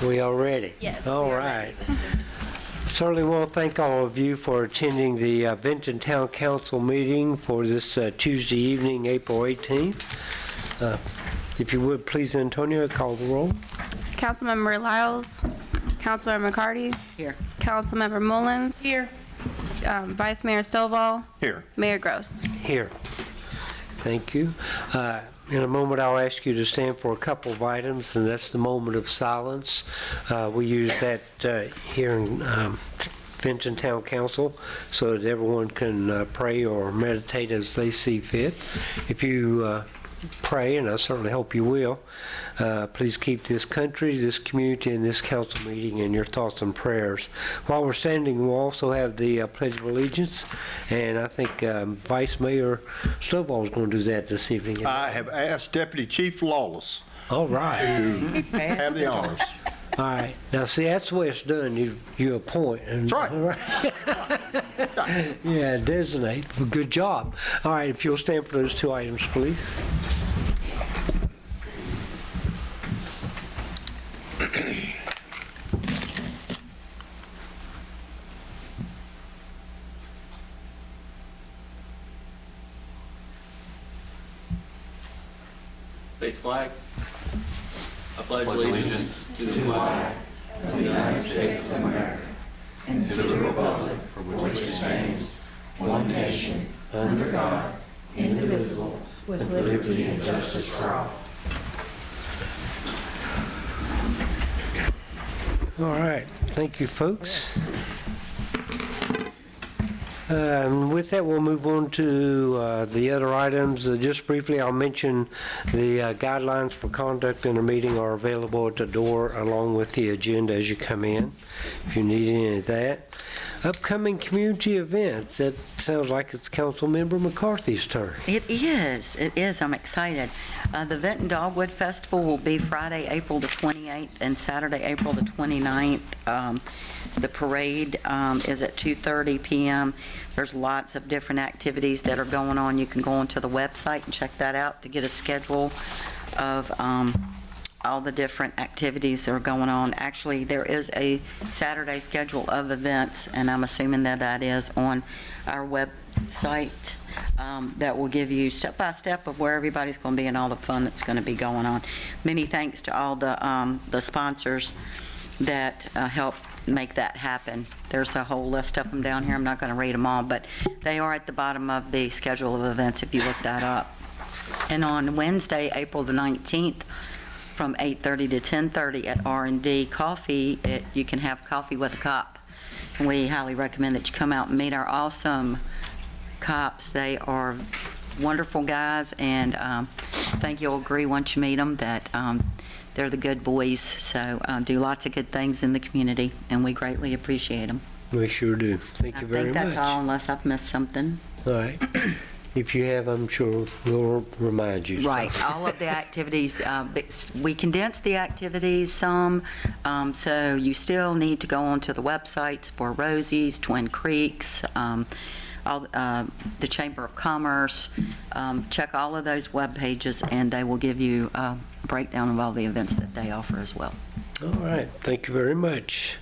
We all ready? Yes, All we are right. Certainly want to thank all of you for attending the Benton Town Council meeting for this Tuesday evening, April 18th. If you would, please, Antonio, call the roll. Councilmember Lyles, Councilmember McCarty. Here. Councilmember Mullins. Here. Vice Mayor Stovall. Here. Mayor Gross. Here. Thank you. In a moment, I'll ask you to stand for a couple of items, and that's the moment of silence. We use that here in Benton Town Council so that everyone can pray or meditate as they see fit. If you pray, and I certainly hope you will, please keep this country, this community, and this council meeting in your thoughts and prayers. While we're standing, we'll also have the Pledge of Allegiance, and I think Vice Mayor Stovall is going to do that this evening. I have asked Deputy Chief Lawless All right. to have the honors. All right. Now, see, that's the way it's done. You appoint. And, That's right. Yeah, designate. Good job. All right, if you'll stand for those two items, please. Face flag. I pledge allegiance to the flag of the United States of America and to the republic for which it stands, one nation, under God, indivisible, with liberty and justice for all. All right. Thank you, folks. With that, we'll move on to the other items. Just briefly, I'll mention the guidelines for conduct in a meeting are available at the door along with the agenda as you come in, if you need any of that. Upcoming community events. That sounds like it's Councilmember McCarthy's turn. It is. It is. I'm excited. The Benton Dogwood Festival will be Friday, April the 28th and Saturday, April the 29th. The parade is at 2:30 p.m. There's lots of different activities that are going on. You can go onto the website and check that out to get a schedule of all the different activities that are going on. Actually, there is a Saturday schedule of events, and I'm assuming that that is on our website. That will give you step-by-step of where everybody's going to be and all the fun that's going to be going on. Many thanks to all the sponsors that help make that happen. There's a whole list of them down here. I'm not going to read them all, but they are at the bottom of the schedule of events if you look that up. And on Wednesday, April the 19th, from 8:30 to 10:30 at R&D Coffee, you can have coffee with a cop. And we highly recommend that you come out and meet our awesome cops. They are wonderful guys, and I think you'll agree once you meet them that they're the good boys. So do lots of good things in the community, and we greatly appreciate them. We sure do. Thank you very much. I think that's all, unless I've missed something. All right. If you have, I'm sure we'll remind you. Right, all of the activities, we condensed the activities some, so you still need to go onto the websites for Rosie's, Twin Creeks, the Chamber of Commerce. Check all of those web pages, and they will give you a breakdown of all the events that they offer as well. All right. Thank you very much.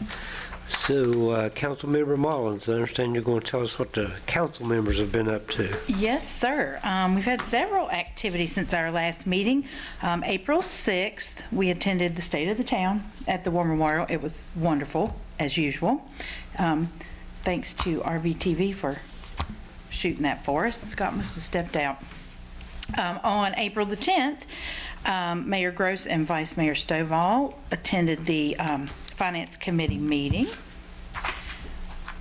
So, Councilmember Mullins, I understand you're going to tell us what the council members have been up to. Yes, sir. We've had several activities since our last meeting. April 6th, we attended the State of the Town at the War Memorial. It was wonderful, as usual. Thanks to RVTV for shooting that for us. Scott must have stepped out. On April the 10th, Mayor Gross and Vice Mayor Stovall attended the Finance Committee meeting.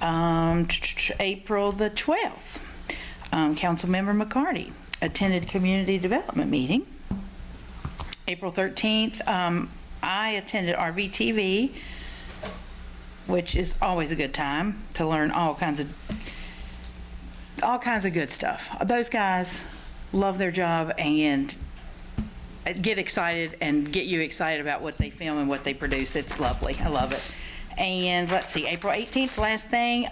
April the 12th, Councilmember McCarty attended Community Development meeting. April 13th, I attended RVTV, which is always a good time to learn all kinds of good stuff. Those guys love their job and get excited and get you excited about what they film and what they produce. It's lovely. I love it. And let's see, April 18th, last thing,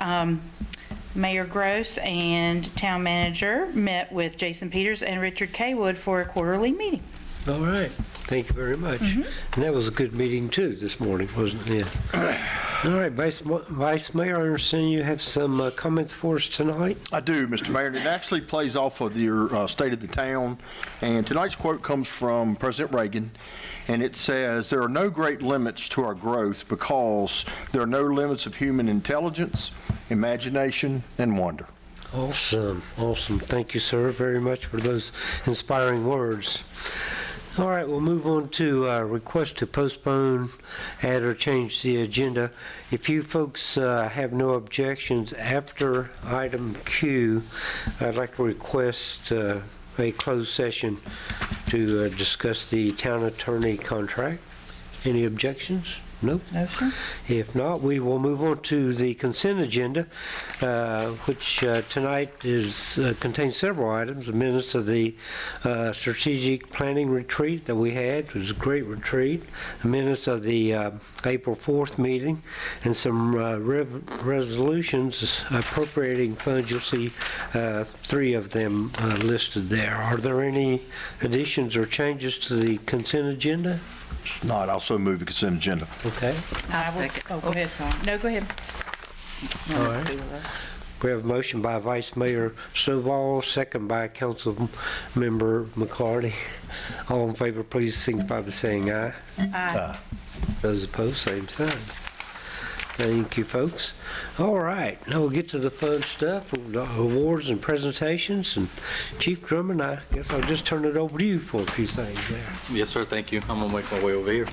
Mayor Gross and Town Manager met with Jason Peters and Richard Kaywood for a quarterly meeting. All right. Thank you very much. And that was a good meeting too this morning, wasn't it? All right, Vice Mayor, I understand you have some comments for us tonight? I do, Mr. Mayor, and it actually plays off of your State of the Town. And tonight's quote comes from President Reagan, and it says, "There are no great limits to our growth because there are no limits of human intelligence, imagination, and wonder." Awesome, awesome. Thank you, sir, very much for those inspiring words. All right, we'll move on to request to postpone, add, or change the agenda. If you folks have no objections, after item Q, I'd like to request a closed session to discuss the town attorney contract. Any objections? Nope. No, sir. If not, we will move on to the consent agenda, which tonight contains several items. The minutes of the strategic planning retreat that we had. It was a great retreat. The minutes of the April 4th meeting, and some resolutions appropriating funds. You'll see 3 of them listed there. Are there any additions or changes to the consent agenda? Not, I'll so move the consent agenda. Okay. I will, second. go ahead. Sorry. No, go ahead. All right. We have a motion by Vice Mayor Stovall, second by Council Member McCarty. All in favor, please signify by saying aye. Aye. Those opposed, same sign. Thank you, folks. All right, now we'll get to the fun stuff, awards and presentations. And Chief Drummond, I guess I'll just turn it over to you for a few things there. Yes, sir, thank you. I'm gonna make my way over here.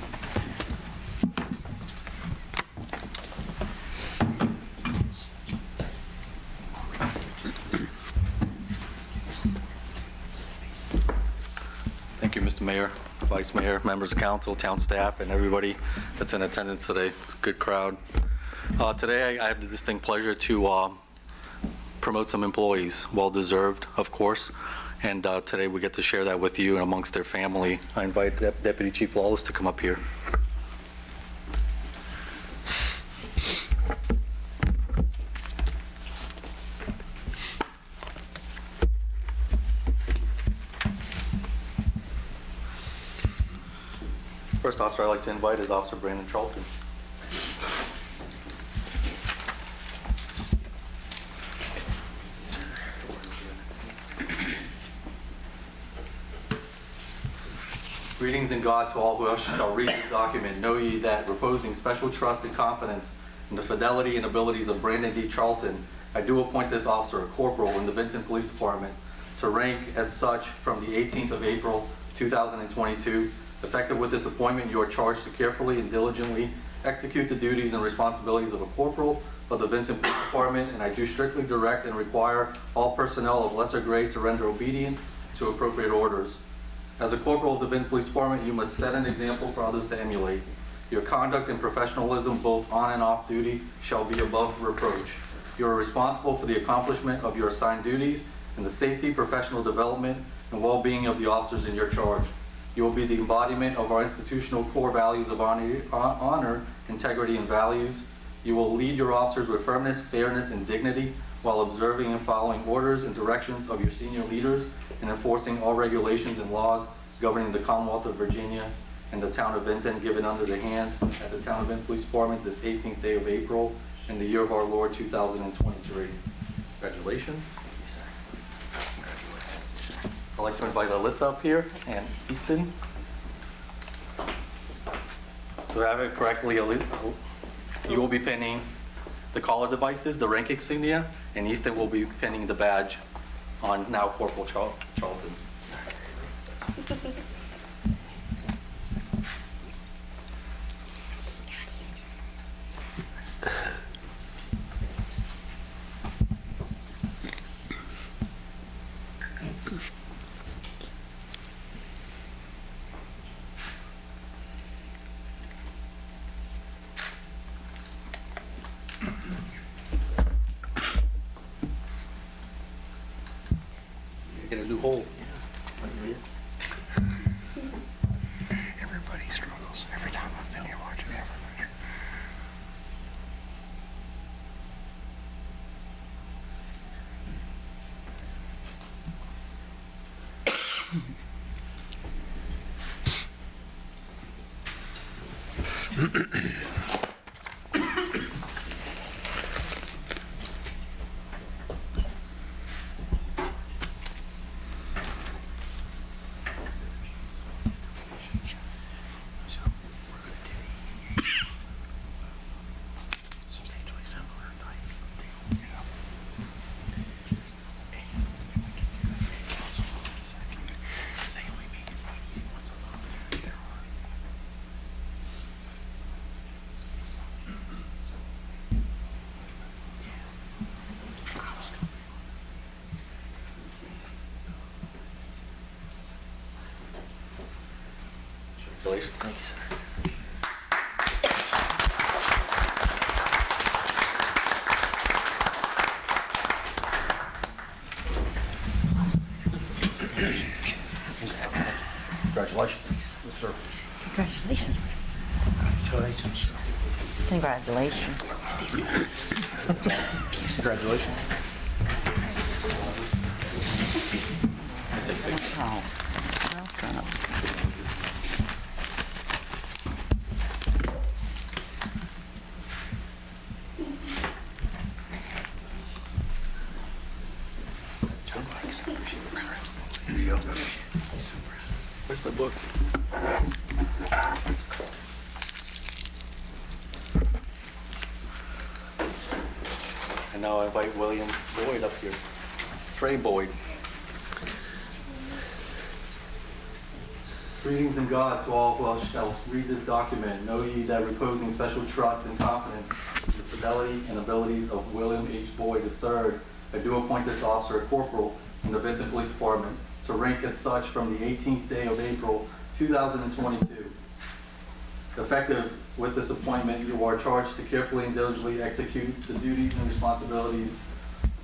Thank you, Mr. Mayor, Vice Mayor, members of council, town staff, and everybody that's in attendance today. It's a good crowd. Today, I have the distinct pleasure to promote some employees, well-deserved, of course, and today we get to share that with you and amongst their family. I invite Deputy Chief Lawless to come up here. First officer I'd like to invite is Officer Brandon Charlton. Greetings in God to all who shall read this document. Know ye that, reposing special trust and confidence in the fidelity and abilities of Brandon D. Charlton, I do appoint this officer a corporal in the Vinton Police Department to rank as such from the 18th of April 2022. Effective with this appointment, you are charged to carefully and diligently execute the duties and responsibilities of a corporal of the Vinton Police Department, and I do strictly direct and require all personnel of lesser grade to render obedience to appropriate orders. As a corporal of the Vinton Police Department, you must set an example for others to emulate. Your conduct and professionalism, both on and off duty, shall be above reproach. You are responsible for the accomplishment of your assigned duties and the safety, professional development, and well-being of the officers in your charge. You will be the embodiment of our institutional core values of honor, integrity, and values. You will lead your officers with firmness, fairness, and dignity while observing and following orders and directions of your senior leaders and enforcing all regulations and laws governing the Commonwealth of Virginia and the town of Vinton given under the hand at the Town of Vinton Police Department this 18th day of April in the year of our Lord 2023. Congratulations. I'd like to invite Alyssa up here and Easton. So I have it correctly, you will be pinning the collar devices, the rank insignia, and Easton will be pinning the badge on now Corporal Charlton. Get a new hole. Everybody struggles. Every time I've been here watching everybody. Congratulations. Thank you, sir. Congratulations. Yes, sir. Congratulations. Congratulations. Congratulations. Oh, welcome. Here you go. Where's my book? And now I invite William Boyd up here. Trey Boyd. Greetings in God to all who shall read this document. Know ye that reposing special trust and confidence in the fidelity and abilities of William H. Boyd III, I do appoint this officer a corporal in the Vinton Police Department to rank as such from the 18th day of April 2022. Effective with this appointment, you are charged to carefully and diligently execute the duties and responsibilities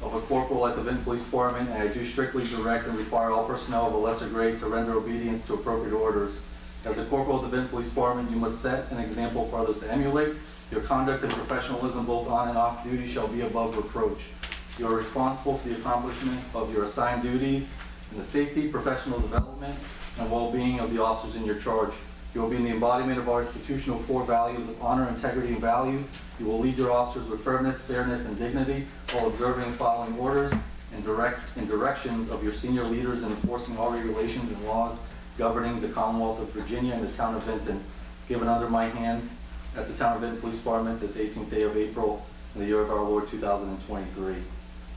of a corporal at the Vinton Police Department, and I do strictly direct and require all personnel of a lesser grade to render obedience to appropriate orders. As a corporal of the Vinton Police Department, you must set an example for others to emulate. Your conduct and professionalism, both on and off duty, shall be above reproach. You are responsible for the accomplishment of your assigned duties and the safety, professional development, and well-being of the officers in your charge. You will be in the embodiment of our institutional core values of honor, integrity, and values. You will lead your officers with firmness, fairness, and dignity while observing and following orders and directions of your senior leaders and enforcing all regulations and laws governing the Commonwealth of Virginia and the town of Vinton, given under my hand at the town of Vinton Police Department this 18th day of April in the year of our Lord 2023.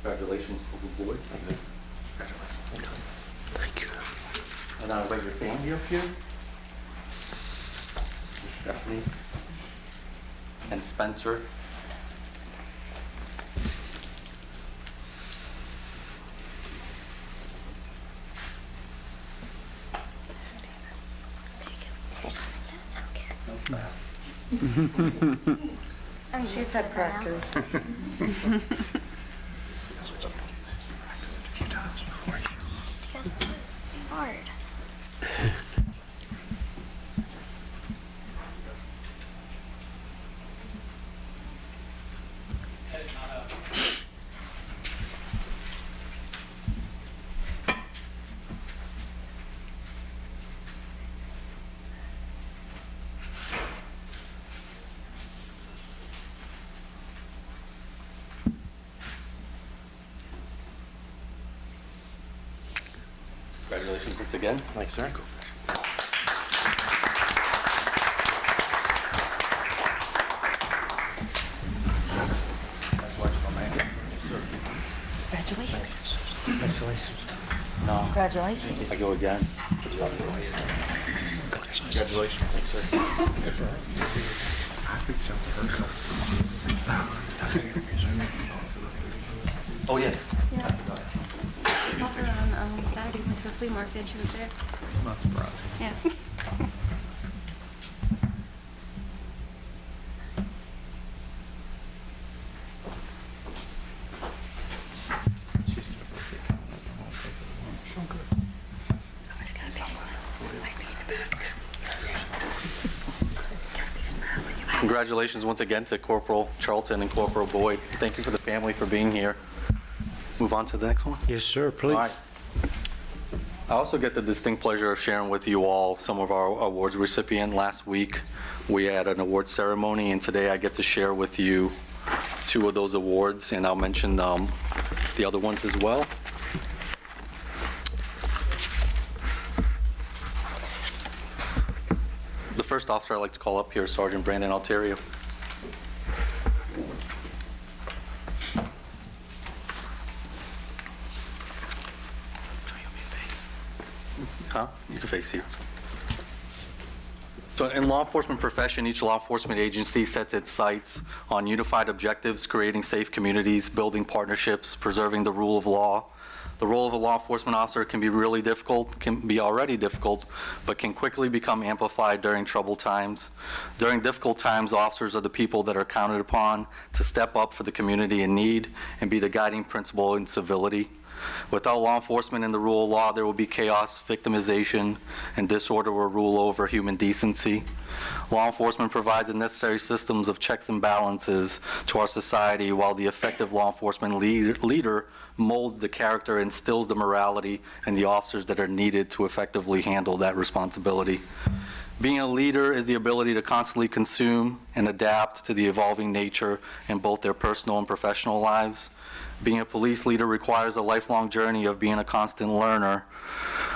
Congratulations, Corporal Boyd. Congratulations. Thank you. And now invite your family up here. Stephanie and Spencer. That's math. She's had practice. Hard. Congratulations once again. Thanks, sir. Congratulations. Congratulations. No, Congratulations. I go again. Congratulations. Thanks, sir. Oh, yeah. Yeah. I saw her on Saturday, went to a flea market, she was there. I'm not surprised. Yeah. She's gonna first take comment. I won't take it alone. Oh, good. Always gotta be smiling. Like me in the back. Gotta be smiling. Congratulations once again to Corporal Charlton and Corporal Boyd. Thank you for the family for being here. Move on to the next one. Yes, sir, please. All right. I also get the distinct pleasure of sharing with you all some of our awards recipient. Last week, we had an award ceremony, and today I get to share with you 2 of those awards, and I'll mention the other ones as well. The first officer I'd like to call up here is Sergeant Brandon Alterio. Huh? You can face here. So in law enforcement profession, each law enforcement agency sets its sights on unified objectives, creating safe communities, building partnerships, preserving the rule of law. The role of a law enforcement officer can be really difficult, can be already difficult, but can quickly become amplified during troubled times. During difficult times, officers are the people that are counted upon to step up for the community in need and be the guiding principle in civility. Without law enforcement and the rule of law, there will be chaos, victimization, and disorder will rule over human decency. Law enforcement provides the necessary systems of checks and balances to our society, while the effective law enforcement leader molds the character and instills the morality and the officers that are needed to effectively handle that responsibility. Being a leader is the ability to constantly consume and adapt to the evolving nature in both their personal and professional lives. Being a police leader requires a lifelong journey of being a constant learner,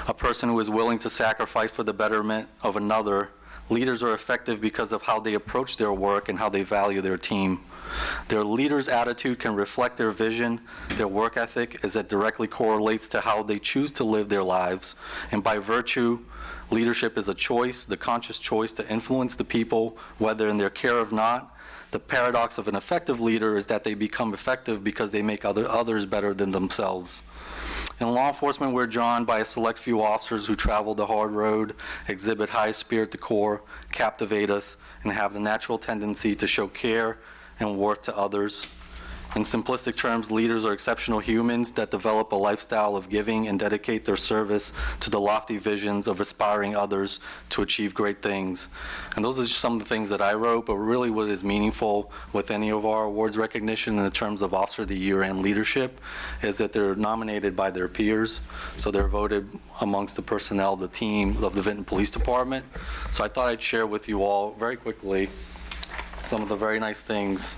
a person who is willing to sacrifice for the betterment of another. Leaders are effective because of how they approach their work and how they value their team. Their leader's attitude can reflect their vision, their work ethic, as it directly correlates to how they choose to live their lives. And by virtue, leadership is a choice, the conscious choice to influence the people, whether in their care or not. The paradox of an effective leader is that they become effective because they make others better than themselves. In law enforcement, we're drawn by a select few officers who travel the hard road, exhibit high spirit to core, captivate us, and have the natural tendency to show care and worth to others. In simplistic terms, leaders are exceptional humans that develop a lifestyle of giving and dedicate their service to the lofty visions of aspiring others to achieve great things. And those are just some of the things that I wrote, but really what is meaningful with any of our awards recognition in the terms of Officer of the Year and leadership is that they're nominated by their peers. So they're voted amongst the personnel, the team of the Vinton Police Department. So I thought I'd share with you all very quickly some of the very nice things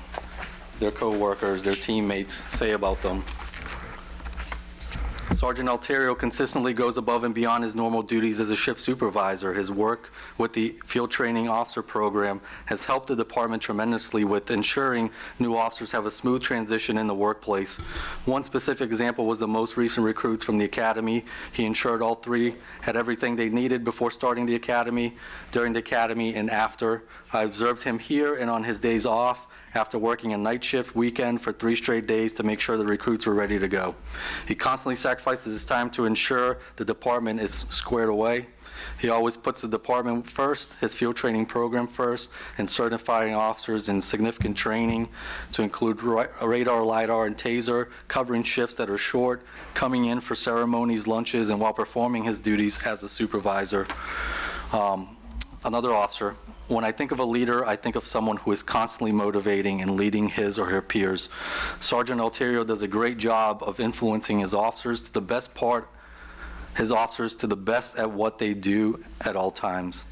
their co-workers, their teammates say about them. Sergeant Alterio consistently goes above and beyond his normal duties as a shift supervisor. His work with the Field Training Officer Program has helped the department tremendously with ensuring new officers have a smooth transition in the workplace. One specific example was the most recent recruits from the academy. He ensured all 3 had everything they needed before starting the academy, during the academy, and after. I observed him here and on his days off, after working a night shift weekend for 3 straight days to make sure the recruits were ready to go. He constantly sacrifices his time to ensure the department is squared away. He always puts the department first, his field training program first, and certifying officers in significant training to include radar, LiDAR, and taser, covering shifts that are short, coming in for ceremonies, lunches, and while performing his duties as a supervisor. Another officer. When I think of a leader, I think of someone who is constantly motivating and leading his or her peers. Sergeant Alterio does a great job of influencing his officers to the best at what they do at all times.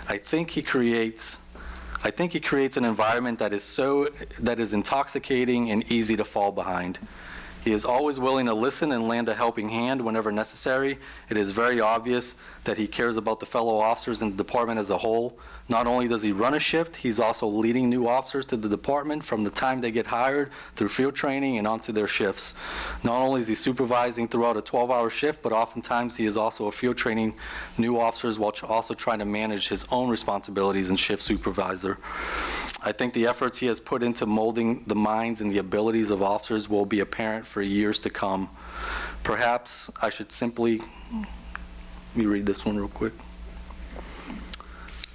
I think he creates an environment that is intoxicating and easy to fall behind. He is always willing to listen and lend a helping hand whenever necessary. It is very obvious that he cares about the fellow officers in the department as a whole. Not only does he run a shift, he's also leading new officers to the department from the time they get hired through field training and onto their shifts. Not only is he supervising throughout a 12-hour shift, but oftentimes he is also a field training new officers while also trying to manage his own responsibilities and shift supervisor. I think the efforts he has put into molding the minds and the abilities of officers will be apparent for years to come. Perhaps I should simply, let me read this one real quick.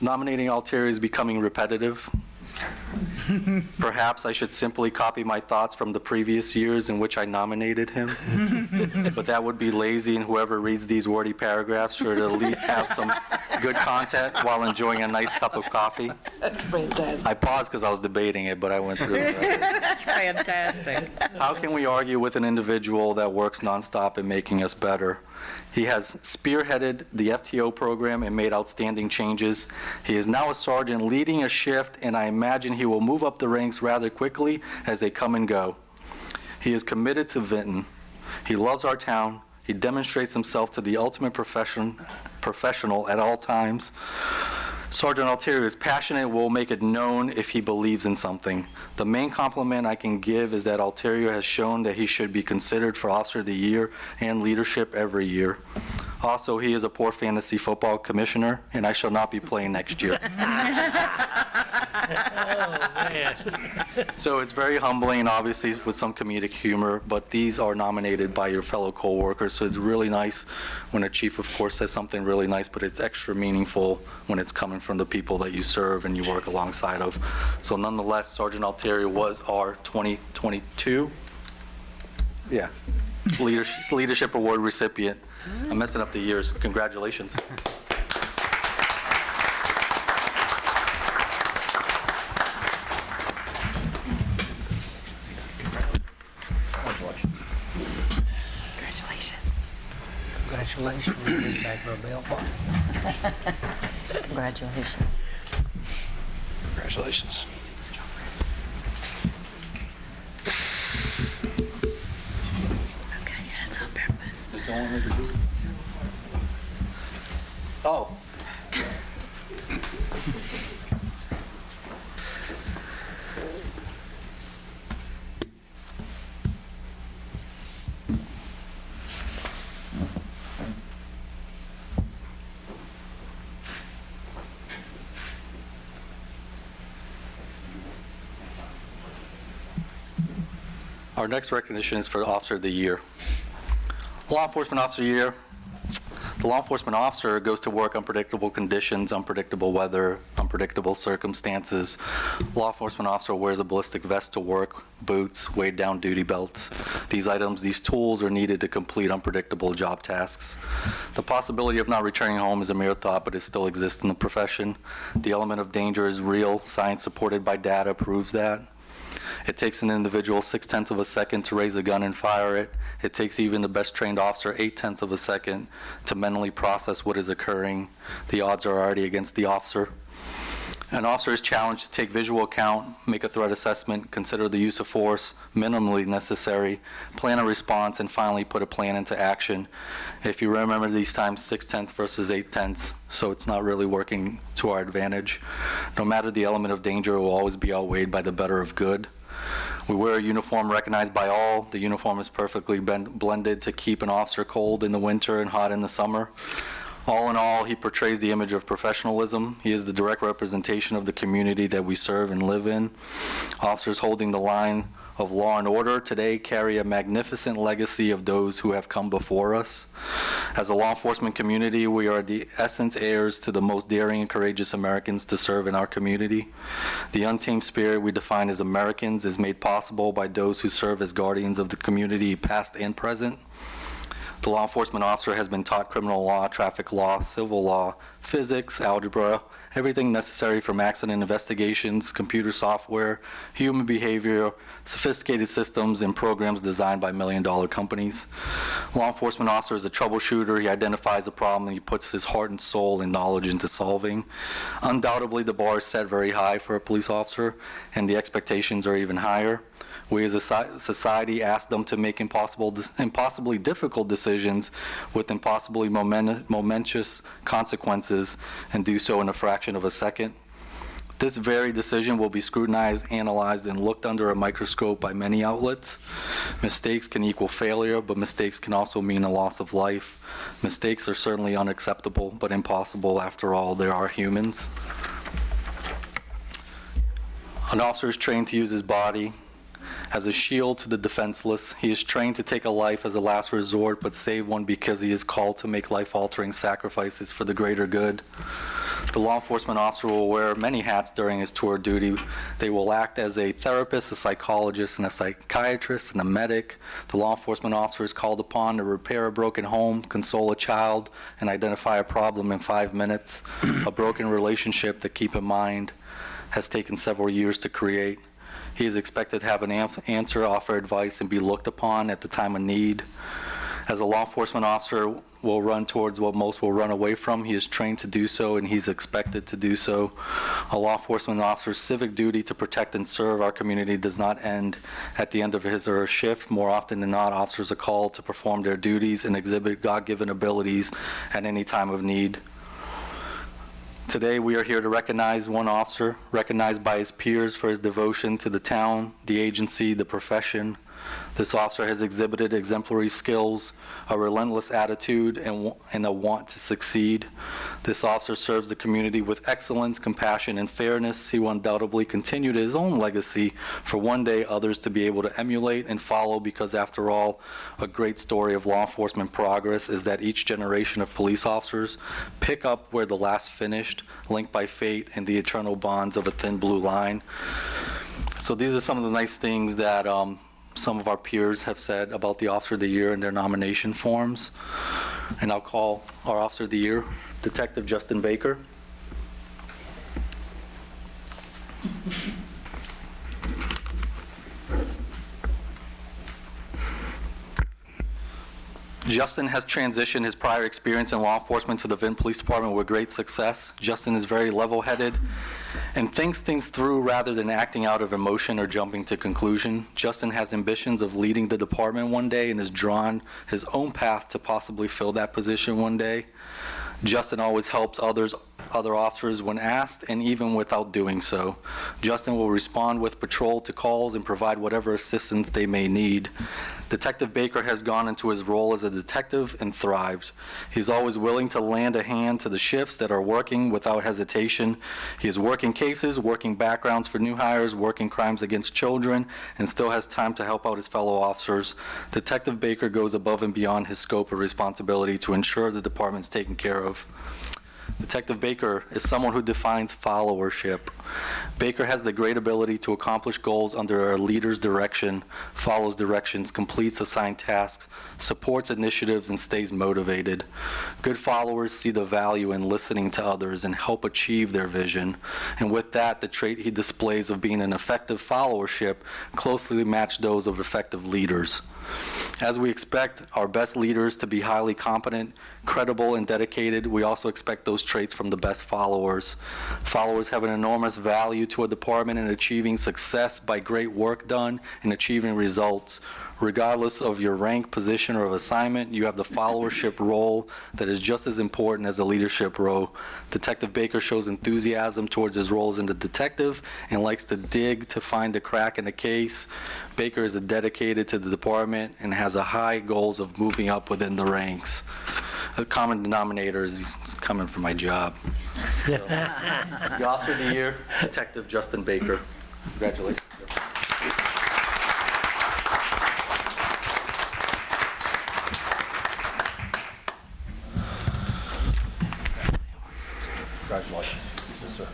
Nominating Alterio is becoming repetitive. Perhaps I should simply copy my thoughts from the previous years in which I nominated him. But that would be lazy, and whoever reads these wordy paragraphs should at least have some good content while enjoying a nice cup of coffee. That's fantastic. I paused because I was debating it, but I went through it. That's fantastic. How can we argue with an individual that works nonstop in making us better? He has spearheaded the FTO program and made outstanding changes. He is now a sergeant leading a shift, and I imagine he will move up the ranks rather quickly as they come and go. He is committed to Vinton. He loves our town. He demonstrates himself to the ultimate professional at all times. Sergeant Altieri is passionate, will make it known if he believes in something. The main compliment I can give is that Altieri has shown that he should be considered for Officer of the Year and leadership every year. Also, he is a poor fantasy football commissioner, and I shall not be playing next year. So it's very humbling, obviously, with some comedic humor, but these are nominated by your fellow co-workers, so it's really nice when a chief, of course, says something really nice, but it's extra meaningful when it's coming from the people that you serve and you work alongside of. So nonetheless, Sergeant Altieri was our 2022 Leadership Award recipient. I'm messing up the years. Congratulations. Congratulations. Bring back our belt box. Congratulations. Congratulations. Okay, yeah, it's on purpose. Oh. Our next recognition is for Officer of the Year. Law Enforcement Officer of the Year. The law enforcement officer goes to work unpredictable conditions, unpredictable weather, unpredictable circumstances. Law enforcement officer wears a ballistic vest to work, boots, weighed down duty belts. These items, these tools are needed to complete unpredictable job tasks. The possibility of not returning home is a mere thought, but it still exists in the profession. The element of danger is real. Science supported by data proves that. It takes an individual 0.6 of a second to raise a gun and fire it. It takes even the best trained officer 0.8 of a second to mentally process what is occurring. The odds are already against the officer. An officer is challenged to take visual account, make a threat assessment, consider the use of force minimally necessary, plan a response, and finally put a plan into action. If you remember these times, 0.6 versus 0.8, so it's not really working to our advantage. No matter the element of danger, it will always be outweighed by the better of good. We wear a uniform recognized by all. The uniform is perfectly blended to keep an officer cold in the winter and hot in the summer. All in all, he portrays the image of professionalism. He is the direct representation of the community that we serve and live in. Officers holding the line of law and order today carry a magnificent legacy of those who have come before us. As a law enforcement community, we are the essence heirs to the most daring and courageous Americans to serve in our community. The untamed spirit we define as Americans is made possible by those who serve as guardians of the community, past and present. The law enforcement officer has been taught criminal law, traffic law, civil law, physics, algebra, everything necessary from accident investigations, computer software, human behavior, sophisticated systems, and programs designed by million-dollar companies. Law enforcement officer is a troubleshooter. He identifies the problem and he puts his heart and soul and knowledge into solving. Undoubtedly, the bar is set very high for a police officer, and the expectations are even higher. We as a society ask them to make impossibly difficult decisions with impossibly momentous consequences and do so in a fraction of a second. This very decision will be scrutinized, analyzed, and looked under a microscope by many outlets. Mistakes can equal failure, but mistakes can also mean a loss of life. Mistakes are certainly unacceptable, but impossible. After all, they are humans. An officer is trained to use his body as a shield to the defenseless. He is trained to take a life as a last resort, but save one because he is called to make life-altering sacrifices for the greater good. The law enforcement officer will wear many hats during his tour of duty. They will act as a therapist, a psychologist, and a psychiatrist, and a medic. The law enforcement officer is called upon to repair a broken home, console a child, and identify a problem in 5 minutes. A broken relationship that, keep in mind, has taken several years to create. He is expected to have an answer, offer advice, and be looked upon at the time of need. As a law enforcement officer will run towards what most will run away from, he is trained to do so, and he's expected to do so. A law enforcement officer's civic duty to protect and serve our community does not end at the end of his or her shift. More often than not, officers are called to perform their duties and exhibit God-given abilities at any time of need. Today, we are here to recognize one officer, recognized by his peers for his devotion to the town, the agency, the profession. This officer has exhibited exemplary skills, a relentless attitude, and a want to succeed. This officer serves the community with excellence, compassion, and fairness. He will undoubtedly continue his own legacy for one day others to be able to emulate and follow, because after all, a great story of law enforcement progress is that each generation of police officers pick up where the last finished, linked by fate and the eternal bonds of a thin blue line. So these are some of the nice things that some of our peers have said about the Officer of the Year in their nomination forms. And I'll call our Officer of the Year, Detective Justin Baker. Justin has transitioned his prior experience in law enforcement to the Vinton Police Department with great success. Justin is very level-headed and thinks things through rather than acting out of emotion or jumping to conclusion. Justin has ambitions of leading the department one day and has drawn his own path to possibly fill that position one day. Justin always helps other officers when asked, and even without doing so. Justin will respond with patrol to calls and provide whatever assistance they may need. Detective Baker has gone into his role as a detective and thrived. He's always willing to lend a hand to the shifts that are working without hesitation. He is working cases, working backgrounds for new hires, working crimes against children, and still has time to help out his fellow officers. Detective Baker goes above and beyond his scope of responsibility to ensure the department's taken care of. Detective Baker is someone who defines followership. Baker has the great ability to accomplish goals under a leader's direction, follows directions, completes assigned tasks, supports initiatives, and stays motivated. Good followers see the value in listening to others and help achieve their vision. And with that, the trait he displays of being an effective followership closely match those of effective leaders. As we expect our best leaders to be highly competent, credible, and dedicated, we also expect those traits from the best followers. Followers have an enormous value to a department in achieving success by great work done and achieving results. Regardless of your rank, position, or of assignment, you have the followership role that is just as important as the leadership role. Detective Baker shows enthusiasm towards his role as a detective and likes to dig to find the crack in the case. Baker is dedicated to the department and has a high goals of moving up within the ranks. The common denominator is he's coming for my job. So, the Officer of the Year, Detective Justin Baker. Congratulations. Congratulations. Yes, sir.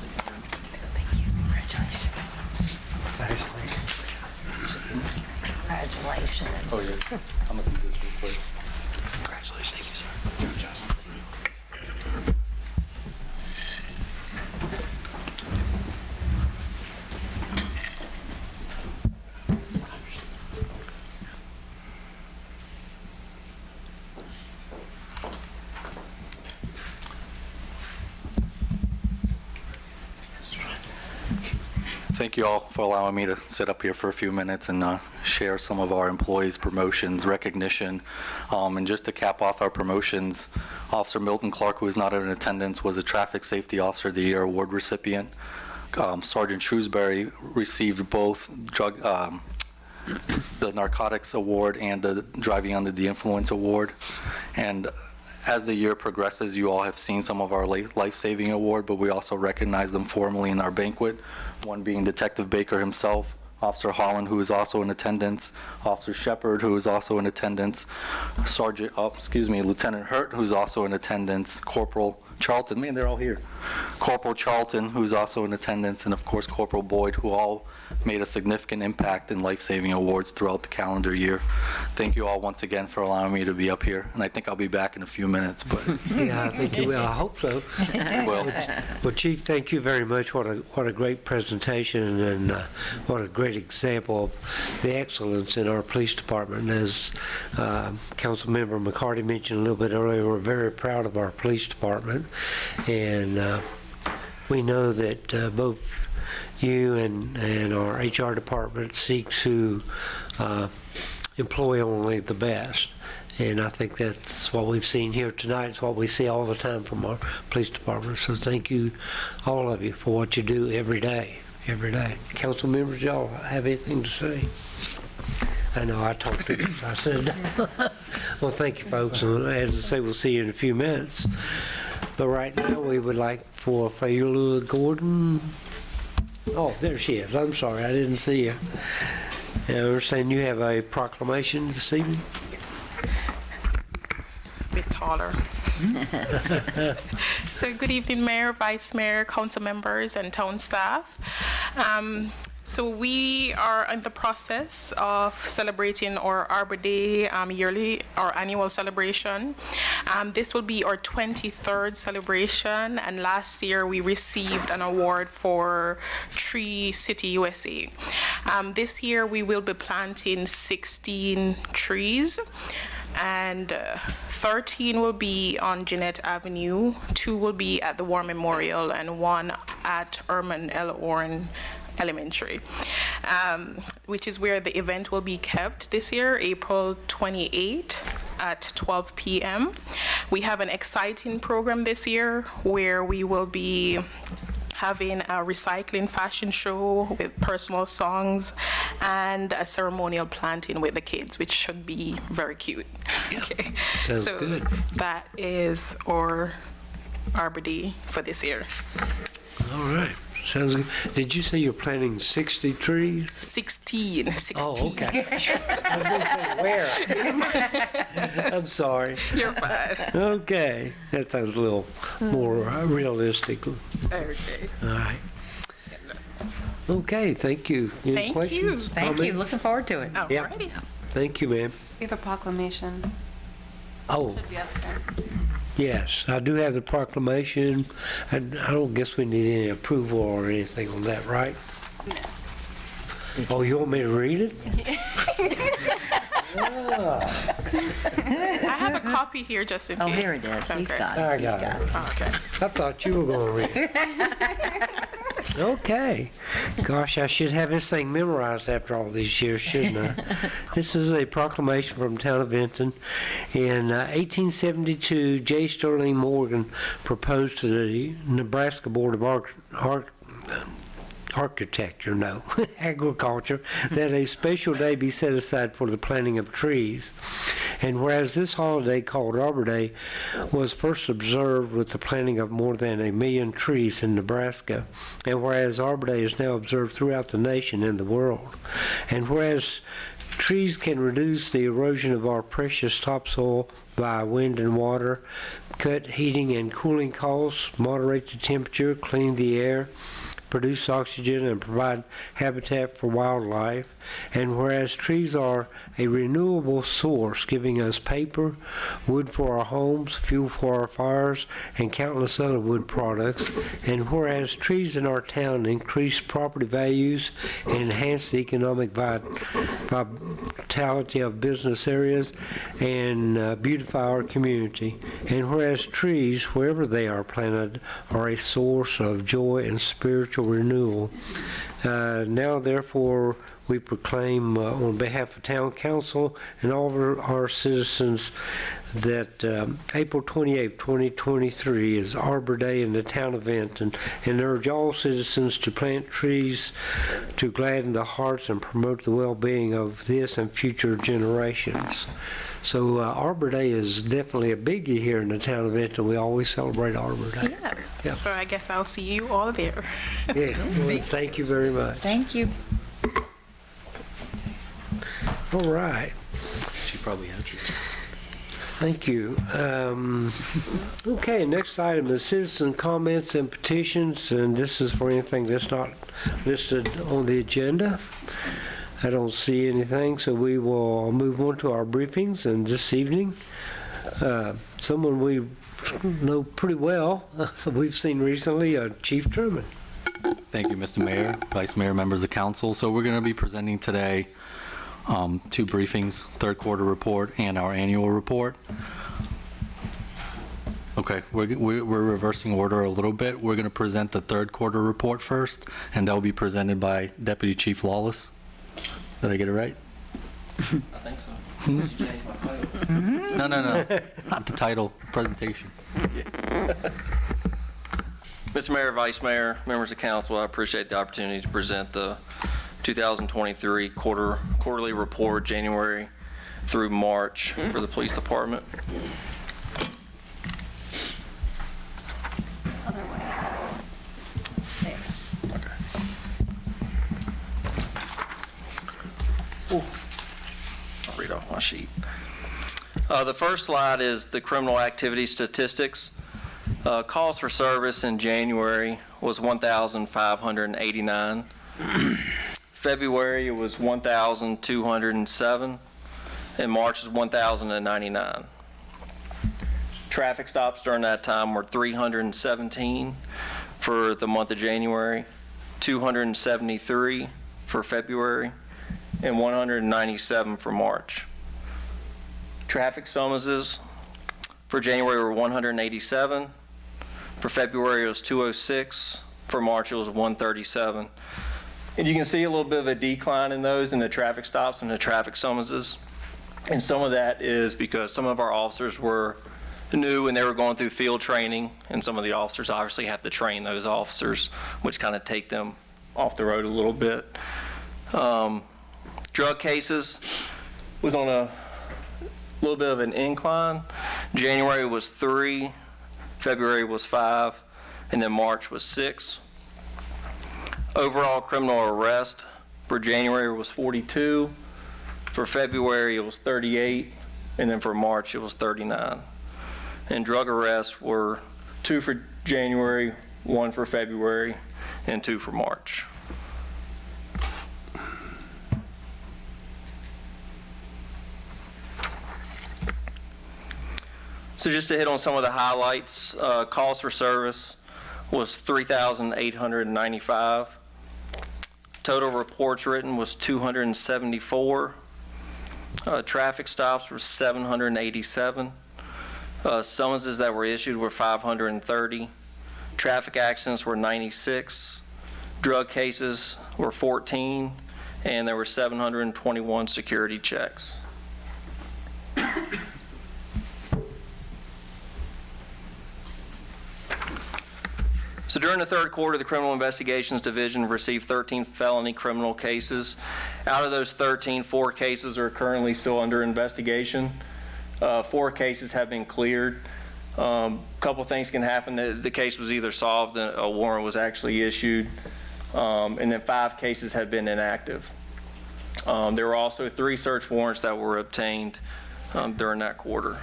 Congratulations. Oh, yeah. I'm gonna do this real quick. Congratulations. Thank you, sir. Good job, Justin. Thank you all for allowing me to sit up here for a few minutes and share some of our employees' promotions, recognition. And just to cap off our promotions, Officer Milton Clark, who is not in attendance, was a Traffic Safety Officer of the Year award recipient. Sergeant Shrewsbury received both the Narcotics Award and the Driving Under the Influence Award. And as the year progresses, you all have seen some of our life-saving award, but we also recognize them formally in our banquet, one being Detective Baker himself, Officer Holland, who is also in attendance, Officer Shepard, who is also in attendance, Lieutenant Hurt, who's also in attendance, Corporal Charlton, man, they're all here. Corporal Charlton, who's also in attendance, and of course Corporal Boyd, who all made a significant impact in life-saving awards throughout the calendar year. Thank you all once again for allowing me to be up here, and I think I'll be back in a few minutes, but Yeah, I think you will. I hope so. well, Well, Chief, thank you very much. What a great presentation, and what a great example of the excellence in our police department. As Councilmember McCarty mentioned a little bit earlier, we're very proud of our police department, and we know that both you and our HR department seek to employ only the best. And I think that's what we've seen here tonight. It's what we see all the time from our police department. So thank you, all of you, for what you do every day, every day. Council members, y'all have anything to say? I know I talked to you. I said, well, thank you, folks. And as I say, we'll see you in a few minutes. But right now, we would like for Fayula Gordon. Oh, there she is. I'm sorry, I didn't see you. And I understand you have a proclamation this evening? Bit taller. So good evening, Mayor, Vice Mayor, council members, and town staff. So we are in the process of celebrating our Arbor Day yearly, our annual celebration. This will be our 23rd celebration, and last year we received an award for Tree City USA. This year we will be planting 16 trees, and 13 will be on Jeanette Avenue, 2 will be at the War Memorial, and 1 at Herman L. Orrin Elementary, which is where the event will be kept this year, April 28 at 12 p.m. We have an exciting program this year where we will be having a recycling fashion show with personal songs and a ceremonial planting with the kids, which should be very cute. Okay. Sounds So good. that is our Arbor Day for this year. All right. Sounds good. Did you say you're planting 60 trees? 16. Oh, okay. I was gonna say where? I'm sorry. You're fine. Okay. That sounds a little more realistic. All Okay. right. Okay, thank you. Any Thank you. questions? Thank you, comments? looking forward to it. Yeah. Alrighty. Thank you, ma'am. We have a proclamation. Oh, Should be up there. yes, I do have the proclamation. I don't guess we need any approval or anything on that, right? Oh, you want me to read it? I have a copy here just in Oh, case. here it is. He's Okay. got I it. He's got got it. it. Okay. I thought you were going to read it. Okay. Gosh, I should have this thing memorized after all these years, shouldn't I? This is a proclamation from the town of Benton. In 1872, J. Sterling Morgan proposed to the Nebraska Board of Agriculture, that a special day be set aside for the planting of trees. And whereas this holiday, called Arbor Day, was first observed with the planting of more than 1 million trees in Nebraska, and whereas Arbor Day is now observed throughout the nation and the world, and whereas trees can reduce the erosion of our precious topsoil by wind and water, cut heating and cooling costs, moderate the temperature, clean the air, produce oxygen, and provide habitat for wildlife. And whereas trees are a renewable source, giving us paper, wood for our homes, fuel for our fires, and countless other wood products. And whereas trees in our town increase property values, enhance the economic vitality of business areas, and beautify our community. And whereas trees, wherever they are planted, are a source of joy and spiritual renewal. Now, therefore, we proclaim on behalf of Town Council and all of our citizens that April 28, 2023 is Arbor Day in the town of Benton, and urge all citizens to plant trees to gladden the hearts and promote the well-being of this and future generations. So Arbor Day is definitely a biggie here in the town of Benton. We always celebrate Arbor Day. Yes. Yeah. So I guess I'll see you all there. Yeah, well, thank you very much. Thank you. All right. she probably answered. Thank you. Okay, next item is citizen comments and petitions, and this is for anything that's not listed on the agenda. I don't see anything, so we will move on to our briefings. And this evening, someone we know pretty well, we've seen recently, Chief Truman. Thank you, Mr. Mayor, Vice Mayor, members of council. So we're going to be presenting today two briefings, third quarter report and our annual report. Okay, we're reversing order a little bit. We're going to present the third quarter report first, and that will be presented by Deputy Chief Lawless. Did I get it right? I think so. You changed my title. No, not the title, presentation. Mr. Mayor, Vice Mayor, members of council, I appreciate the opportunity to present the 2023 quarterly report, January through March, for the police department. Other way. There. I'll read off my sheet. The first slide is the criminal activity statistics. Calls for service in January was 1,589. February it was 1,207, and March is 1,099. Traffic stops during that time were 317 for the month of January, 273 for February, and 197 for March. Traffic summonses for January were 187. For February it was 206. For March it was 137. And you can see a little bit of a decline in those, in the traffic stops and the traffic summonses. And some of that is because some of our officers were new and they were going through field training, and some of the officers obviously have to train those officers, which kind of take them off the road a little bit. Drug cases was on a little bit of an incline. January was 3, February was 5, and then March was 6. Overall criminal arrest for January was 42, for February it was 38, and then for March it was 39. And drug arrests were 2 for January, 1 for February, and 2 for March. So just to hit on some of the highlights, calls for service was 3,895. Total reports written was 274. Traffic stops were 787. Summonses that were issued were 530. Traffic accidents were 96. Drug cases were 14, and there were 721 security checks. So during the third quarter, the Criminal Investigations Division received 13 felony criminal cases. Out of those 13, 4 cases are currently still under investigation. 4 cases have been cleared. A couple things can happen. The case was either solved and a warrant was actually issued, and then 5 cases have been inactive. There were also 3 search warrants that were obtained during that quarter.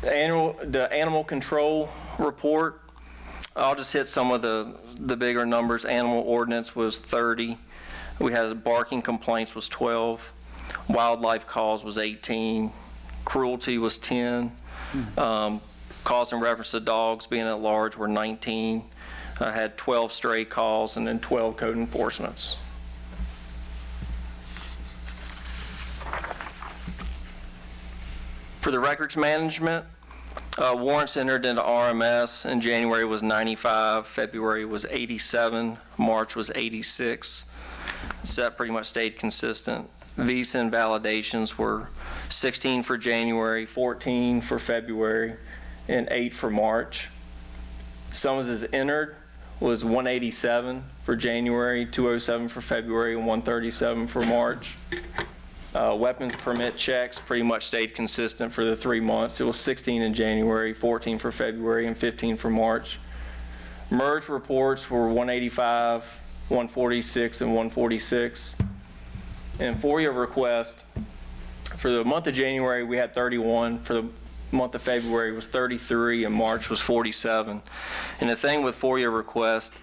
The animal control report, I'll just hit some of the bigger numbers. Animal ordinance was 30. We had barking complaints was 12. Wildlife calls was 18. Cruelty was 10. Calls in reference to dogs being at large were 19. I had 12 stray calls and then 12 code enforcements. For the records management, warrants entered into RMS in January was 95, February was 87, March was 86. That pretty much stayed consistent. Visa invalidations were 16 for January, 14 for February, and 8 for March. Summonses entered was 187 for January, 207 for February, and 137 for March. Weapons permit checks pretty much stayed consistent for the 3 months. It was 16 in January, 14 for February, and 15 for March. Merge reports were 185, 146, and 146. And FOIA request, for the month of January, we had 31. For the month of February was 33, and March was 47. And the thing with FOIA requests,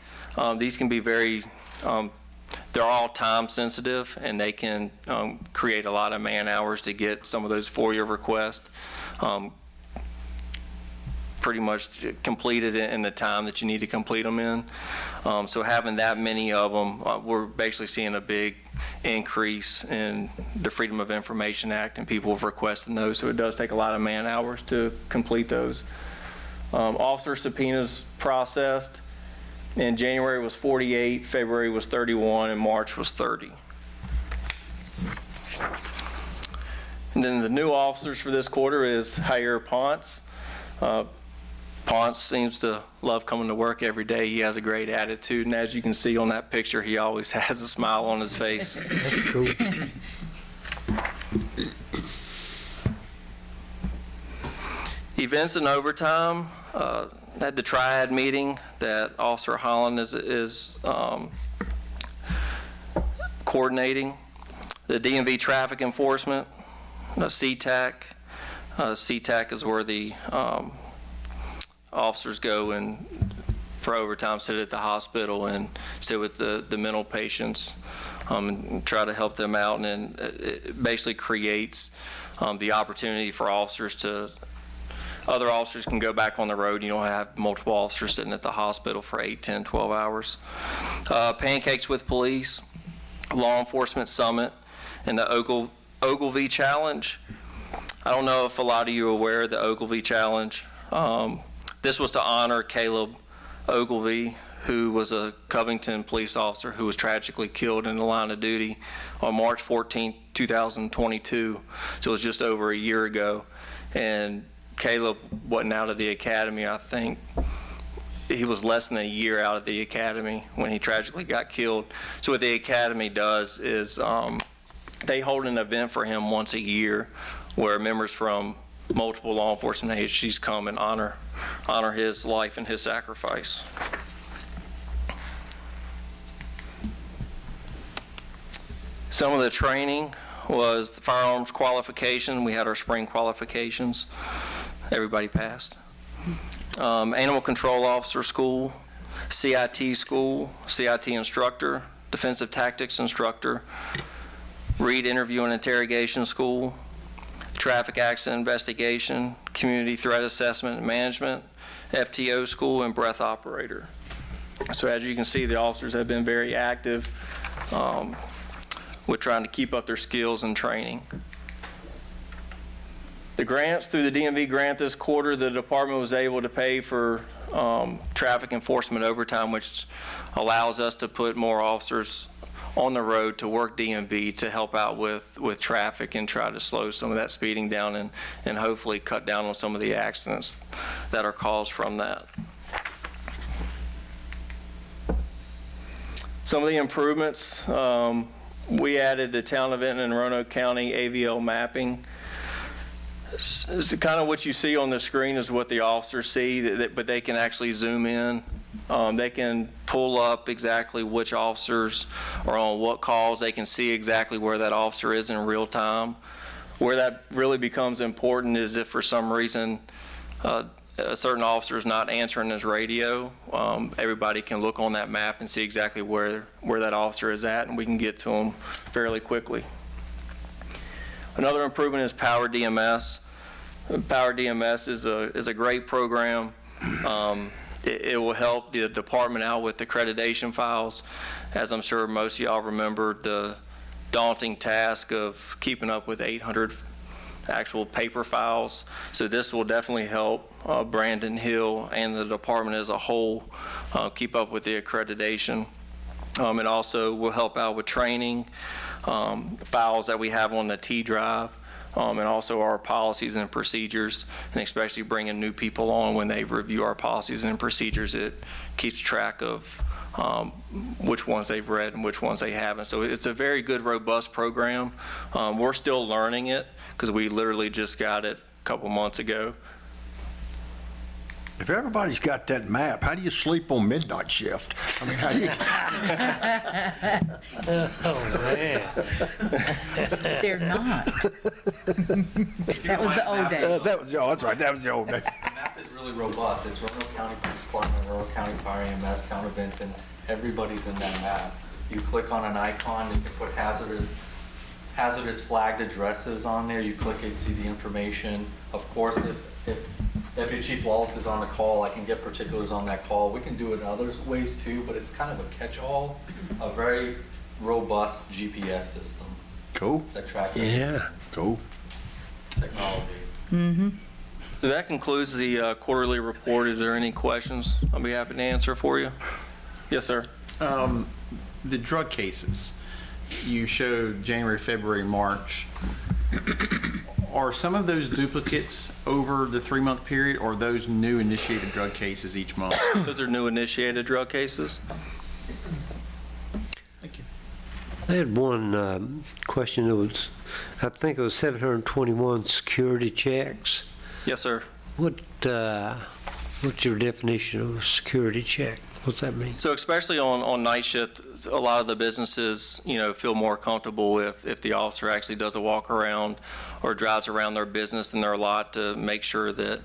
these can be very, they're all time sensitive, and they can create a lot of man hours to get some of those FOIA requests pretty much completed in the time that you need to complete them in. So having that many of them, we're basically seeing a big increase in the Freedom of Information Act, and people have requested those, so it does take a lot of man hours to complete those. Officer subpoenas processed in January was 48, February was 31, and March was 30. And then the new officers for this quarter is Jair Ponce. Ponce seems to love coming to work every day. He has a great attitude, and as you can see on that picture, he always has a smile on his face. That's cool. Events and overtime, at the triad meeting that Officer Holland is coordinating. The DMV traffic enforcement, CTAC. CTAC is where the officers go and for overtime sit at the hospital and sit with the mental patients and try to help them out, and it basically creates the opportunity for officers to, other officers can go back on the road. You don't have multiple officers sitting at the hospital for 8, 10, 12 hours. Pancakes with Police, Law Enforcement Summit, and the Ogilvy Challenge. I don't know if a lot of you are aware of the Ogilvy Challenge. This was to honor Caleb Ogilvy, who was a Covington police officer who was tragically killed in the line of duty on March 14, 2022. So it was just over a year ago. And Caleb wasn't out of the academy, I think. He was less than a year out of the academy when he tragically got killed. So what the academy does is they hold an event for him once a year where members from multiple law enforcement agencies come and honor his life and his sacrifice. Some of the training was the firearms qualification. We had our spring qualifications. Everybody passed. Animal control officer school, CIT school, CIT instructor, defensive tactics instructor, Reed interview and interrogation school, traffic accident investigation, community threat assessment and management, FTO school, and breath operator. So as you can see, the officers have been very active with trying to keep up their skills and training. The grants, through the DMV grant this quarter, the department was able to pay for traffic enforcement overtime, which allows us to put more officers on the road to work DMV to help out with traffic and try to slow some of that speeding down and hopefully cut down on some of the accidents that are caused from that. Some of the improvements, we added the Town of Benton and Roanoke County AVL mapping. It's kind of what you see on the screen is what the officers see, but they can actually zoom in. They can pull up exactly which officers are on what calls. They can see exactly where that officer is in real time. Where that really becomes important is if for some reason a certain officer is not answering his radio, everybody can look on that map and see exactly where that officer is at, and we can get to him fairly quickly. Another improvement is Power DMS. Power DMS is a great program. It will help the department out with accreditation files. As I'm sure most of y'all remember, the daunting task of keeping up with 800 actual paper files. So this will definitely help Brandon Hill and the department as a whole keep up with the accreditation. It also will help out with training, files that we have on the T drive, and also our policies and procedures, and especially bringing new people on when they review our policies and procedures. It keeps track of which ones they've read and which ones they haven't. So it's a very good, robust program. We're still learning it because we literally just got it a couple months ago. If everybody's got that map, how do you sleep on midnight shift? I mean, how do you? Oh, man. They're not. That was the old days. That was, oh, that's right, that was the old days. The map is really robust. It's Roanoke County Police Department, Roanoke County Fire EMS, Town of Vinton. Everybody's in that map. You click on an icon, you can put hazardous flagged addresses on there. You click it, see the information. Of course, if Deputy Chief Wallace is on the call, I can get particulars on that call. We can do it in other ways too, but it's kind of a catch-all, a very robust GPS system Cool, that tracks Yeah. cool. technology. So that concludes the quarterly report. Is there any questions? I'll be happy to answer for you. Yes, sir. The drug cases, you showed January, February, March. Are some of those duplicates over the 3-month period, or are those new initiated drug cases each month? Those are new initiated drug cases. Thank you. I had one question. It was, I think it was 721 security checks. Yes, sir. What's your definition of a security check? What's that mean? So especially on night shift, a lot of the businesses, feel more comfortable if the officer actually does a walk around or drives around their business in their lot to make sure that,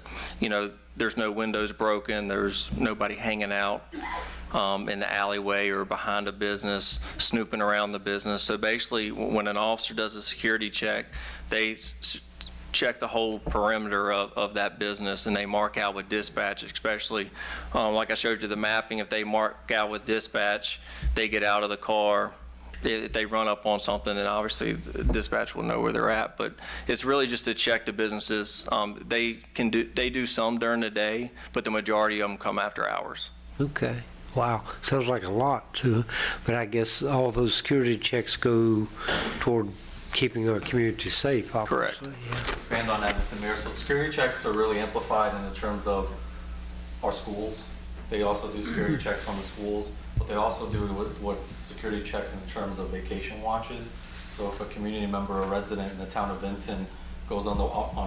there's no windows broken, there's nobody hanging out in the alleyway or behind a business, snooping around the business. So basically, when an officer does a security check, they check the whole perimeter of that business, and they mark out with dispatch, especially like I showed you the mapping. If they mark out with dispatch, they get out of the car. If they run up on something, then obviously the dispatch will know where they're at. But it's really just to check the businesses. They do some during the day, but the majority of them come after hours. Okay. Wow. Sounds like a lot too. But I guess all those security checks go toward keeping our community safe, obviously. Correct. Yeah. Expand on that, Mr. Mayor. So security checks are really amplified in the terms of our schools. They also do security checks on the schools, but they also do what's security checks in terms of vacation watches. So if a community member or resident in the town of Vinton goes on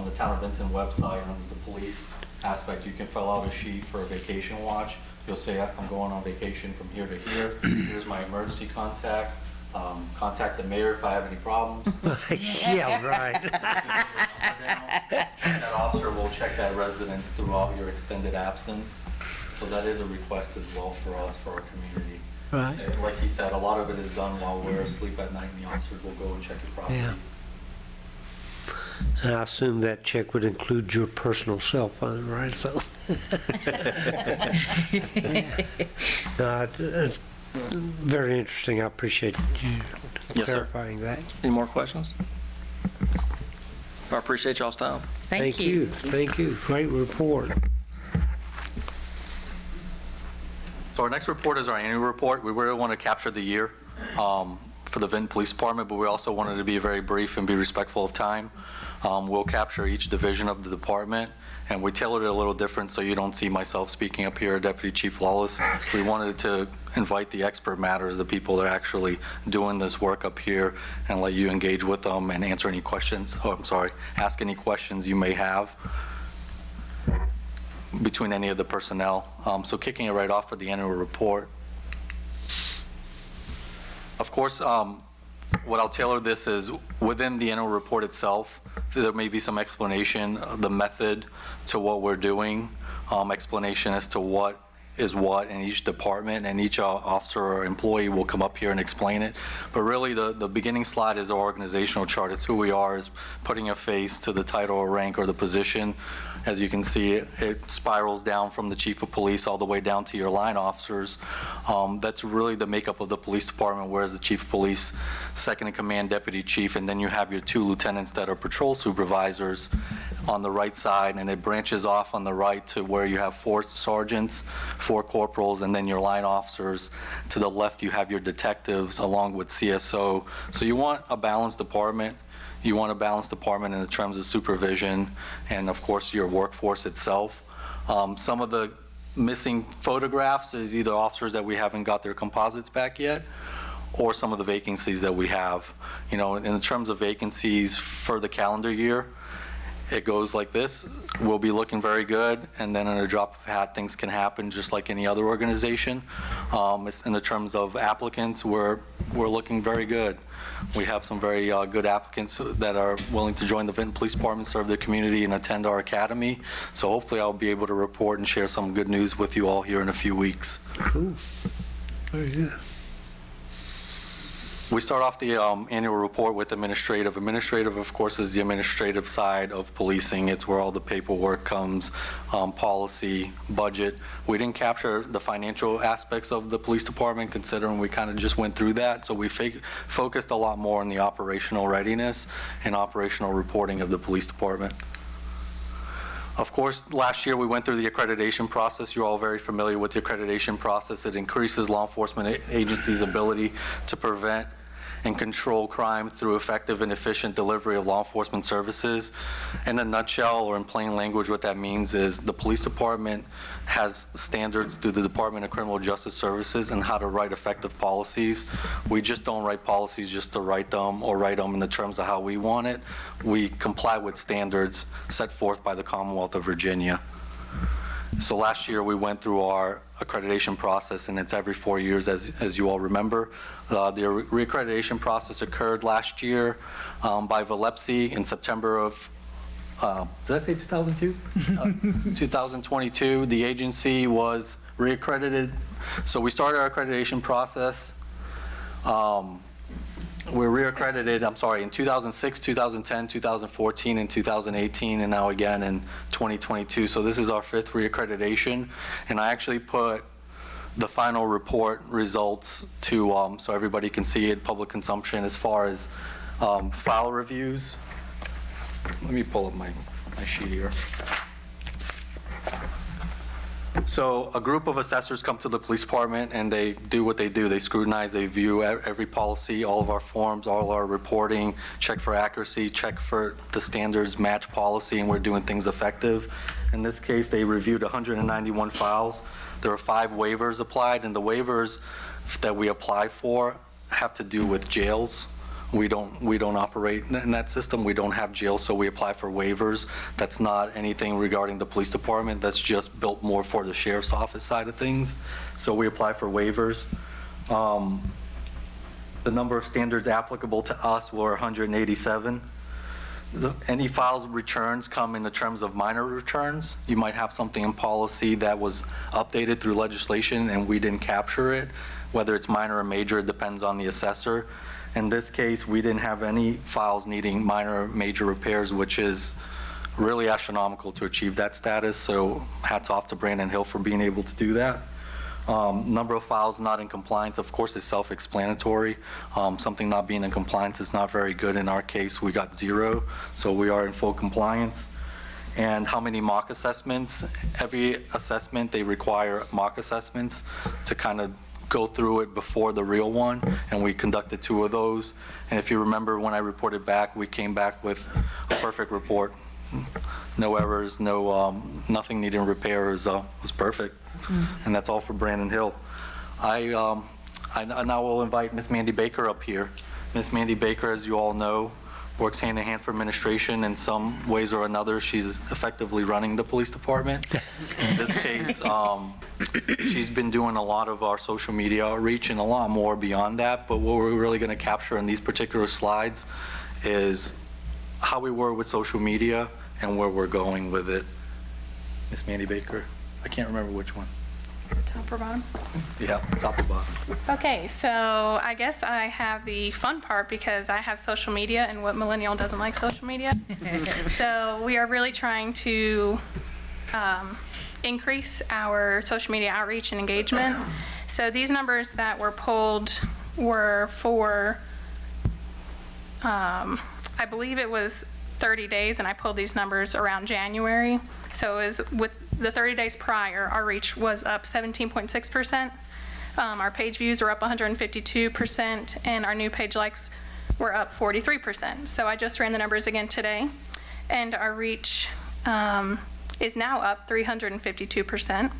the town of Vinton website under the police aspect, you can fill out a sheet for a vacation watch. You'll say, I'm going on vacation from here to here. Here's my emergency contact. Contact the mayor if I have any problems. Yeah, right. That officer will check that residence throughout your extended absence. So that is a request as well for us, for our community. Right. And like he said, a lot of it is done while we're asleep at night, and the officers will go and check your property. Yeah. And I assume that check would include your personal cell phone, right? So. No, it's very interesting. I appreciate you Yes, sir. clarifying that. Any more questions? I appreciate y'all's time. Thank you. Thank you. Great report. So our next report is our annual report. We really want to capture the year for the Vinton Police Department, but we also wanted to be very brief and be respectful of time. We'll capture each division of the department, and we tailored it a little different so you don't see myself speaking up here, Deputy Chief Lawless. We wanted to invite the expert matters, the people that are actually doing this work up here, and let you engage with them and answer any questions, ask any questions you may have between any of the personnel. So kicking it right off for the annual report. Of course, what I'll tailor this is within the annual report itself, there may be some explanation of the method to what we're doing, explanation as to what is what in each department, and each officer or employee will come up here and explain it. But really, the beginning slide is our organizational chart. It's who we are, is putting a face to the title or rank or the position. As you can see, it spirals down from the chief of police all the way down to your line officers. That's really the makeup of the police department, whereas the chief of police, second in command deputy chief, and then you have your 2 lieutenants that are patrol supervisors on the right side, and it branches off on the right to where you have 4 sergeants, 4 corporals, and then your line officers. To the left, you have your detectives along with CSO. So you want a balanced department. You want a balanced department in terms of supervision and, of course, your workforce itself. Some of the missing photographs is either officers that we haven't got their composites back yet, or some of the vacancies that we have. In terms of vacancies for the calendar year, it goes like this, we'll be looking very good, and then in a drop of a hat, things can happen just like any other organization. In the terms of applicants, we're looking very good. We have some very good applicants that are willing to join the Vinton Police Department, serve their community, and attend our academy. So hopefully I'll be able to report and share some good news with you all here in a few weeks. Cool. Very good. We start off the annual report with administrative. Administrative, of course, is the administrative side of policing. It's where all the paperwork comes, policy, budget. We didn't capture the financial aspects of the police department, considering we kind of just went through that. So we focused a lot more on the operational readiness and operational reporting of the police department. Of course, last year we went through the accreditation process. You're all very familiar with the accreditation process. It increases law enforcement agencies' ability to prevent and control crime through effective and efficient delivery of law enforcement services. In a nutshell, or in plain language, what that means is the police department has standards through the Department of Criminal Justice Services and how to write effective policies. We just don't write policies just to write them or write them in the terms of how we want it. We comply with standards set forth by the Commonwealth of Virginia. So last year we went through our accreditation process, and it's every 4 years, as you all remember. The reaccreditation process occurred last year by Vallepsi in September of, did I say 2002? 2022. The agency was reaccredited. So we started our accreditation process. We're reaccredited, in 2006, 2010, 2014, and 2018, and now again in 2022. So this is our 5th reaccreditation, and I actually put the final report results to, so everybody can see it, public consumption, as far as file reviews. Let me pull up my sheet here. So a group of assessors come to the police department and they do what they do. They scrutinize, they view every policy, all of our forms, all our reporting, check for accuracy, check for the standards match policy, and we're doing things effective. In this case, they reviewed 191 files. There are 5 waivers applied, and the waivers that we apply for have to do with jails. We don't operate in that system. We don't have jails, so we apply for waivers. That's not anything regarding the police department. That's just built more for the sheriff's office side of things. So we apply for waivers. The number of standards applicable to us were 187. Any files returns come in the terms of minor returns. You might have something in policy that was updated through legislation and we didn't capture it. Whether it's minor or major, it depends on the assessor. In this case, we didn't have any files needing minor or major repairs, which is really astronomical to achieve that status. So hats off to Brandon Hill for being able to do that. Number of files not in compliance, of course, is self-explanatory. Something not being in compliance is not very good. In our case, we got 0, so we are in full compliance. And how many mock assessments? Every assessment, they require mock assessments to kind of go through it before the real one, and we conducted 2 of those. And if you remember, when I reported back, we came back with a perfect report. No errors, nothing needing repairs, was perfect. And that's all for Brandon Hill. I now will invite Miss Mandy Baker up here. Miss Mandy Baker, as you all know, works hand in hand for administration. In some ways or another, she's effectively running the police department. In this case, she's been doing a lot of our social media outreach and a lot more beyond that. But what we're really going to capture in these particular slides is how we were with social media and where we're going with it. Miss Mandy Baker, I can't remember which one. Top or bottom? Yeah, top or bottom. Okay, so I guess I have the fun part because I have social media, and what millennial doesn't like social media? So we are really trying to increase our social media outreach and engagement. So these numbers that were pulled were for, I believe it was 30 days, and I pulled these numbers around January. So it was with the 30 days prior, our reach was up 17.6%. Our page views were up 152%, and our new page likes were up 43%. So I just ran the numbers again today, and our reach is now up 352%.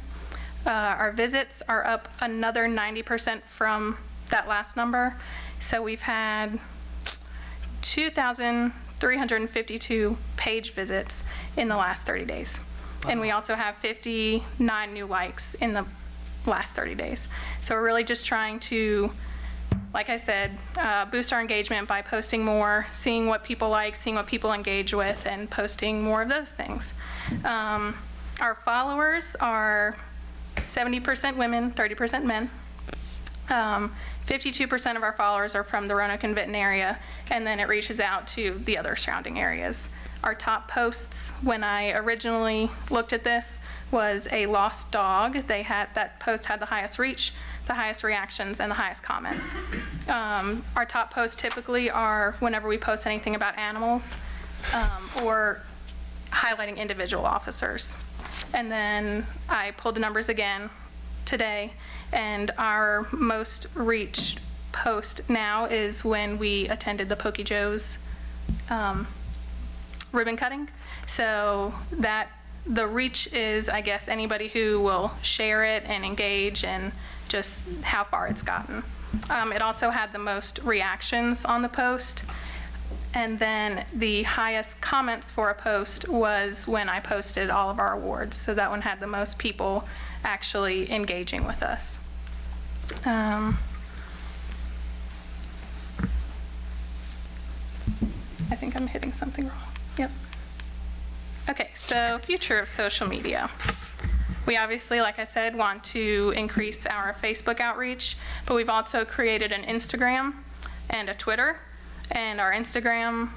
Our visits are up another 90% from that last number. So we've had 2,000 352 page visits in the last 30 days. And we also have 59 new likes in the last 30 days. So we're really just trying to, like I said, boost our engagement by posting more, seeing what people like, seeing what people engage with, and posting more of those things. Our followers are 70% women, 30% men. 52% of our followers are from the Roanoke and Vinton area, and then it reaches out to the other surrounding areas. Our top posts, when I originally looked at this, was a lost dog. That post had the highest reach, the highest reactions, and the highest comments. Our top posts typically are whenever we post anything about animals or highlighting individual officers. And then I pulled the numbers again today, and our most reached post now is when we attended the Pokey Joe's ribbon cutting. So that the reach is, I guess, anybody who will share it and engage, and just how far it's gotten. It also had the most reactions on the post. And then the highest comments for a post was when I posted all of our awards. So that one had the most people actually engaging with us. I think I'm hitting something wrong. Yep. Okay, so future of social media. We obviously, like I said, want to increase our Facebook outreach, but we've also created an Instagram and a Twitter. And our Instagram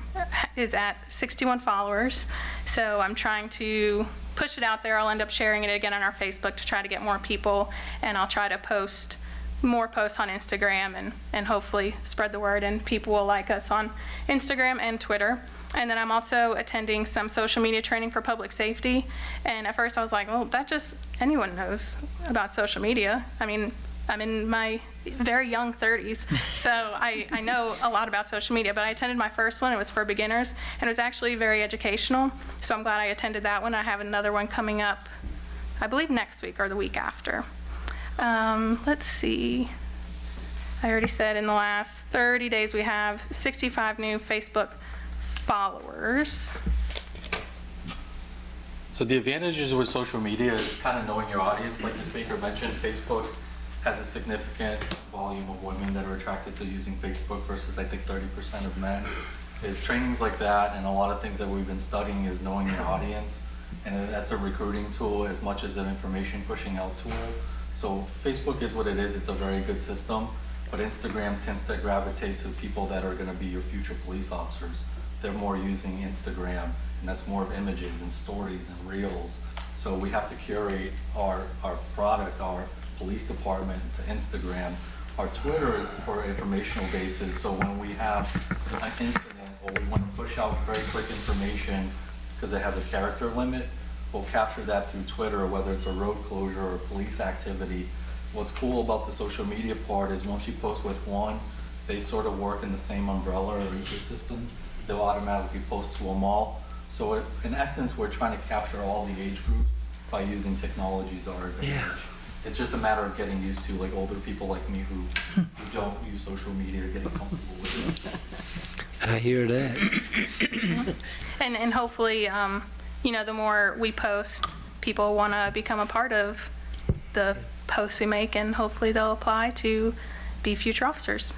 is at 61 followers. So I'm trying to push it out there. I'll end up sharing it again on our Facebook to try to get more people. And I'll try to post more posts on Instagram and hopefully spread the word, and people will like us on Instagram and Twitter. And then I'm also attending some social media training for public safety. And at first I was like, well, that just, anyone knows about social media. I mean, I'm in my very young 30s, so I know a lot about social media, but I attended my first one. It was for beginners, and it was actually very educational, so I'm glad I attended that one. I have another one coming up, I believe next week or the week after. Let's see. I already said in the last 30 days we have 65 new Facebook followers. So the advantages with social media is kind of knowing your audience. Like the speaker mentioned, Facebook has a significant volume of women that are attracted to using Facebook versus I think 30% of men. Is trainings like that, and a lot of things that we've been studying is knowing your audience, and that's a recruiting tool as much as an information pushing out tool. So Facebook is what it is. It's a very good system, but Instagram tends to gravitate to people that are going to be your future police officers. They're more using Instagram, and that's more of images and stories and reels. So we have to curate our product, our police department to Instagram. Our Twitter is for informational basis, so when we have an incident or we want to push out very quick information because it has a character limit, we'll capture that through Twitter, whether it's a road closure or police activity. What's cool about the social media part is once you post with one, they sort of work in the same umbrella or ecosystem. They'll automatically post to them all. So in essence, we're trying to capture all the age groups by using technologies our advantage. Yeah. It's just a matter of getting used to, like older people like me who don't use social media, getting comfortable with it. I hear that. And hopefully, you know, the more we post, people want to become a part of the posts we make, and hopefully they'll apply to be future officers.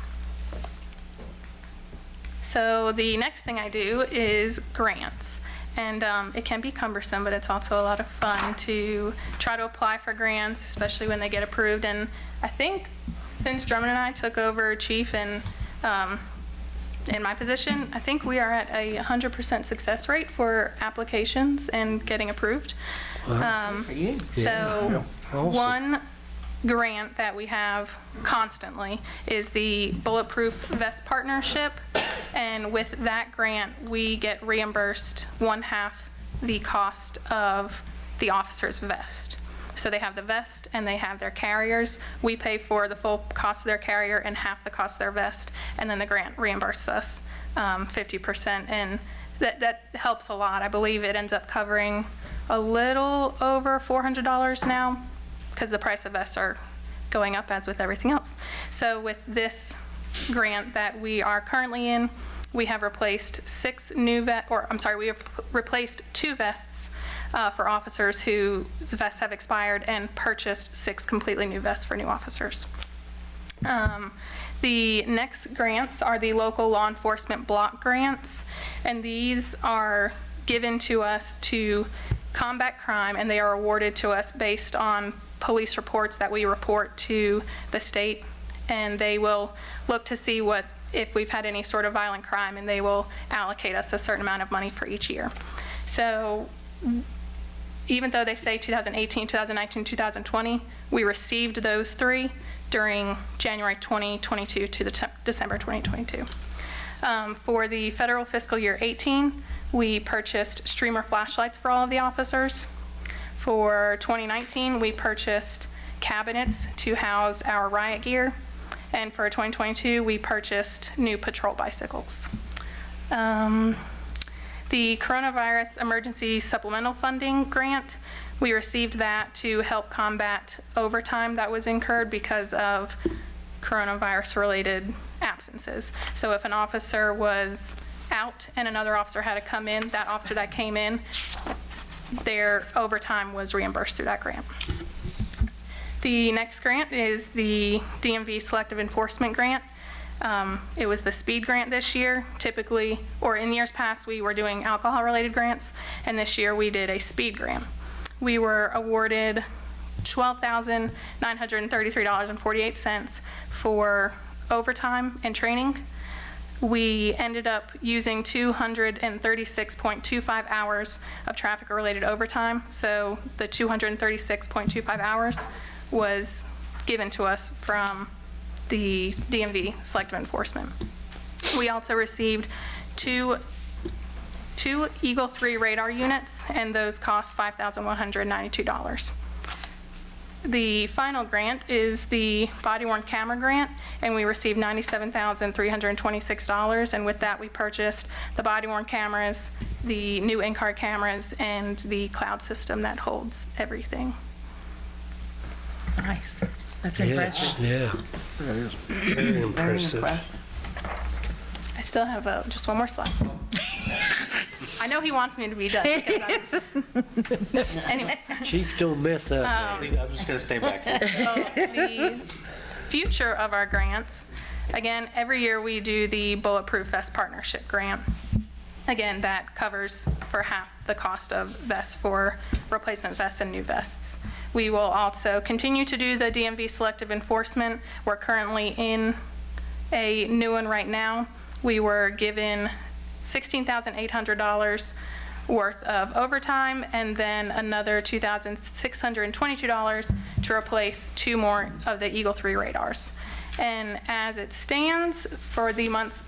So the next thing I do is grants. And it can be cumbersome, but it's also a lot of fun to try to apply for grants, especially when they get approved. And I think since Drummond and I took over chief and in my position, I think we are at a 100% success rate for applications and getting approved. Wow. So Awesome. one grant that we have constantly is the Bulletproof Vest Partnership, and with that grant we get reimbursed 1/2 the cost of the officer's vest. So they have the vest and they have their carriers. We pay for the full cost of their carrier and half the cost of their vest, and then the grant reimburses us 50%, and that helps a lot. I believe it ends up covering a little over $400 now, because the price of vests are going up as with everything else. So with this grant that we are currently in, We have replaced we have replaced 2 vests for officers whose vests have expired and purchased 6 completely new vests for new officers. The next grants are the local law enforcement block grants, and these are given to us to combat crime, and they are awarded to us based on police reports that we report to the state, and they will look to see if we've had any sort of violent crime, and they will allocate us a certain amount of money for each year. So even though they say 2018, 2019, 2020, we received those 3 during January 2022 to December 2022. For the federal fiscal year 18, we purchased streamer flashlights for all of the officers. For 2019, we purchased cabinets to house our riot gear. And for 2022, we purchased new patrol bicycles. The Coronavirus Emergency Supplemental Funding Grant, we received that to help combat overtime that was incurred because of coronavirus-related absences. So if an officer was out and another officer had to come in, that officer that came in, their overtime was reimbursed through that grant. The next grant is the DMV Selective Enforcement Grant. It was the speed grant this year. Typically, or in years past, we were doing alcohol-related grants, and this year we did a speed grant. We were awarded $12,933.48 for overtime and training. We ended up using 236.25 hours of traffic-related overtime, so the 236.25 hours was given to us from the DMV Selective Enforcement. We also received two Eagle 3 radar units, and those cost $5,192. The final grant is the body-worn camera grant, and we received $97,326, and with that we purchased the body-worn cameras, the new in-car cameras, and the cloud system that holds everything. Nice. That's Yes, impressive. yeah. Very Very impressive. impressive. I still have just one more slide. I know he wants me to be done because anyways. Chief, don't mess up. I'm just going to stay back here. The future of our grants, again, every year we do the Bulletproof Vest Partnership Grant. Again, that covers for half the cost of vests for replacement vests and new vests. We will also continue to do the DMV Selective Enforcement. We're currently in a new one right now. We were given $16,800 worth of overtime, and then another $2,622 to replace 2 more of the Eagle 3 radars. And as it stands for the month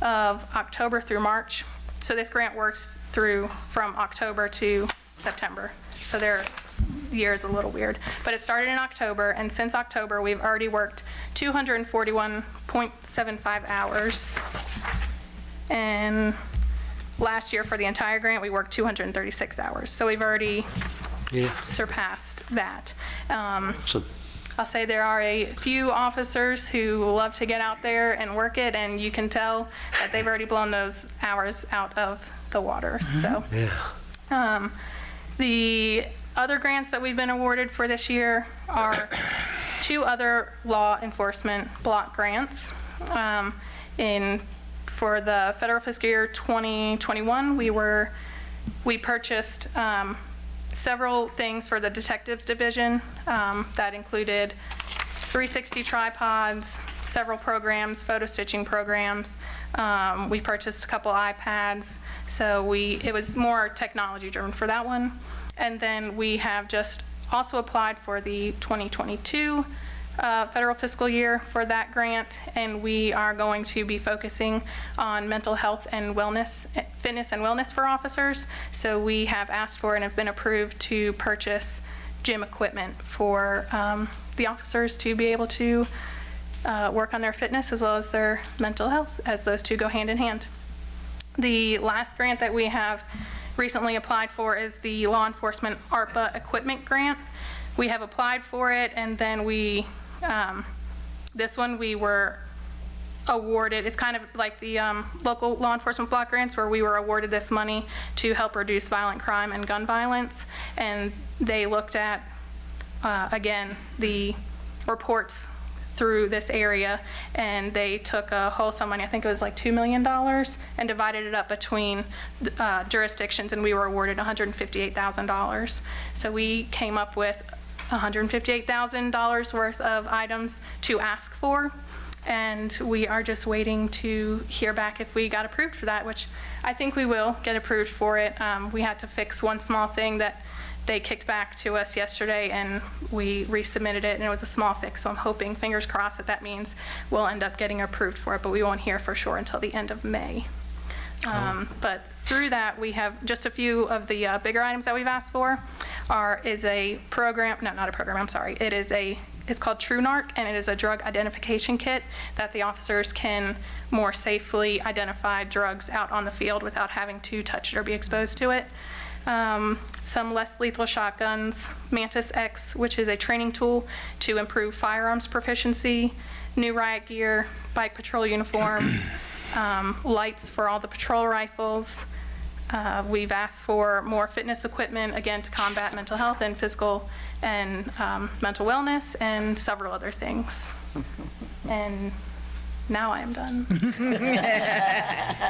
of October through March, so this grant works from October to September. So their year is a little weird, but it started in October, and since October we've already worked 241.75 hours. And last year for the entire grant, we worked 236 hours. So we've already surpassed that. So, I'll say there are a few officers who love to get out there and work it, and you can tell that they've already blown those hours out of the water. So the other grants that we've been awarded for this year are 2 other law enforcement block grants. For the federal fiscal year 2021, we purchased several things for the detectives division that included 360 tripods, several programs, photo stitching programs. We purchased a couple iPads, so it was more technology driven for that one. And then we have just also applied for the 2022 federal fiscal year for that grant, and we are going to be focusing on mental health and wellness, fitness and wellness for officers. So we have asked for and have been approved to purchase gym equipment for the officers to be able to work on their fitness as well as their mental health, as those two go hand in hand. The last grant that we have recently applied for is the Law Enforcement ARPA Equipment Grant. We have applied for it, and then this one we were awarded, it's kind of like the local law enforcement block grants where we were awarded this money to help reduce violent crime and gun violence. And they looked at, again, the reports through this area, and they took a whole sum of money, I think it was like $2 million, and divided it up between jurisdictions, and we were awarded $158,000. So we came up with $158,000 worth of items to ask for, and we are just waiting to hear back if we got approved for that, which I think we will get approved for it. We had to fix one small thing that they kicked back to us yesterday, and we resubmitted it, and it was a small fix, so I'm hoping, fingers crossed, that means we'll end up getting approved for it, but we won't hear for sure until the end of May. But through that, we have just a few of the bigger items that we've asked for. Is a program, no, not a program, I'm sorry. It's called TrueNarc, and it is a drug identification kit that the officers can more safely identify drugs out on the field without having to touch it or be exposed to it. Some less lethal shotguns, Mantis X, which is a training tool to improve firearms proficiency, new riot gear, bike patrol uniforms, lights for all the patrol rifles. We've asked for more fitness equipment, again, to combat mental health and physical and mental wellness, and several other things. And now I am done.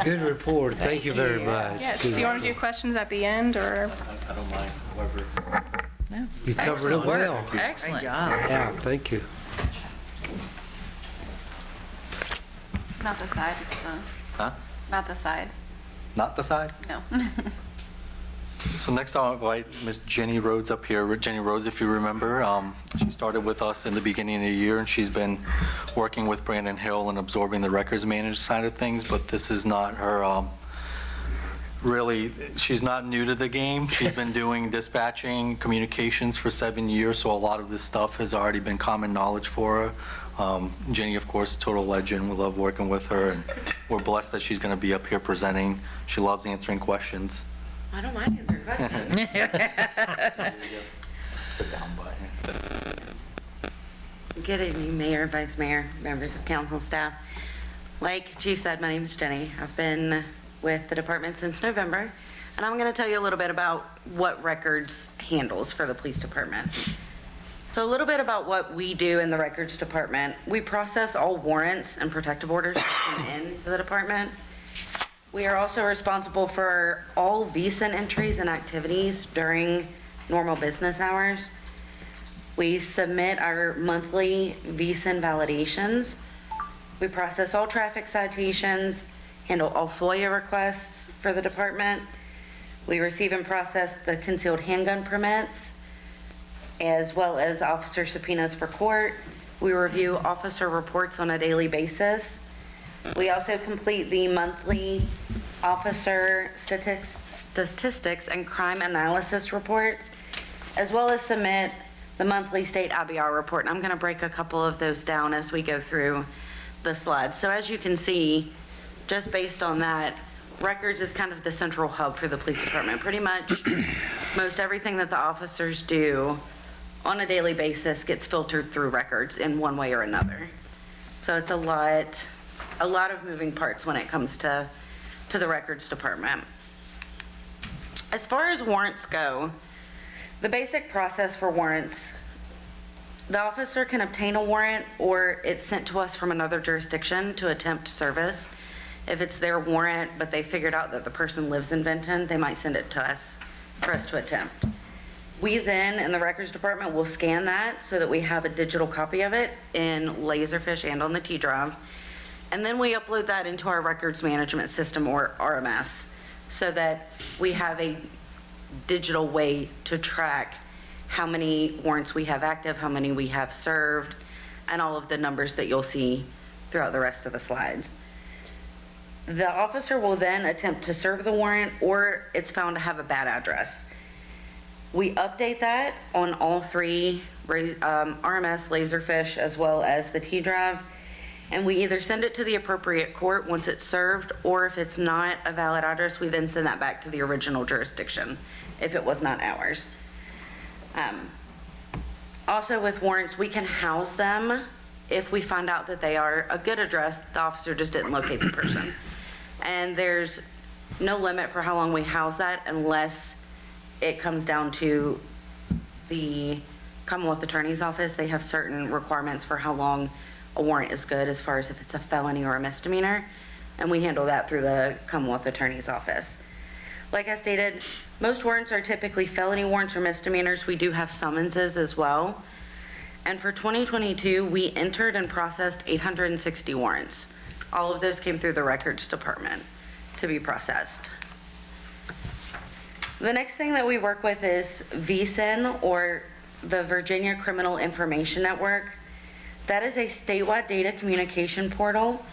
Good report. Thank you very much. Yes, do you want to do questions at the end, or? I don't mind, whoever. You covered it well. Excellent. Yeah, thank you. Not the side, it's the, Huh? not the side, Not the side? no. So next I'll invite Ms. Jenny Rhodes up here. Jenny Rhodes, if you remember, she started with us in the beginning of the year, and she's been working with Brandon Hill and absorbing the records management side of things, but this is not her, really, she's not new to the game. She's been doing dispatching communications for 7 years, so a lot of this stuff has already been common knowledge for her. Jenny, of course, total legend. We love working with her, and we're blessed that she's going to be up here presenting. She loves answering questions. I don't mind answering questions. Put down button. Good evening, Mayor, Vice Mayor, members of council staff. Like Chief said, my name is Jenny. I've been with the department since November, and I'm going to tell you a little bit about what records handles for the police department. So a little bit about what we do in the records department. We process all warrants and protective orders that come into the department. We are also responsible for all VSIN entries and activities during normal business hours. We submit our monthly VSIN validations. We process all traffic citations, handle all FOIA requests for the department. We receive and process the concealed handgun permits, as well as officer subpoenas for court. We review officer reports on a daily basis. We also complete the monthly officer statistics and crime analysis reports, as well as submit the monthly state IBR report. And I'm going to break a couple of those down as we go through the slides. So as you can see, just based on that, records is kind of the central hub for the police department. Pretty much most everything that the officers do on a daily basis gets filtered through records in one way or another. So it's a lot of moving parts when it comes to the records department. As far as warrants go, the basic process for warrants, the officer can obtain a warrant, or it's sent to us from another jurisdiction to attempt service. If it's their warrant, but they figured out that the person lives in Benton, they might send it to us for us to attempt. We then, in the records department, will scan that so that we have a digital copy of it in Laserfish and on the T drive. And then we upload that into our records management system, or RMS, so that we have a digital way to track how many warrants we have active, how many we have served, and all of the numbers that you'll see throughout the rest of the slides. The officer will then attempt to serve the warrant, or it's found to have a bad address. We update that on all three RMS, Laserfish, as well as the T drive, and we either send it to the appropriate court once it's served, or if it's not a valid address, we then send that back to the original jurisdiction if it was not ours. Also with warrants, we can house them if we find out that they are a good address, the officer just didn't locate the person. And there's no limit for how long we house that unless it comes down to the Commonwealth Attorney's Office. They have certain requirements for how long a warrant is good as far as if it's a felony or a misdemeanor, and we handle that through the Commonwealth Attorney's Office. Like I stated, most warrants are typically felony warrants or misdemeanors. We do have summonses as well. And for 2022, we entered and processed 860 warrants. All of those came through the records department to be processed. The next thing that we work with is VCIN, or the Virginia Criminal Information Network. That is a statewide data communication portal,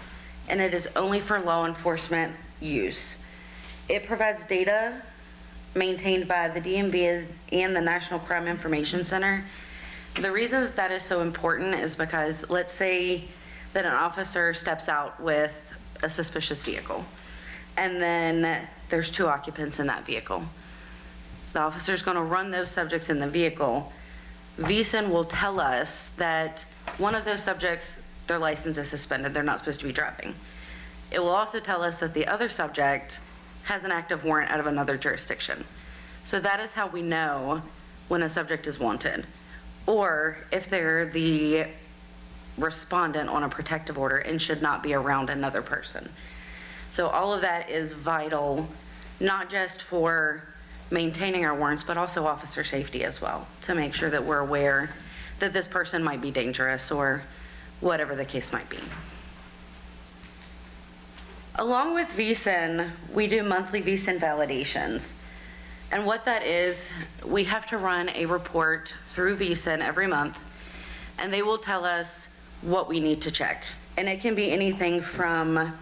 and it is only for law enforcement use. It provides data maintained by the DMV and the National Crime Information Center. The reason that that is so important is because let's say that an officer steps out with a suspicious vehicle, and then there's 2 occupants in that vehicle. The officer's going to run those subjects in the vehicle. VCIN will tell us that one of those subjects, their license is suspended, they're not supposed to be driving. It will also tell us that the other subject has an active warrant out of another jurisdiction. So that is how we know when a subject is wanted, or if they're the respondent on a protective order and should not be around another person. So all of that is vital, not just for maintaining our warrants, but also officer safety as well, to make sure that we're aware that this person might be dangerous or whatever the case might be. Along with VCIN, we do monthly VCIN validations. And what that is, we have to run a report through VCIN every month, and they will tell us what we need to check. And it can be anything from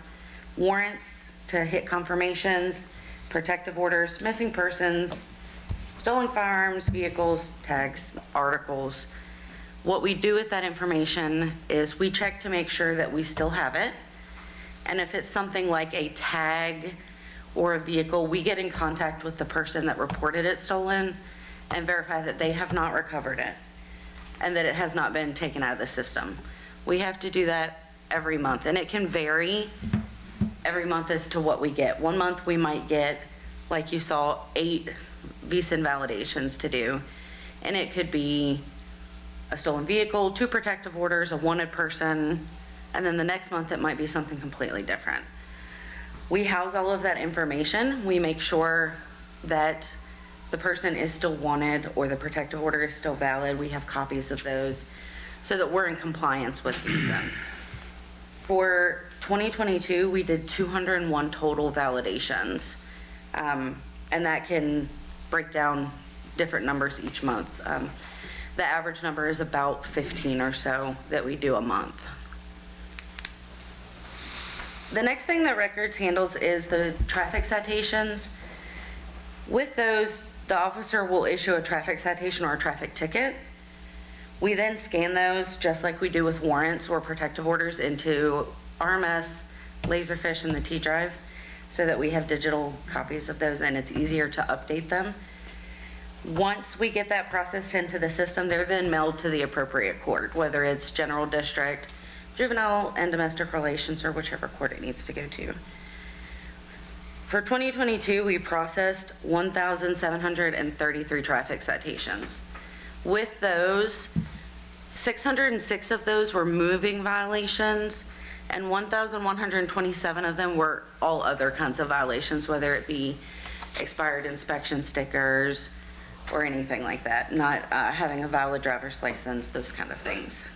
warrants to hit confirmations, protective orders, missing persons, stolen firearms, vehicles, tags, articles. What we do with that information is we check to make sure that we still have it. And if it's something like a tag or a vehicle, we get in contact with the person that reported it stolen and verify that they have not recovered it and that it has not been taken out of the system. We have to do that every month, and it can vary every month as to what we get. One month we might get, like you saw, 8 VCIN validations to do, and it could be a stolen vehicle, 2 protective orders, a wanted person, and then the next month it might be something completely different. We house all of that information. We make sure that the person is still wanted or the protective order is still valid. We have copies of those so that we're in compliance with VCIN. For 2022, we did 201 total validations, and that can break down different numbers each month. The average number is about 15 or so that we do a month. The next thing that records handles is the traffic citations. With those, the officer will issue a traffic citation or a traffic ticket. We then scan those, just like we do with warrants or protective orders, into RMS, Laserfish, and the T-Drive, so that we have digital copies of those and it's easier to update them. Once we get that processed into the system, they're then mailed to the appropriate court, whether it's general district, juvenile and domestic relations, or whichever court it needs to go to. For 2022, we processed 1,733 traffic citations. With those, 606 of those were moving violations, and 1,127 of them were all other kinds of violations, whether it be expired inspection stickers or anything like that, not having a valid driver's license, those kind of things.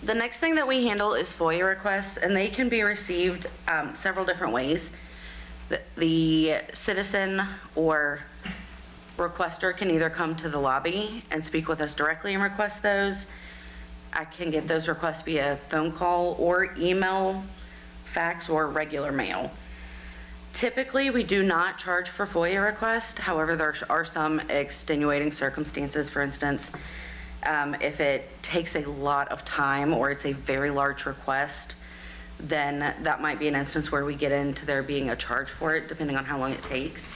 The next thing that we handle is FOIA requests, and they can be received several different ways. The citizen or requester can either come to the lobby and speak with us directly and request those. I can get those requests via phone call or email, fax, or regular mail. Typically, we do not charge for FOIA requests. However, there are some extenuating circumstances. For instance, if it takes a lot of time or it's a very large request, then that might be an instance where we get into there being a charge for it, depending on how long it takes.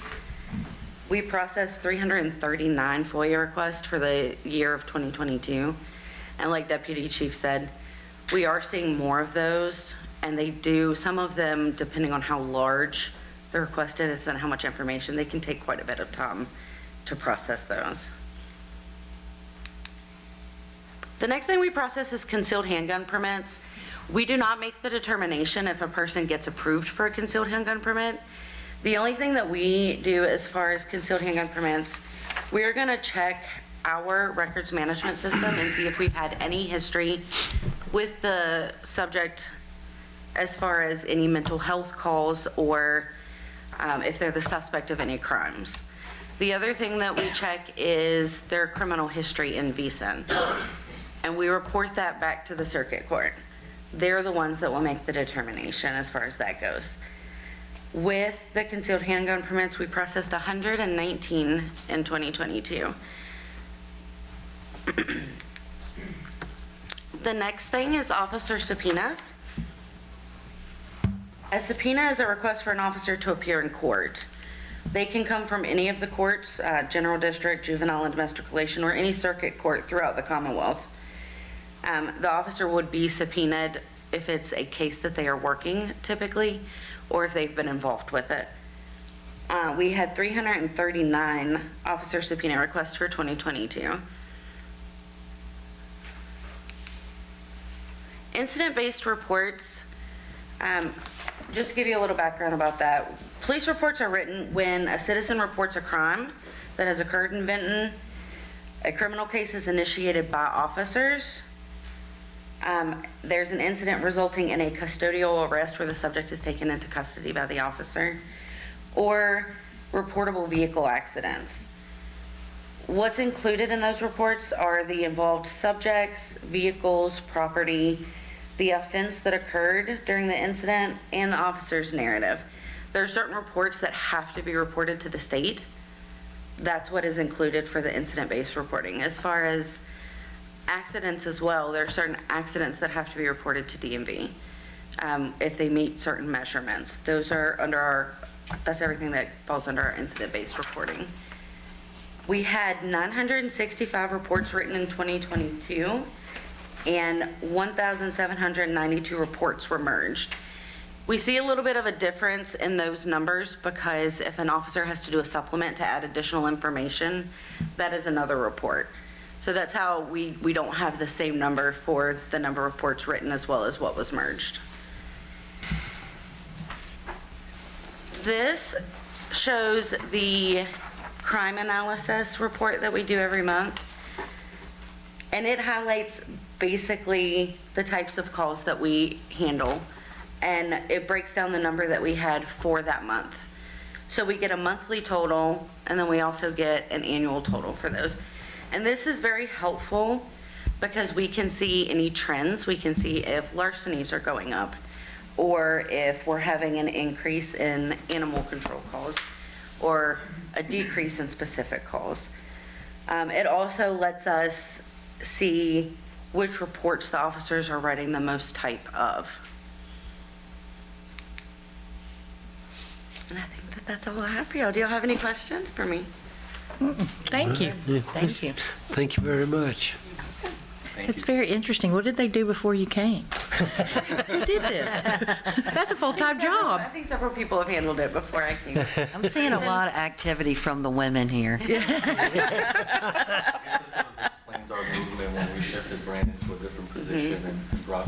We processed 339 FOIA requests for the year of 2022. And like Deputy Chief said, we are seeing more of those, and they do, some of them, depending on how large the request is and how much information, they can take quite a bit of time to process those. The next thing we process is concealed handgun permits. We do not make the determination if a person gets approved for a concealed handgun permit. The only thing that we do as far as concealed handgun permits, we're gonna check our records management system and see if we've had any history with the subject as far as any mental health calls or if they're the suspect of any crimes. The other thing that we check is their criminal history in VSIN, and we report that back to the circuit court. They're the ones that will make the determination as far as that goes. With the concealed handgun permits, we processed 119 in 2022. The next thing is officer subpoenas. A subpoena is a request for an officer to appear in court. They can come from any of the courts, general district, juvenile and domestic relation, or any circuit court throughout the Commonwealth. The officer would be subpoenaed if it's a case that they are working typically, or if they've been involved with it. We had 339 officer subpoena requests for 2022. Incident-based reports, just to give you a little background about that, police reports are written when a citizen reports a crime that has occurred in Benton, a criminal case is initiated by officers, there's an incident resulting in a custodial arrest where the subject is taken into custody by the officer, or reportable vehicle accidents. What's included in those reports are the involved subjects, vehicles, property, the offense that occurred during the incident, and the officer's narrative. There are certain reports that have to be reported to the state. That's what is included for the incident-based reporting. As far as accidents as well, there are certain accidents that have to be reported to DMV if they meet certain measurements. Those are under that's everything that falls under our incident-based reporting. We had 965 reports written in 2022, and 1,792 reports were merged. We see a little bit of a difference in those numbers because if an officer has to do a supplement to add additional information, that is another report. So that's how we don't have the same number for the number of reports written as well as what was merged. This shows the crime analysis report that we do every month. And it highlights basically the types of calls that we handle. And it breaks down the number that we had for that month. So we get a monthly total, and then we also get an annual total for those. And this is very helpful because we can see any trends. We can see if larcenies are going up, or if we're having an increase in animal control calls, or a decrease in specific calls. It also lets us see which reports the officers are writing the most type of. And I think that that's all I have for y'all. Do y'all have any questions for me? Thank you. Thank you. Thank you very much. It's very interesting. What did they do before you came? Who did this? That's a full-time I job. think several people have handled it before I came. I'm seeing a lot of activity from the women here. This explains our movement when we shifted Brandon to a different position and brought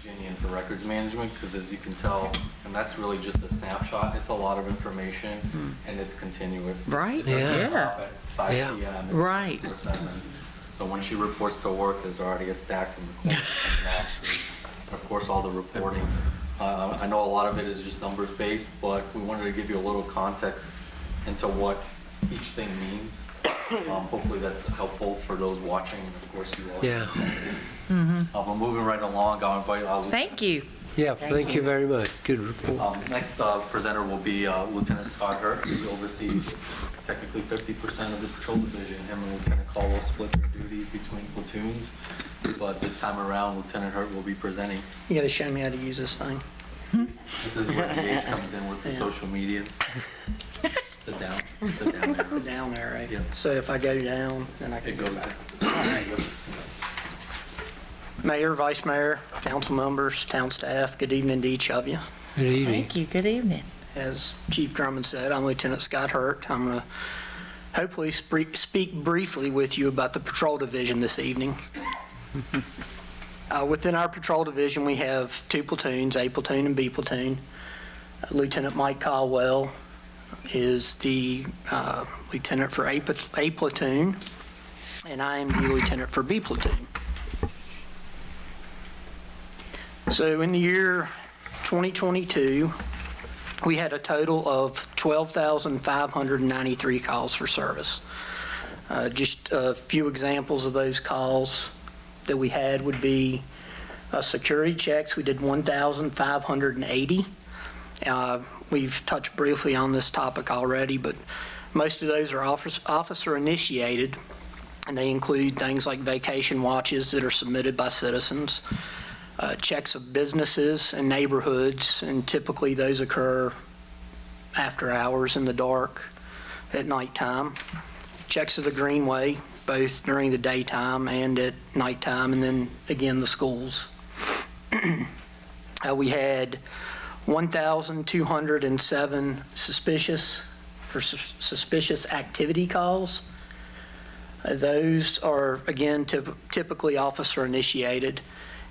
Jenny in for records management, because as you can tell, and that's really just a snapshot, it's a lot of information and it's continuous. Right? It doesn't Yeah. stop at 5 Yeah. p.m. It's Right. 24/7. So when she reports to work, there's already a stack from the court coming out. And of course, all the reporting. I know a lot of it is just numbers based, but we wanted to give you a little context into what each thing means. Hopefully that's helpful for those watching, and of course you all. Yeah. We're moving right along. I'll invite Thank you. Yeah, thank you very much. Good report. next presenter will be Lieutenant Scott Hurt. He oversees technically 50% of the patrol division. Him and Lieutenant Caldwell split their duties between platoons, but this time around, Lieutenant Hurt will be presenting. You gotta show me how to use this thing. This is where Gage comes in with the social medias. The down arrow. The down arrow. Yep. So if I go down, then I can It go goes back. down. Mayor, Vice Mayor, council members, town staff, good evening to each of you. Good evening. Thank you. Good evening. As Chief Drummond said, I'm Lieutenant Scott Hurt. I'm going to hopefully speak briefly with you about the patrol division this evening. Within our patrol division, we have two platoons, A platoon and B platoon. Lieutenant Mike Caldwell is the lieutenant for A platoon, and I am the lieutenant for B platoon. So in the year 2022, we had a total of 12,593 calls for service. Just a few examples of those calls that we had would be security checks. We did 1,580. We've touched briefly on this topic already, but most of those are officer initiated, and they include things like vacation watches that are submitted by citizens, checks of businesses and neighborhoods, and typically those occur after hours in the dark at nighttime. Checks of the Greenway, both during the daytime and at nighttime, and then again the schools. We had 1,207 suspicious activity calls. Those are, again, typically officer initiated,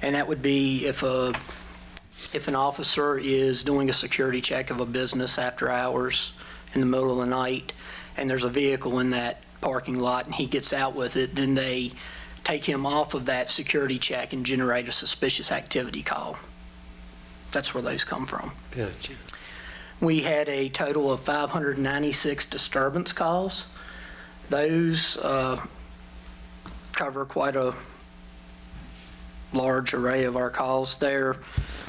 and that would be if an officer is doing a security check of a business after hours in the middle of the night, and there's a vehicle in that parking lot and he gets out with it, then they take him off of that security check and generate a suspicious activity call. That's where those come from. Gotcha. We had a total of 596 disturbance calls. Those cover quite a large array of our calls. There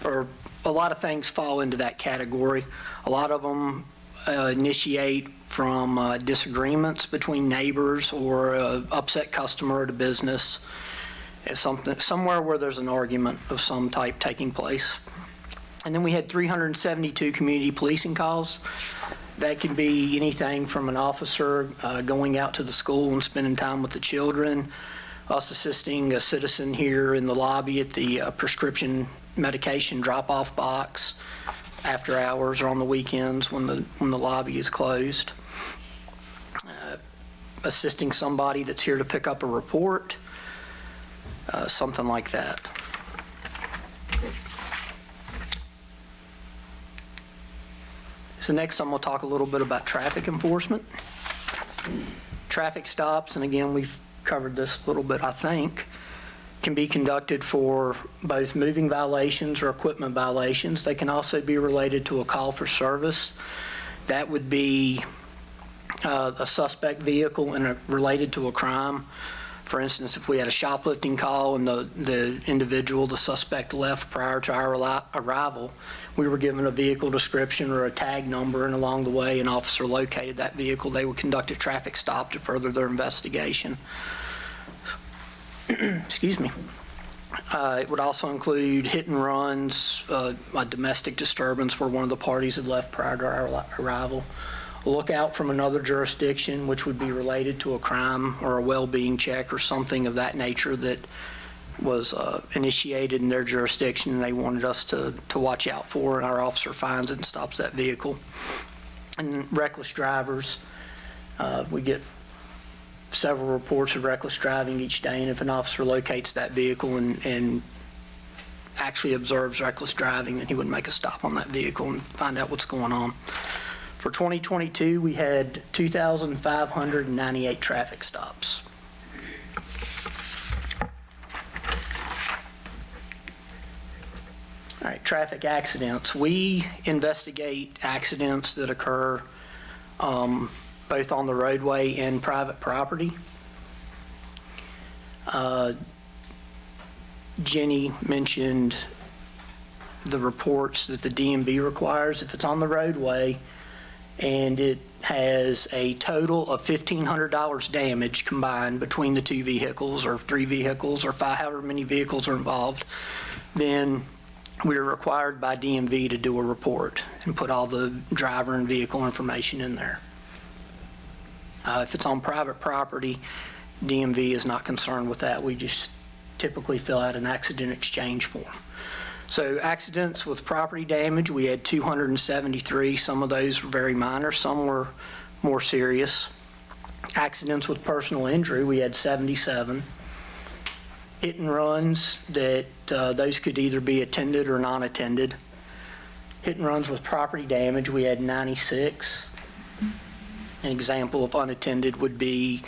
are a lot of things fall into that category. A lot of them initiate from disagreements between neighbors or an upset customer at a business. It's somewhere where there's an argument of some type taking place. And then we had 372 community policing calls. That can be anything from an officer going out to the school and spending time with the children, us assisting a citizen here in the lobby at the prescription medication drop-off box after hours or on the weekends when the lobby is closed, assisting somebody that's here to pick up a report, something like that. So next I'm going to talk a little bit about traffic enforcement. Traffic stops, and again, we've covered this a little bit, I think, can be conducted for both moving violations or equipment violations. They can also be related to a call for service. That would be a suspect vehicle and related to a crime. For instance, if we had a shoplifting call and the individual, the suspect, left prior to our arrival, we were given a vehicle description or a tag number, and along the way an officer located that vehicle, they would conduct a traffic stop to further their investigation. Excuse me. It would also include hit and runs, a domestic disturbance where one of the parties had left prior to our arrival, a lookout from another jurisdiction, which would be related to a crime or a well-being check or something of that nature that was initiated in their jurisdiction and they wanted us to watch out for, and our officer finds it and stops that vehicle. And reckless drivers, we get several reports of reckless driving each day, and if an officer locates that vehicle and actually observes reckless driving, then he would make a stop on that vehicle and find out what's going on. For 2022, we had 2,598 traffic stops. All right, traffic accidents. We investigate accidents that occur both on the roadway and private property. Jenny mentioned the reports that the DMV requires. If it's on the roadway and it has a total of $1,500 damage combined between the two vehicles or three vehicles or however many vehicles are involved, then we're required by DMV to do a report and put all the driver and vehicle information in there. If it's on private property, DMV is not concerned with that. We just typically fill out an accident exchange form. So accidents with property damage, we had 273. Some of those were very minor, some were more serious. Accidents with personal injury, we had 77. Hit and runs, that those could either be attended or non-attended. Hit and runs with property damage, we had 96. An example of unattended would be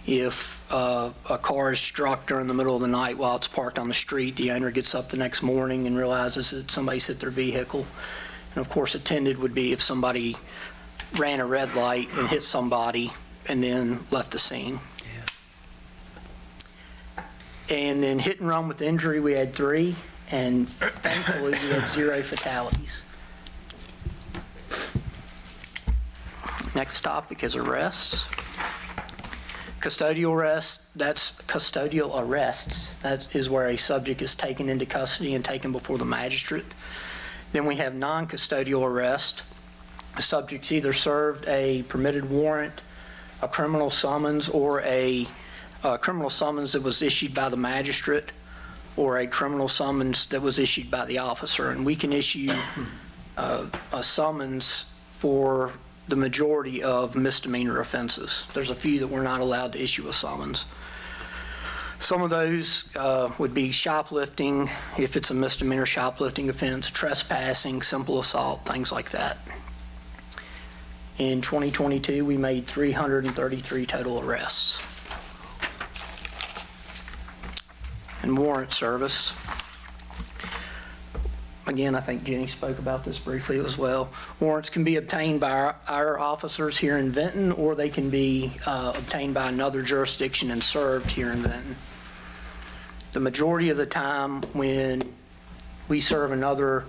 if a car is struck during the middle of the night while it's parked on the street, the owner gets up the next morning and realizes that somebody's hit their vehicle. And of course, attended would be if somebody ran a red light and hit somebody and then left the scene. And then hit and run with injury, we had 3, and thankfully we had 0 fatalities. Next topic is arrests. Custodial arrests, that is where a subject is taken into custody and taken before the magistrate. Then we have non-custodial arrest. The subject's either served a permitted warrant, a criminal summons, or a criminal summons that was issued by the magistrate, or a criminal summons that was issued by the officer. And we can issue a summons for the majority of misdemeanor offenses. There's a few that we're not allowed to issue a summons. Some of those would be shoplifting, if it's a misdemeanor shoplifting offense, trespassing, simple assault, things like that. In 2022, we made 333 total arrests. And warrant service. Again, I think Jenny spoke about this briefly as well. Warrants can be obtained by our officers here in Vinton, or they can be obtained by another jurisdiction and served here in Vinton. The majority of the time when we serve another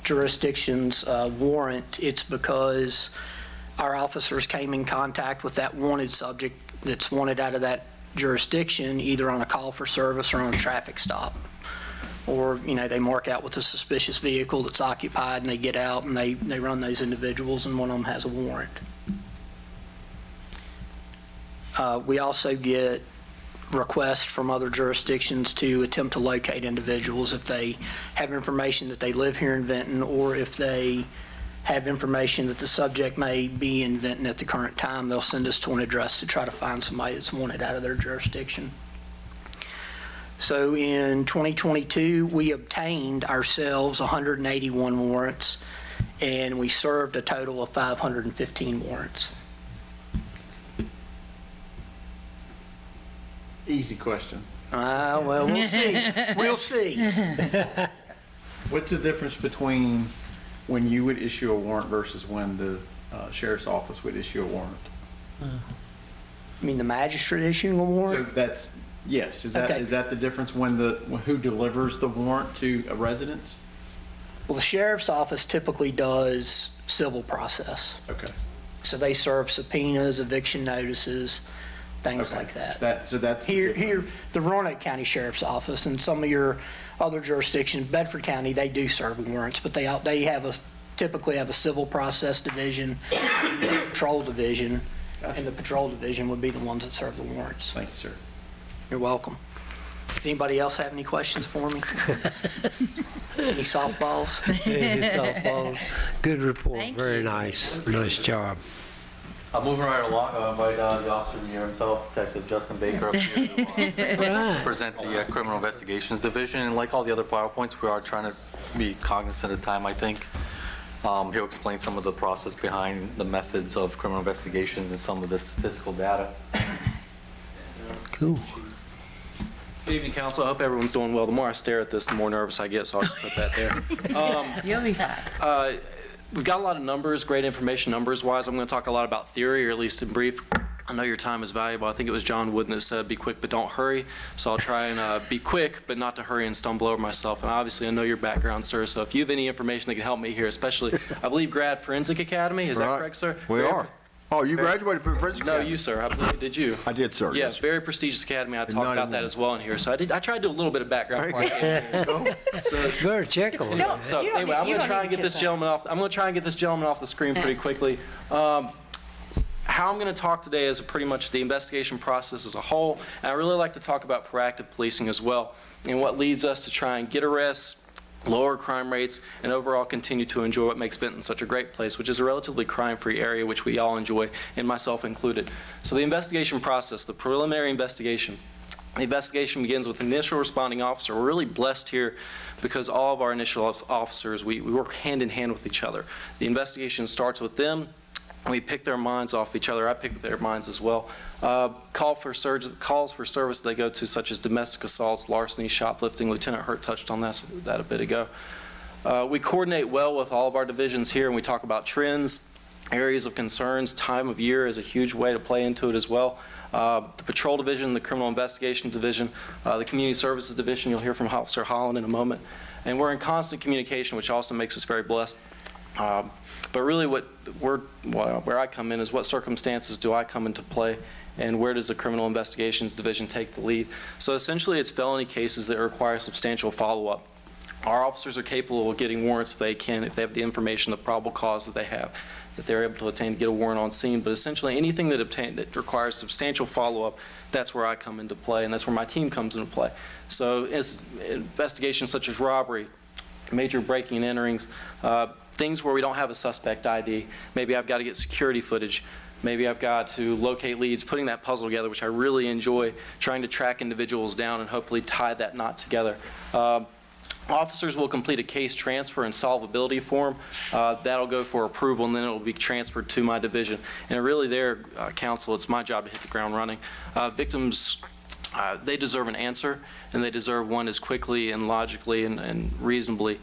jurisdiction's warrant, it's because our officers came in contact with that wanted subject that's wanted out of that jurisdiction, either on a call for service or on a traffic stop. Or, they mark out with a suspicious vehicle that's occupied, and they get out and they run those individuals, and one of them has a warrant. We also get requests from other jurisdictions to attempt to locate individuals if they have information that they live here in Vinton, or if they have information that the subject may be in Vinton at the current time. They'll send us to an address to try to find somebody that's wanted out of their jurisdiction. So in 2022, we obtained ourselves 181 warrants, and we served a total of 515 warrants. Easy question. Well, we'll see. We'll see. What's the difference between when you would issue a warrant versus when the sheriff's office would issue a warrant? You mean the magistrate issuing a warrant? So that's, yes, is Okay. that the difference when who delivers the warrant to a residence? Well, the sheriff's office typically does civil process. Okay. So they serve subpoenas, eviction notices, things Okay. like that. So that's the Here, difference. the Roanoke County Sheriff's Office and some of your other jurisdictions, Bedford County, they do serve warrants, but they typically have a civil process division, patrol division, Gotcha. and the patrol division would be the ones that serve the warrants. Thank you, sir. You're welcome. Does anybody else have any questions for me? Any softballs? Softball. Good report, Thank very you. nice, nice job. Moving right along, I invite the officer here himself, Detective Justin Baker, up here to Right. present the Criminal Investigations Division. And like all the other PowerPoints, we are trying to be cognizant of time, I think. He'll explain some of the process behind the methods of criminal investigations and some of the statistical data. Cool. Good evening, council. I hope everyone's doing well. The more I stare at this, the more nervous I get, so I'll just put that there. You'll be fine. We've got a lot of numbers, great information numbers-wise. I'm going to talk a lot about theory, or at least in brief. I know your time is valuable. I think it was John Wooden that said, be quick but don't hurry. So I'll try and be quick, but not to hurry and stumble over myself. And obviously, I know your background, sir, so if you have any information that can help me here, especially, I believe, Grad Forensic Academy, is that Right. correct, sir? We are. Oh, you graduated from Forensic No, Academy? you, sir. I believe, did you? I did, sir. Yeah, yes. very prestigious academy. I talked about 91. that as well in here. So I tried to do a little bit of background. Very before I came here. So, Better check on it. so you don't anyway, I'm need- you going to don't try need and to get this kiss gentleman off. I'm going to try and get this gentleman off the screen pretty quickly. how I'm going to talk today is pretty much the investigation process as a whole, and I really like to talk about proactive policing as well, and what leads us to try and get arrests, lower crime rates, and overall continue to enjoy what makes Benton such a great place, which is a relatively crime-free area, which we all enjoy, and myself included. So the investigation process, the preliminary investigation. The investigation begins with an initial responding officer. We're really blessed here because all of our initial officers, we work hand in hand with each other. The investigation starts with them. We pick their minds off each other. I pick their minds as well. Calls for service they go to, such as domestic assaults, larceny, shoplifting. Lieutenant Hurt touched on that a bit ago. We coordinate well with all of our divisions here, and we talk about trends, areas of concerns. Time of year is a huge way to play into it as well. The Patrol Division, the Criminal Investigation Division, the Community Services Division, you'll hear from Officer Holland in a moment. And we're in constant communication, which also makes us very blessed. But really where I come in is what circumstances do I come into play, and where does the Criminal Investigations Division take the lead? So essentially it's felony cases that require substantial follow-up. Our officers are capable of getting warrants if they have the information, the probable cause that they have, that they're able to attain to get a warrant on scene. But essentially anything that requires substantial follow-up, that's where I come into play, and that's where my team comes into play. So as investigations such as robbery, major breaking and enterings, things where we don't have a suspect ID, maybe I've got to get security footage, maybe I've got to locate leads, putting that puzzle together, which I really enjoy, trying to track individuals down and hopefully tie that knot together. Officers will complete a case transfer and solvability form. That'll go for approval, and then it'll be transferred to my division. And really there, counsel, it's my job to hit the ground running. Victims, they deserve an answer, and they deserve one as quickly and logically and reasonably.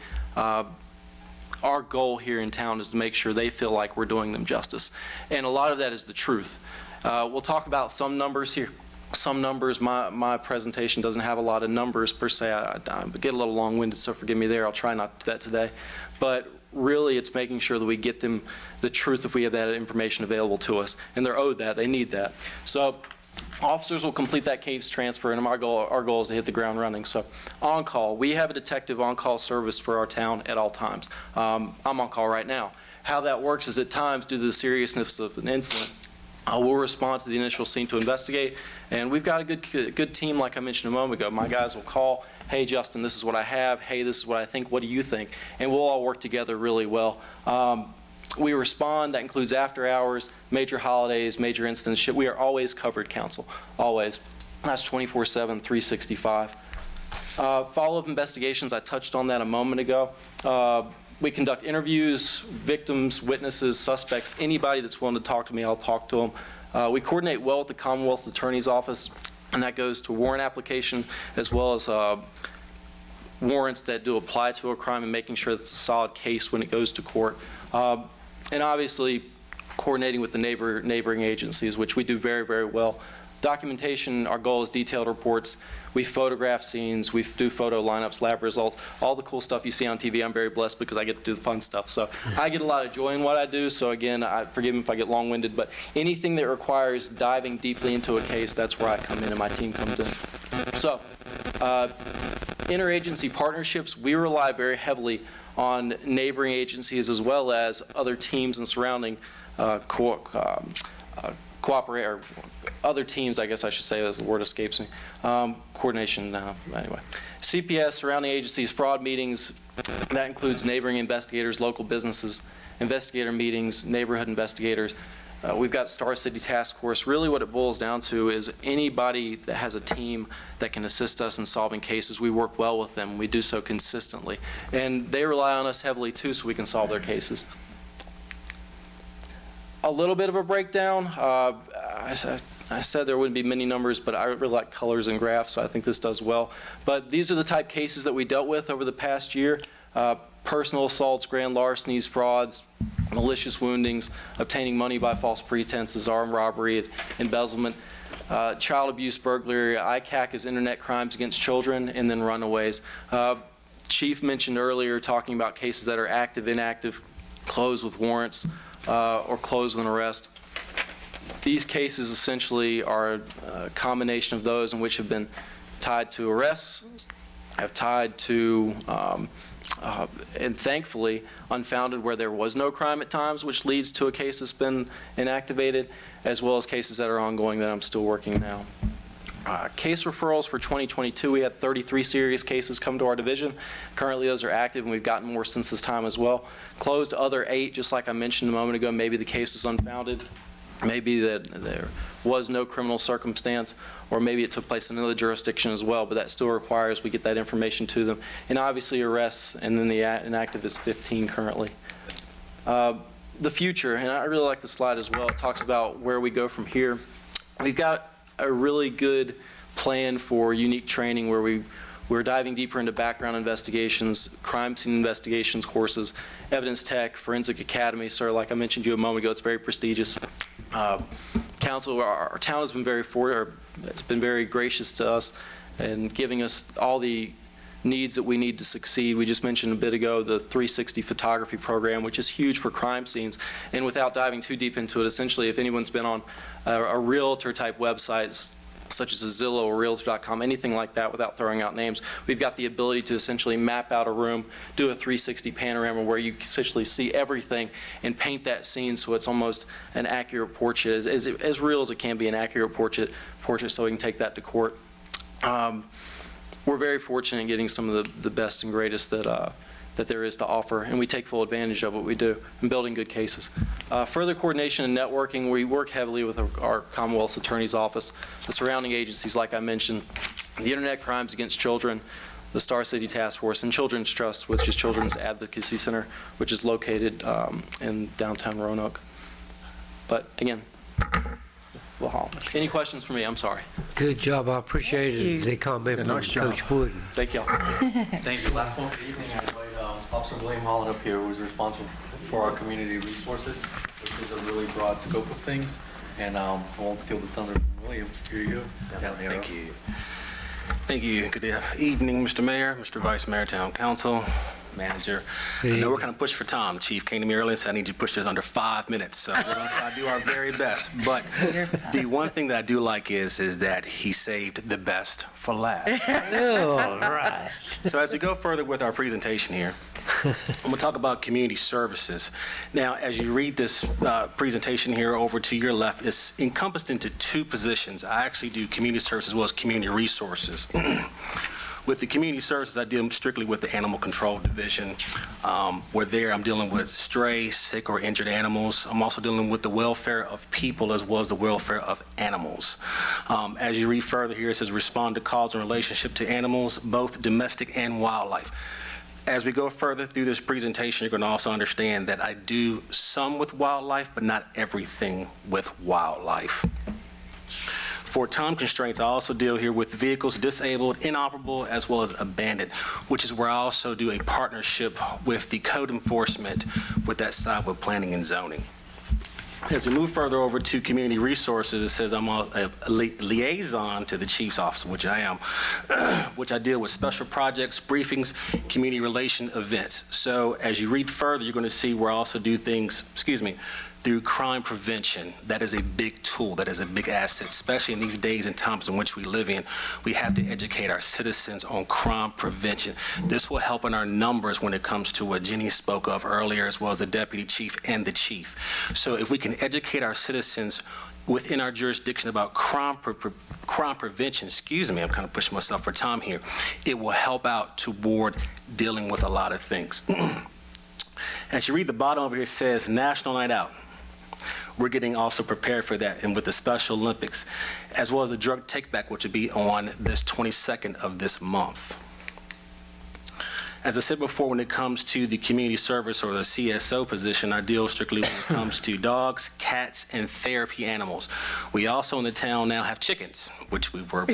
Our goal here in town is to make sure they feel like we're doing them justice. And a lot of that is the truth. We'll talk about some numbers here. Some numbers, my presentation doesn't have a lot of numbers per se. I get a little long-winded, so forgive me there. I'll try not to do that today. But really, it's making sure that we get them the truth if we have that information available to us. And they're owed that. They need that. So officers will complete that case transfer, and our goal is to hit the ground running. So on call, we have a detective on-call service for our town at all times. I'm on call right now. How that works is at times, due to the seriousness of an incident, we'll respond to the initial scene to investigate, and we've got a good team, like I mentioned a moment ago. My guys will call, hey Justin, this is what I have, hey, this is what I think, what do you think? And we'll all work together really well. We respond, that includes after hours, major holidays, major incidents. We are always covered, counsel, always. That's 24/7, 365. Follow-up investigations, I touched on that a moment ago. We conduct interviews, victims, witnesses, suspects, anybody that's willing to talk to me, I'll talk to them. We coordinate well with the Commonwealth Attorney's Office, and that goes to warrant application as well as warrants that do apply to a crime and making sure that's a solid case when it goes to court. And obviously, coordinating with the neighboring agencies, which we do very, very well. Documentation, our goal is detailed reports. We photograph scenes, we do photo lineups, lab results, all the cool stuff you see on TV. I'm very blessed because I get to do the fun stuff. So I get a lot of joy in what I do. So again, forgive me if I get long-winded, but anything that requires diving deeply into a case, that's where I come in and my team comes in. So interagency partnerships, we rely very heavily on neighboring agencies as well as other teams and surrounding cooperate, or other teams, I guess I should say, as the word escapes me. Coordination, anyway. CPS, surrounding agencies, fraud meetings, that includes neighboring investigators, local businesses, investigator meetings, neighborhood investigators. We've got Star City Task Force. Really what it boils down to is anybody that has a team that can assist us in solving cases, we work well with them. We do so consistently. And they rely on us heavily too so we can solve their cases. A little bit of a breakdown. I said there wouldn't be many numbers, but I really like colors and graphs, so I think this does well. But these are the type cases that we dealt with over the past year. Personal assaults, grand larcenies, frauds, malicious woundings, obtaining money by false pretenses, armed robbery, embezzlement, child abuse, burglary, ICAC is internet crimes against children, and then runaways. Chief mentioned earlier talking about cases that are active, inactive, closed with warrants, or closed with an arrest. These cases essentially are a combination of those in which have been tied to arrests, have tied to and thankfully unfounded where there was no crime at times, which leads to a case that's been inactivated, as well as cases that are ongoing that I'm still working now. Case referrals for 2022, we had 33 serious cases come to our division. Currently, those are active, and we've gotten more since this time as well. Closed other 8, just like I mentioned a moment ago. Maybe the case is unfounded, maybe that there was no criminal circumstance, or maybe it took place in another jurisdiction as well, but that still requires we get that information to them. And obviously arrests, and then the inactive is 15 currently. The future, and I really like the slide as well, it talks about where we go from here. We've got a really good plan for unique training where we're diving deeper into background investigations, crime scene investigations courses, evidence tech, forensic academy. So like I mentioned to you a moment ago, it's very prestigious. Council, our town has been it's been very gracious to us and giving us all the needs that we need to succeed. We just mentioned a bit ago the 360 photography program, which is huge for crime scenes. And without diving too deep into it, essentially, if anyone's been on a realtor type website, such as a Zillow or Realtor.com, anything like that without throwing out names, we've got the ability to essentially map out a room, do a 360 panorama where you essentially see everything and paint that scene so it's almost an accurate portrait, as real as it can be an accurate portrait so we can take that to court. We're very fortunate in getting some of the best and greatest that there is to offer, and we take full advantage of what we do in building good cases. Further coordination and networking, we work heavily with our Commonwealth's Attorney's Office, the surrounding agencies, like I mentioned, the Internet Crimes Against Children, the Star City Task Force, and Children's Trust, which is Children's Advocacy Center, which is located in downtown Roanoke. But again, we'll haul. Any questions for me? I'm sorry. Good job. I appreciated the comment from nice job. Coach Wood. Thank y'all. Thank you. Last one for the evening, I invite Officer William Holland up here, who's responsible for our community resources, which is a really broad scope of things. And I won't steal the thunder from William. Here you go. Down the arrow. Thank you. Thank you. Good evening, Mr. Mayor, Mr. Vice Mayor, Town Council, Manager. I know we're kind of pushed for time. The Chief came to me earlier and said, I need you to push this under 5 minutes. So we're going to try to do our very best. But the one thing that I do like is that he saved the best for last. All right. So as we go further with our presentation here, I'm going to talk about community services. Now, as you read this presentation here over to your left, it's encompassed into 2 positions. I actually do community services as well as community resources. With the community services, I deal strictly with the animal control division. Where there, I'm dealing with stray, sick, or injured animals. I'm also dealing with the welfare of people as well as the welfare of animals. As you read further here, it says respond to calls in relationship to animals, both domestic and wildlife. As we go further through this presentation, you're going to also understand that I do some with wildlife, but not everything with wildlife. For time constraints, I also deal here with vehicles disabled, inoperable, as well as abandoned, which is where I also do a partnership with the code enforcement with that side with planning and zoning. As we move further over to community resources, it says I'm a liaison to the chief's office, which I am, which I deal with special projects, briefings, community relation events. So as you read further, you're going to see where I also do things, through crime prevention. That is a big tool, that is a big asset, especially in these days and times in which we live in. We have to educate our citizens on crime prevention. This will help in our numbers when it comes to what Jenny spoke of earlier, as well as the deputy chief and the chief. So if we can educate our citizens within our jurisdiction about crime prevention, I'm kind of pushing myself for time here, it will help out toward dealing with a lot of things. As you read the bottom over here, it says National Night Out. We're getting also prepared for that, and with the Special Olympics, as well as the drug take-back, which will be on this 22nd of this month. As I said before, when it comes to the community service or the CSO position, I deal strictly when it comes to dogs, cats, and therapy animals. We also in the town now have chickens, which we were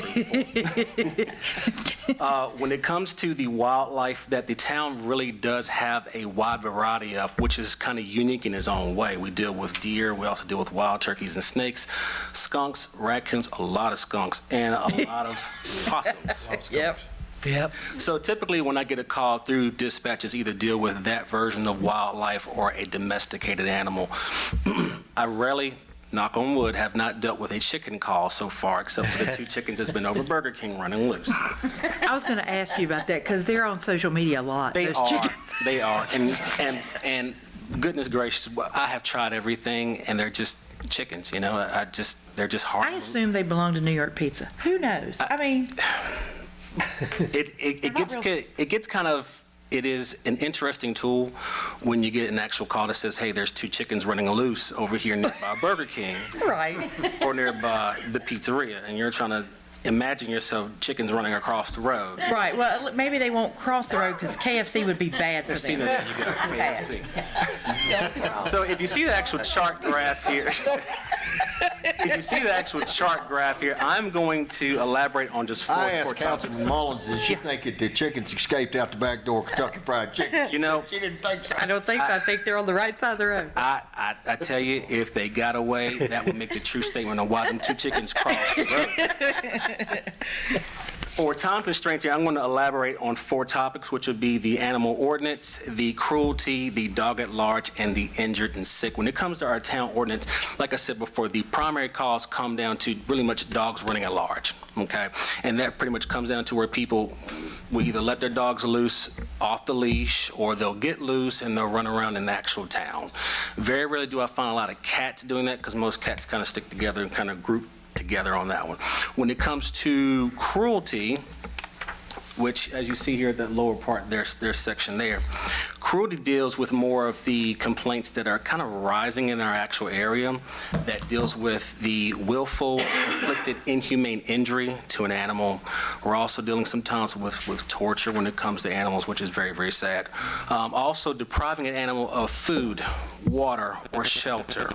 when it comes to the wildlife that the town really does have a wide variety of, which is kind of unique in its own way. We deal with deer, we also deal with wild turkeys and snakes, skunks, raccoons, a lot of skunks, and a lot of possums. Yep. Yep. So typically when I get a call through dispatches, either deal with that version of wildlife or a domesticated animal. I rarely knock on wood, have not dealt with a chicken call so far, except for the 2 chickens that's been over Burger King running loose. I was going to ask you about that because they're on social media a lot. They those are. chickens. They are. And goodness gracious, I have tried everything, and they're just chickens. You know, they're just hard. I assume they belong to New York Pizza. Who knows? I mean, It gets kind of. It is an interesting tool when you get an actual call that says, hey, there's 2 chickens running loose over here nearby Burger King. right. Or nearby the pizzeria, and you're trying to imagine yourself chickens running across the road. Right. Well, maybe they won't cross the road because KFC would be bad for See, them. there you go, KFC. So if you see the actual chart graph here, I'm going to elaborate on just 4 I asked topics. Councilman Mullins, did she think that the chickens escaped out the back door Kentucky Fried Chicken? You know, She didn't think so. I don't think so. I think they're on the right side of the road. I tell you, if they got away, that would make the true statement on why them 2 chickens crossed the road. For time constraints here, I'm going to elaborate on 4 topics, which would be the animal ordinance, the cruelty, the dog at large, and the injured and sick. When it comes to our town ordinance, like I said before, the primary cause come down to really much dogs running at large, okay? And that pretty much comes down to where people will either let their dogs loose off the leash, or they'll get loose and they'll run around in the actual town. Very rarely do I find a lot of cats doing that, because most cats kind of stick together and kind of group together on that one. When it comes to cruelty, which, as you see here at that lower part, there's section there. Cruelty deals with more of the complaints that are kind of rising in our actual area, that deals with the willful, inflicted, inhumane injury to an animal. We're also dealing sometimes with torture when it comes to animals, which is very, very sad. Also depriving an animal of food, water, or shelter,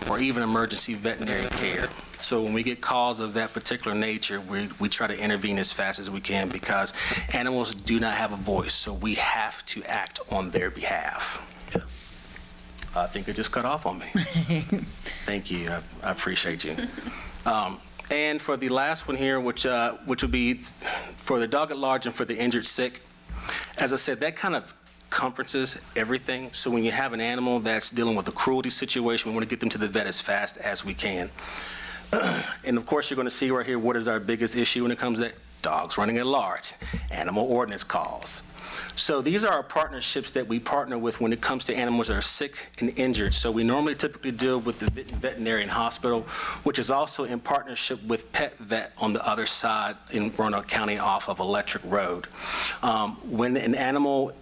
or even emergency veterinary care. So when we get calls of that particular nature, we try to intervene as fast as we can, because animals do not have a voice, so we have to act on their behalf. I think it just cut off on me. Thank you. I appreciate you. And for the last one here, which would be for the dog at large and for the injured sick, as I said, that kind of conferences everything. So when you have an animal that's dealing with a cruelty situation, we want to get them to the vet as fast as we can. And of course, you're going to see right here what is our biggest issue when it comes to dogs running at large, animal ordinance calls. So these are our partnerships that we partner with when it comes to animals that are sick and injured. So we normally typically deal with the veterinarian hospital, which is also in partnership with Pet Vet on the other side in Roanoke County off of Electric Road. When an animal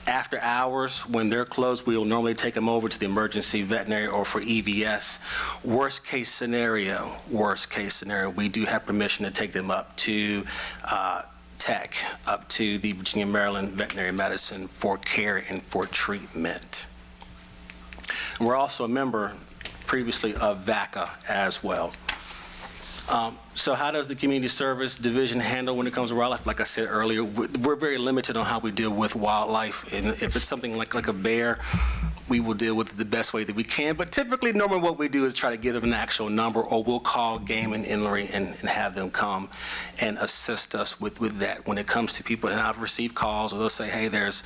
after hours, when they're closed, we will normally take them over to the emergency veterinary or for EVS. Worst case scenario, we do have permission to take them up to TEC, up to the Virginia Maryland Veterinary Medicine for care and for treatment. And we're also a member previously of VACA as well. So how does the Community Service Division handle when it comes to wildlife? Like I said earlier, we're very limited on how we deal with wildlife. And if it's something like a bear, we will deal with it the best way that we can. But typically, normally what we do is try to give them an actual number, or we'll call Game and Inlery and have them come and assist us with that. When it comes to people, and I've received calls, or they'll say, hey, there's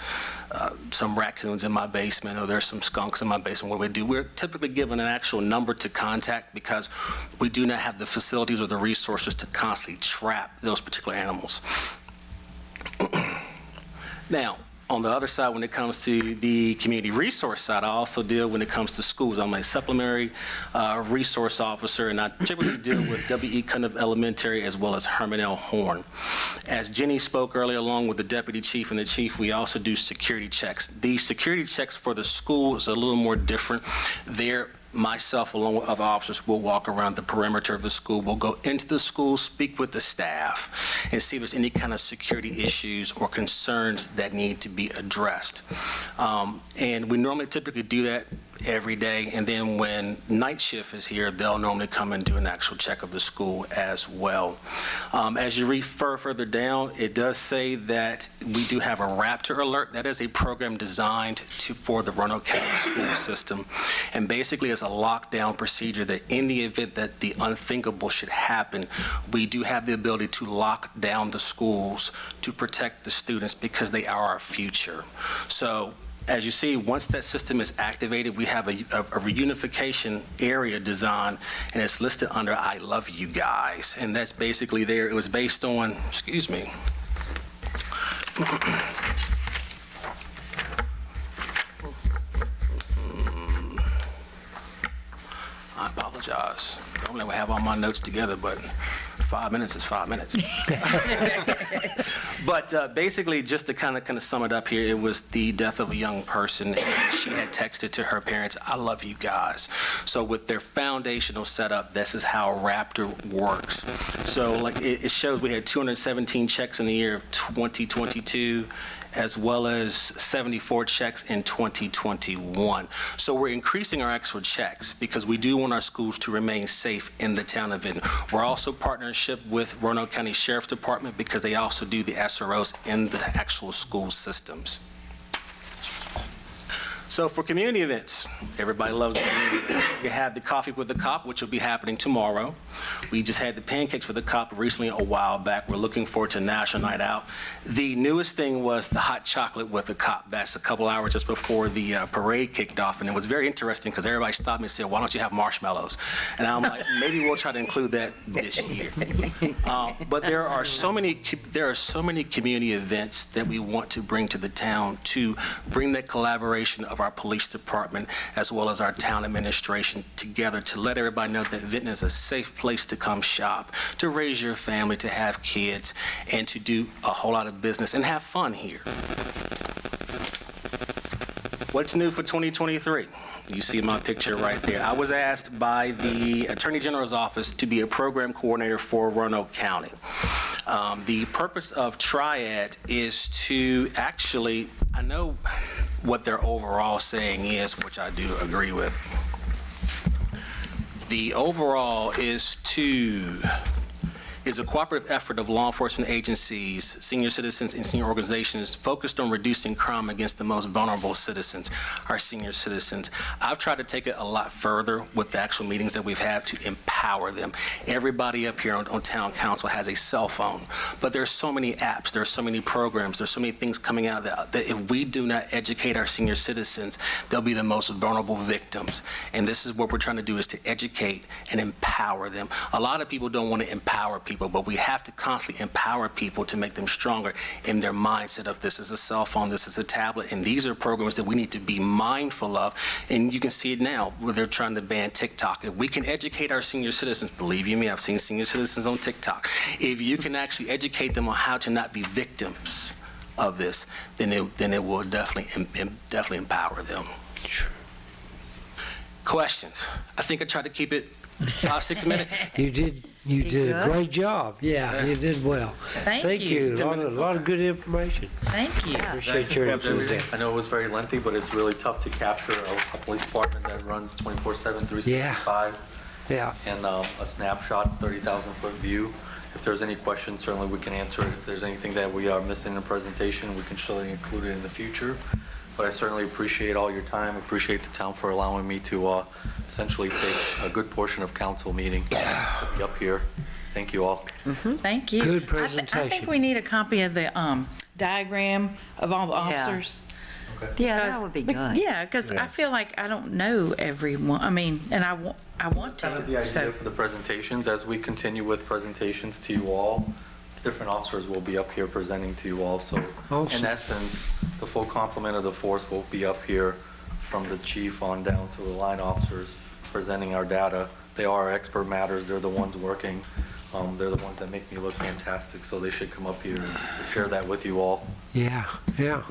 some raccoons in my basement, or there's some skunks in my basement. What do we do? We're typically given an actual number to contact, because we do not have the facilities or the resources to constantly trap those particular animals. Now, on the other side, when it comes to the community resource side, I also deal when it comes to schools. I'm a supplementary resource officer, and I typically deal with W.E. Cundiff Elementary as well as Herman L. Horn. As Jenny spoke earlier, along with the deputy chief and the chief, we also do security checks. The security checks for the school is a little more different. They're myself, along with other officers, will walk around the perimeter of the school. We'll go into the school, speak with the staff, and see if there's any kind of security issues or concerns that need to be addressed. And we normally typically do that every day. And then when night shift is here, they'll normally come and do an actual check of the school as well. As you read further down, it does say that we do have a Raptor alert. That is a program designed for the Roanoke County school system. And basically, it's a lockdown procedure that in the event that the unthinkable should happen, we do have the ability to lock down the schools to protect the students, because they are our future. So as you see, once that system is activated, we have a reunification area design, and it's listed under I Love You Guys. And that's basically there. It was based on, excuse me. I apologize. Normally I have all my notes together, but 5 minutes is 5 minutes. But basically, just to kind of sum it up here, it was the death of a young person, and she had texted to her parents, I love you guys. So with their foundational setup, this is how Raptor works. So like it shows we had 217 checks in the year of 2022, as well as 74 checks in 2021. So we're increasing our actual checks because we do want our schools to remain safe in the town of Vinton. We're also partnership with Roanoke County Sheriff's Department because they also do the SROs in the actual school systems. So for community events, everybody loves the community events. We have the Coffee with the Cop, which will be happening tomorrow. We just had the Pancakes with the Cop recently a while back. We're looking forward to National Night Out. The newest thing was the Hot Chocolate with the Cop. That's a couple hours just before the parade kicked off, and it was very interesting because everybody stopped me and said, why don't you have marshmallows? And I'm like, maybe we'll try to include that this year. But there are so many community events that we want to bring to the town to bring that collaboration of our police department as well as our town administration together to let everybody know that Vinton is a safe place to come shop, to raise your family, to have kids, and to do a whole lot of business and have fun here. What's new for 2023? You see my picture right there. I was asked by the Attorney General's office to be a program coordinator for Roanoke County. The purpose of Triad is to actually, I know what their overall saying is, which I do agree with. The overall is a cooperative effort of law enforcement agencies, senior citizens, and senior organizations focused on reducing crime against the most vulnerable citizens, our senior citizens. I've tried to take it a lot further with the actual meetings that we've had to empower them. Everybody up here on town council has a cell phone, but there's so many apps, there's so many programs, there's so many things coming out that if we do not educate our senior citizens, they'll be the most vulnerable victims. And this is what we're trying to do, is to educate and empower them. A lot of people don't want to empower people, but we have to constantly empower people to make them stronger in their mindset of this is a cell phone, this is a tablet, and these are programs that we need to be mindful of. And you can see it now where they're trying to ban TikTok. If we can educate our senior citizens, believe you me, I've seen senior citizens on TikTok. If you can actually educate them on how to not be victims of this, then it will definitely empower them. Questions? I think I tried to keep it 6 minutes. You did a great job. Yeah, you did well. Thank you. A lot of good information. Thank you. Appreciate your input there. I know it was very lengthy, but it's really tough to capture a police department that runs 24/7, 365. Yeah. And a snapshot, 30,000-foot view. If there's any questions, certainly we can answer it. If there's anything that we are missing in the presentation, we can surely include it in the future. But I certainly appreciate all your time, appreciate the town for allowing me to essentially take a good portion of council meeting to be up here. Thank you all. Thank you. Good I presentation. think we need a copy of the diagram of all the officers. Yeah, that would be good. Yeah, because I feel like I don't know everyone. I mean, and I want That's to. kind of the idea So- for the presentations. As we continue with presentations to you all, different officers will be up here presenting to you all. So Awesome. in essence, the full complement of the force will be up here from the chief on down to the line officers presenting our data. They are expert matters. They're the ones working. They're the ones that make me look fantastic, so they should come up here and share that with you all. Yeah,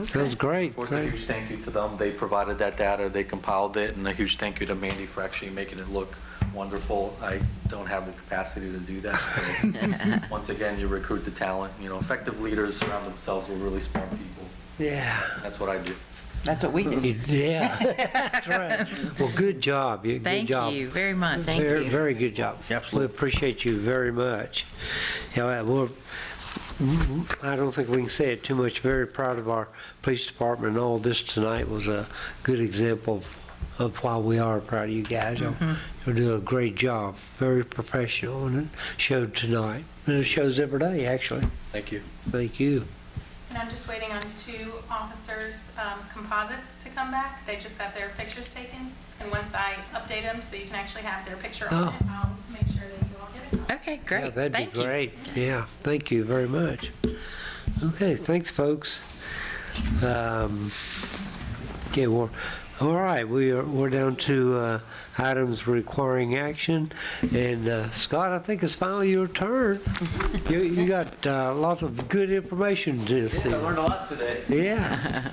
sounds great. Of course, a huge thank you to them. They provided that data, they compiled it, and a huge thank you to Mandy for actually making it look wonderful. I don't have the capacity to do that, so once again, you recruit the talent. You know, effective leaders surround themselves with really smart people. Yeah. That's what I do. That's what we do. Yeah, that's right. Well, good job. Good Thank job. you very much. Very, very good job. Absolutely. We appreciate you very much. Yeah, I don't think we can say it too much. Very proud of our police department, and all this tonight was a good example of why we are proud of you guys. You'll do a great job. Very professional, and it showed tonight. And it shows every day, actually. Thank you. Thank you. And I'm just waiting on 2 officers' composites to come back. They just got their pictures taken. And once I update them, so you can actually have their picture on it, I'll make sure that you all get it. Okay, Yeah, great. that'd Thank be you. great. Yeah, thank you very much. Okay, thanks, folks. Okay, well, all right, we're down to items requiring action, and Scott, I think it's finally your turn. You got lots of good information to see. I learned a lot today. Yeah.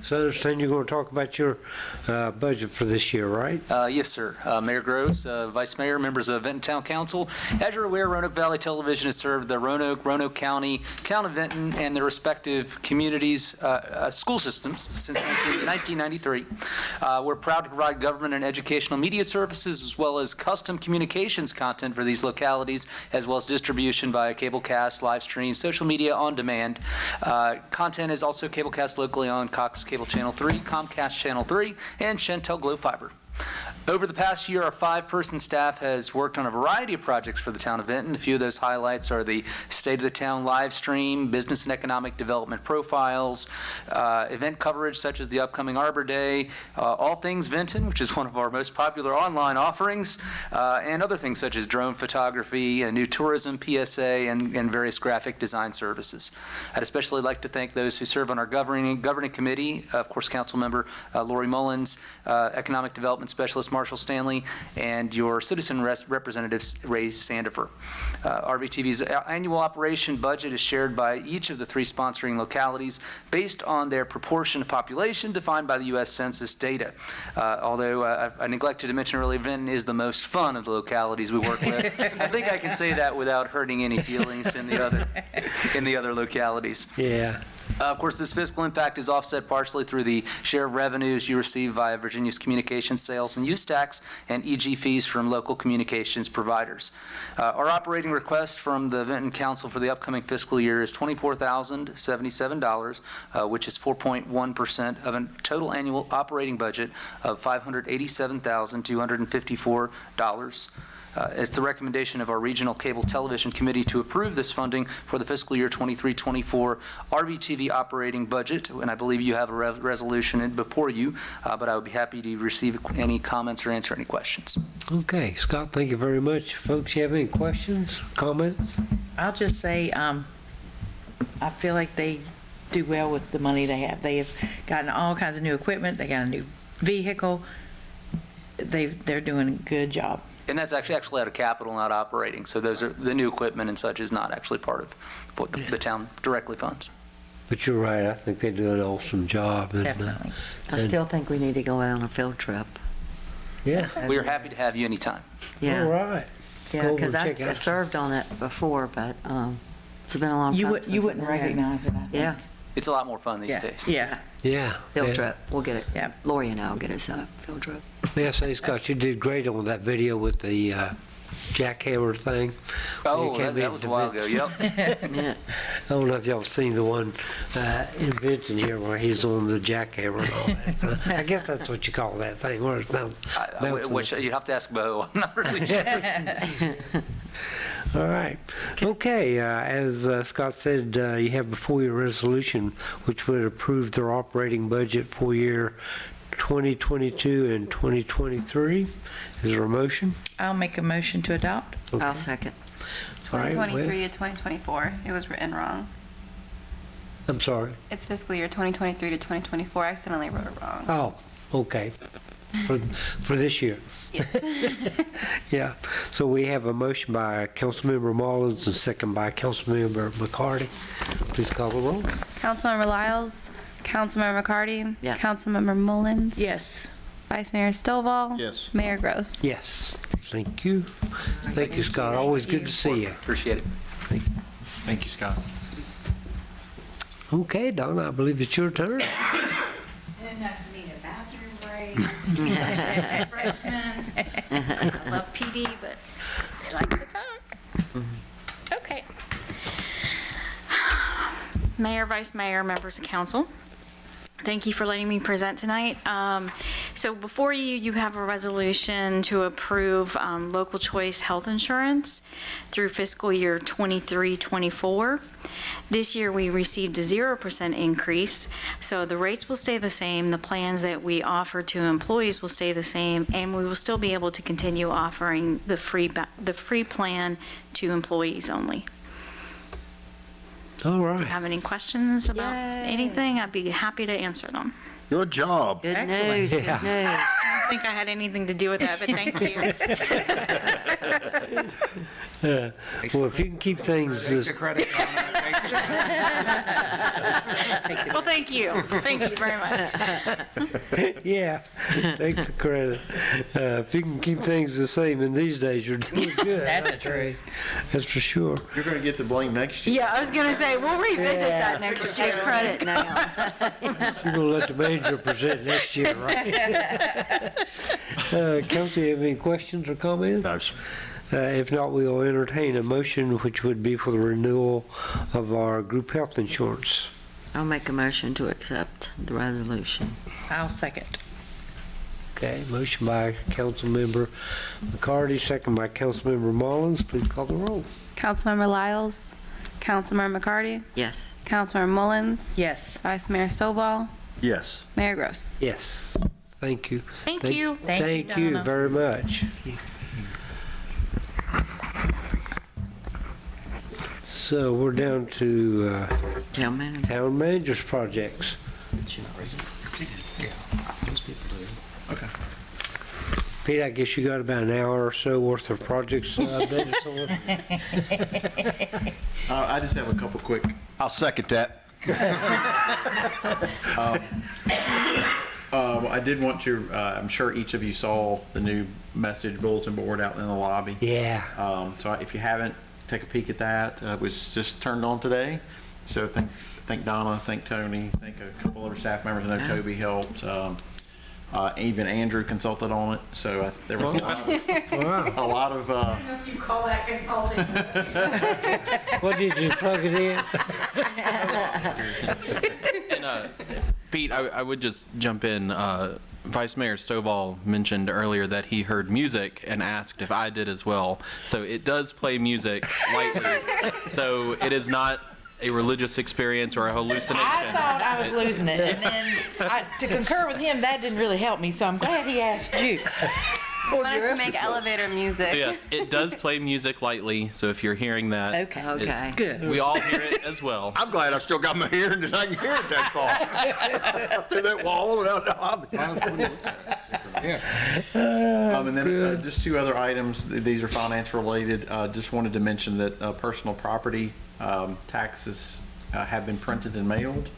So I understand you're going to talk about your budget for this year, right? Yes, sir. Mayor Gross, Vice Mayor, members of Vinton Town Council. As you're aware, Roanoke Valley Television has served the Roanoke County, Town of Vinton, and their respective communities' school systems since 1993. We're proud to provide government and educational media services as well as custom communications content for these localities, as well as distribution via cablecast, live stream, social media on demand. Content is also cablecast locally on Cox Cable Channel 3, Comcast Channel 3, and Chantel Glow Fiber. Over the past year, our 5-person staff has worked on a variety of projects for the town of Vinton. A few of those highlights are the State of the Town live stream, business and economic development profiles, event coverage such as the upcoming Arbor Day, All Things Vinton, which is one of our most popular online offerings, and other things such as drone photography, new tourism, PSA, and various graphic design services. I'd especially like to thank those who serve on our governing committee, of course, Councilmember Lori Mullins, Economic Development Specialist Marshall Stanley, and your citizen representatives, Ray Sandifer. RVTV's annual operation budget is shared by each of the 3 sponsoring localities based on their proportion of population defined by the U.S. Census data. Although I neglected to mention earlier, Vinton is the most fun of the localities we work with. I think I can say that without hurting any feelings in the other localities. Yeah. Of course, this fiscal impact is offset partially through the share of revenues you receive via Virginia's communications sales and use tax and EG fees from local communications providers. Our operating request from the Vinton Council for the upcoming fiscal year is $24,077, which is 4.1% of a total annual operating budget of $587,254. It's the recommendation of our Regional Cable Television Committee to approve this funding for the fiscal year 23-24 RVTV operating budget, and I believe you have a resolution before you, but I would be happy to receive any comments or answer any questions. Okay, Scott, thank you very much. Folks, you have any questions, comments? I'll just say, I feel like they do well with the money they have. They have gotten all kinds of new equipment. They got a new vehicle. They're doing a good job. And that's actually out of capital, not operating. So those are the new equipment and such is not actually part of what the town directly funds. But you're right, I think they do an awesome job. And, Definitely. I still think we need to go out on a field trip. Yeah. We are happy to have you anytime. Yeah. All right. Yeah, Go over because and I check out. served on it before, but it's been a long time. You since wouldn't I've been there. recognize it, I think. Yeah, It's a lot more fun these Yeah. days. Yeah. Yeah. field yeah. trip. We'll get it. Yeah. Lori and I will get it set up, field trip. Yeah, say, Scott, you did great on that video with the jackhammer thing. Oh, You can't that beat was the a while vid- ago, yep. Yeah. I don't know if y'all seen the one in Vinton here where he's on the jackhammer and all that. So I guess that's what you call that thing, where it's bouncing. Which you have to ask Bo. I'm not really sure. All right. Okay, as Scott said, you have before you a resolution which would approve their operating budget for year 2022 and 2023. Is there a motion? I'll make a motion to adopt. Okay. I'll second. All right, well- 2023 to 2024. It was written wrong. I'm sorry. It's fiscal year 2023 to 2024. I accidentally wrote it wrong. Oh, okay. For this year. Yeah. So we have a motion by Councilmember Mullins and second by Councilmember McCarty. Please call the roll. Councilmember Lyles, Councilmember McCarty. Yes. Councilmember Mullins. Yes. Vice Mayor Stovall. Yes. Mayor Gross. Yes. Thank you. Thank you, Scott. Always good to see you. Appreciate it. Thank you, Scott. Okay, Donna, I believe it's your turn. Enough to need a bathroom break. Refreshments. I love PD, but they like to talk. Okay. Mayor, Vice Mayor, members of council. Thank you for letting me present tonight. So before you have a resolution to approve local choice health insurance through fiscal year 23-24. This year, we received a 0% increase, so the rates will stay the same, the plans that we offer to employees will stay the same, and we will still be able to continue offering the free plan to employees only. All If you right. have any questions about anything, I'd be happy to answer them. Good job. Good news, good Yeah. news. I don't think I had anything to do with that, but thank you. Well, if you can keep things this, Well, thank you. Thank you very much. yeah, take the credit. If you can keep things the same in these days, you're doing good. That's the truth. That's for sure. You're going to get the blame next year. Yeah, I was gonna say, we'll revisit that next Take year. credit now. You're gonna let the manager present next year, right? Council, you have any questions or comments? No, sir. If not, we'll entertain a motion which would be for the renewal of our group health insurance. I'll make a motion to accept the resolution. I'll second. Okay, motion by Councilmember McCarty, second by Councilmember Mullins. Please call the roll. Councilmember Lyles, Councilmember McCarty, Yes. Councilmember Mullins, Yes. Vice Mayor Stovall, Yes. Mayor Gross. Yes. Thank you. Thank you. Thank you Donna. very much. So we're down to Town manager. town managers projects. Okay. Pete, I guess you got about an hour or so worth of projects to update us on. I just have a couple quick. I'll second that. I did want to, I'm sure each of you saw the new message bulletin board out in the lobby. Yeah. So if you haven't, take a peek at that. It was just turned on today. So thank Donna, thank Tony, thank a couple other staff members. I know Toby helped. Even Andrew consulted on it. So there was a lot of I don't know if you call that consulting. What did you plug it in? And Pete, I would just jump in. Vice Mayor Stovall mentioned earlier that he heard music and asked if I did as well. So it does play music lightly. So it is not a religious experience or a hallucination. I thought I was losing it, and then to concur with him, that didn't really help me, so I'm glad he asked you. I wanted to make elevator music. Yes, it does play music lightly. So if you're hearing that, Okay. Okay. Good. we all hear it as well. I'm glad I still got my hearing and I can hear it that far. Through that wall and out the hobby. And then just two other items. These are finance related. Just wanted to mention that personal property taxes have been printed and mailed.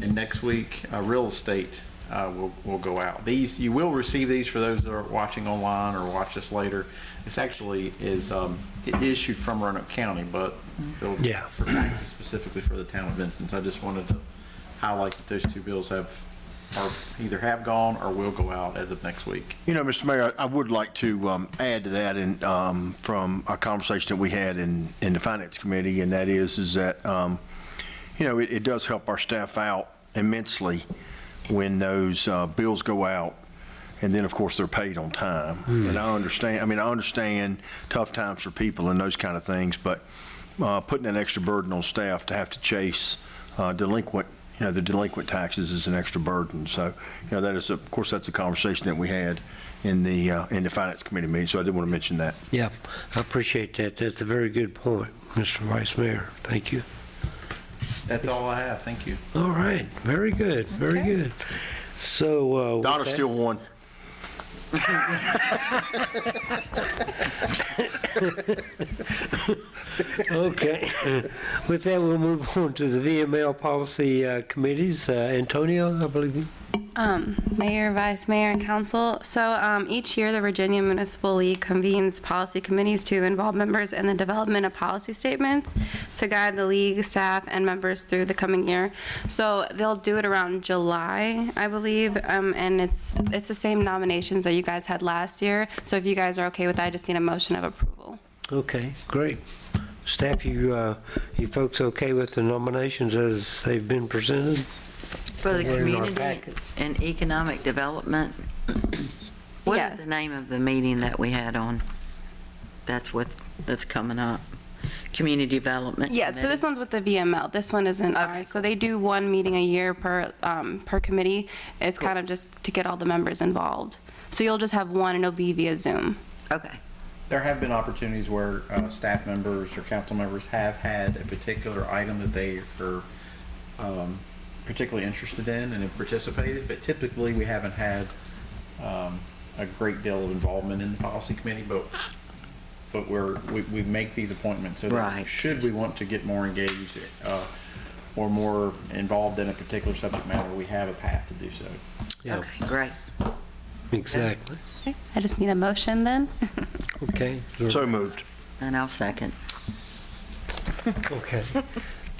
And next week, real estate will go out. These, you will receive these for those that are watching online or watch this later. This actually is issued from Roanoke County, but they'll for taxes specifically for the town of Vinton. So I just wanted to highlight that those two bills either have gone or will go out as of next week. You know, Mr. Mayor, I would like to add to that and from a conversation that we had in the Finance Committee, and that is that, you know, it does help our staff out immensely when those bills go out, and then, of course, they're paid on time. And I understand tough times for people and those kind of things, but putting an extra burden on staff to have to chase the delinquent taxes is an extra burden. So, you know, that is, of course, that's a conversation that we had in the Finance Committee meeting, so I did want to mention that. Yeah, I appreciate that. That's a very good point, Mr. Vice Mayor. Thank you. That's all I have. Thank you. All right, very good, very good. So, Donna still won. Okay. With that, we'll move on to the VML policy committees. Antonio, I believe. Mayor, Vice Mayor, and Council. So each year, the Virginia Municipal League convenes policy committees to involve members in the development of policy statements to guide the league, staff, and members through the coming year. So they'll do it around July, I believe, and it's the same nominations that you guys had last year. So if you guys are okay with that, I just need a motion of approval. Okay, great. Staff, you folks okay with the nominations as they've been presented? For the We're in our community packet. and economic development, what Yeah. is the name of the meeting that we had on? That's coming up. Community Development. Yeah, so this one's with the VML. This one isn't ours. So they do one meeting a year per committee. It's kind of just to get all the members involved. So you'll just have one and it'll be via Zoom. Okay. There have been opportunities where staff members or council members have had a particular item that they are particularly interested in and have participated, but typically we haven't had a great deal of involvement in the policy committee, but we make these appointments so that Right. should we want to get more engaged or more involved in a particular subject matter, we have a path to do so. Yeah, Okay, great. exactly. I just need a motion then. Okay. So moved. And I'll second. Okay.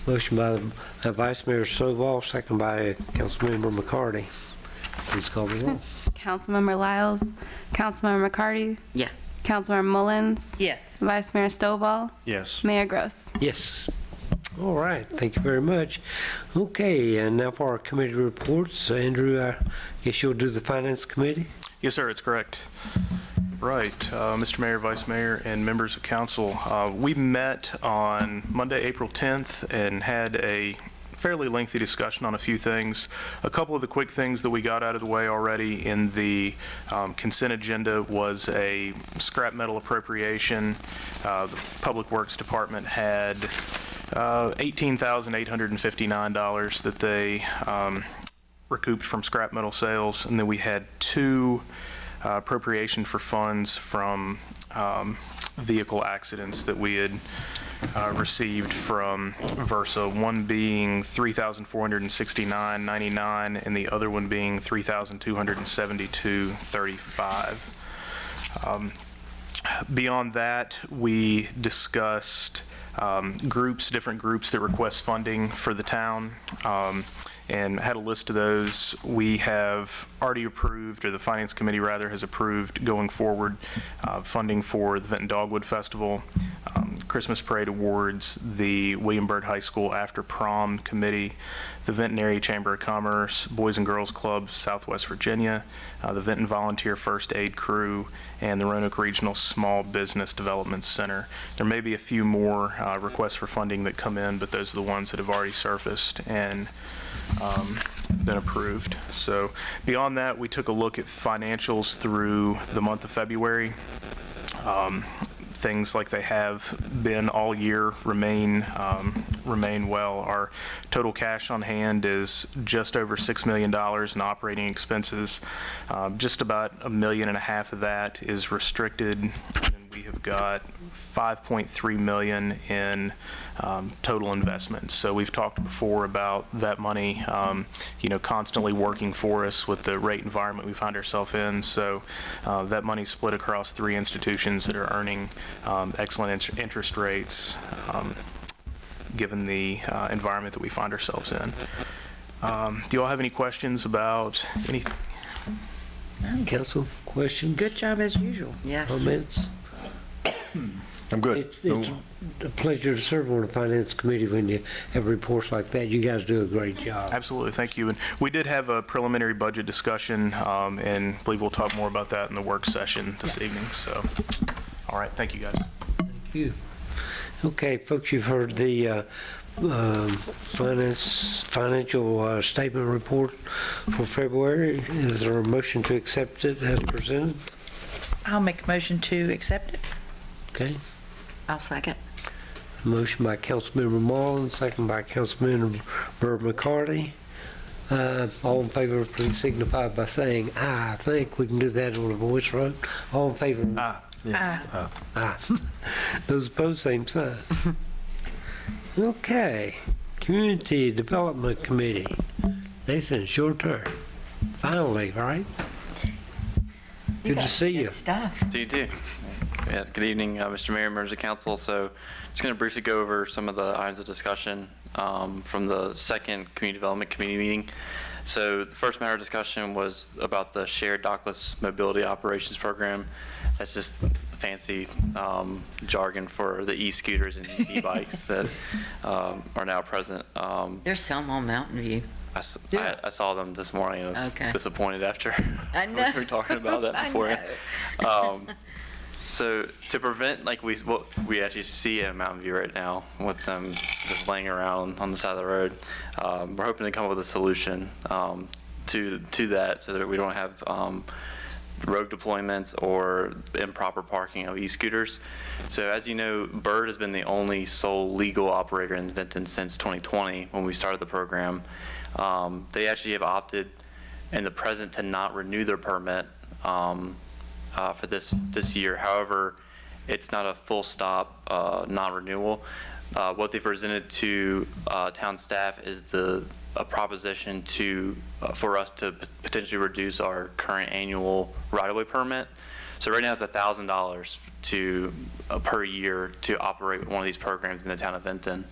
Motion by the Vice Mayor Stovall, second by Councilmember McCarty. Please call the roll. Councilmember Lyles, Councilmember McCarty, Yeah. Councilmember Mullins, Yes. Vice Mayor Stovall, Yes. Mayor Gross. Yes. All right, thank you very much. Okay, and now for our committee reports. Andrew, I guess you'll do the Finance Committee? Yes, sir, it's correct. Right, Mr. Mayor, Vice Mayor, and members of council, we met on Monday, April 10th, and had a fairly lengthy discussion on a few things. A couple of the quick things that we got out of the way already in the consent agenda was a scrap metal appropriation. The Public Works Department had $18,859 that they recouped from scrap metal sales, and then we had two appropriation for funds from vehicle accidents that we had received from Versa, one being $3,469.99 and the other one being $3,272.35. Beyond that, we discussed different groups that request funding for the town, and had a list of those. We have already approved, or the Finance Committee rather has approved going forward, funding for the Vinton Dogwood Festival, Christmas Parade Awards, the William Byrd High School After Prom Committee, the Vinton Area Chamber of Commerce, Boys and Girls Club Southwest Virginia, the Vinton Volunteer First Aid Crew, and the Roanoke Regional Small Business Development Center. There may be a few more requests for funding that come in, but those are the ones that have already surfaced and been approved. So beyond that, we took a look at financials through the month of February. Things like they have been all year remain well. Our total cash on hand is just over $6 million in operating expenses. Just about $1.5 million of that is restricted, and we have got $5.3 million in total investments. So we've talked before about that money, constantly working for us with the rate environment we find ourselves in. So that money split across 3 institutions that are earning excellent interest rates, given the environment that we find ourselves in. Do you all have any questions about anything? Council, questions? Good job as usual. Yes. Comments? I'm good. It's a pleasure to serve on the Finance Committee when you have reports like that. You guys do a great job. Absolutely, thank you. And we did have a preliminary budget discussion, and I believe we'll talk more about that in the work session this evening. So, all right, thank you guys. Thank you. Okay, folks, you've heard the financial statement report for February. Is there a motion to accept it as presented? I'll make a motion to accept it. Okay. I'll second. Motion by Councilmember Mullins, second by Councilmember McCarty. All in favor, please signify by saying aye. I think we can do that on a voice vote. All in favor? Aye. Yeah. Aye. Those opposed, same sign. Okay. Community Development Committee. Nathan, it's your turn. Finally, right? Good to see you. Good stuff. See you too. Yeah, good evening, Mr. Mayor, members of council. So just going to briefly go over some of the items of discussion from the second Community Development Committee meeting. So the first matter of discussion was about the Shared Dockless Mobility Operations Program. That's just fancy jargon for the e-scooters and e-bikes that are now present. There's some on Mountain View. I saw them this morning and was Okay. disappointed after I know. we were talking about that I before. know. So to prevent what we actually see in Mountain View right now with them just laying around on the side of the road, we're hoping to come up with a solution to that so that we don't have rogue deployments or improper parking of e-scooters. So as you know, Bird has been the only sole legal operator in Vinton since 2020 when we started the program. They actually have opted in the present to not renew their permit for this year. However, it's not a full stop non-renewal. What they presented to town staff is a proposition for us to potentially reduce our current annual right-of-way permit. So right now it's $1,000 per year to operate one of these programs in the town of Vinton.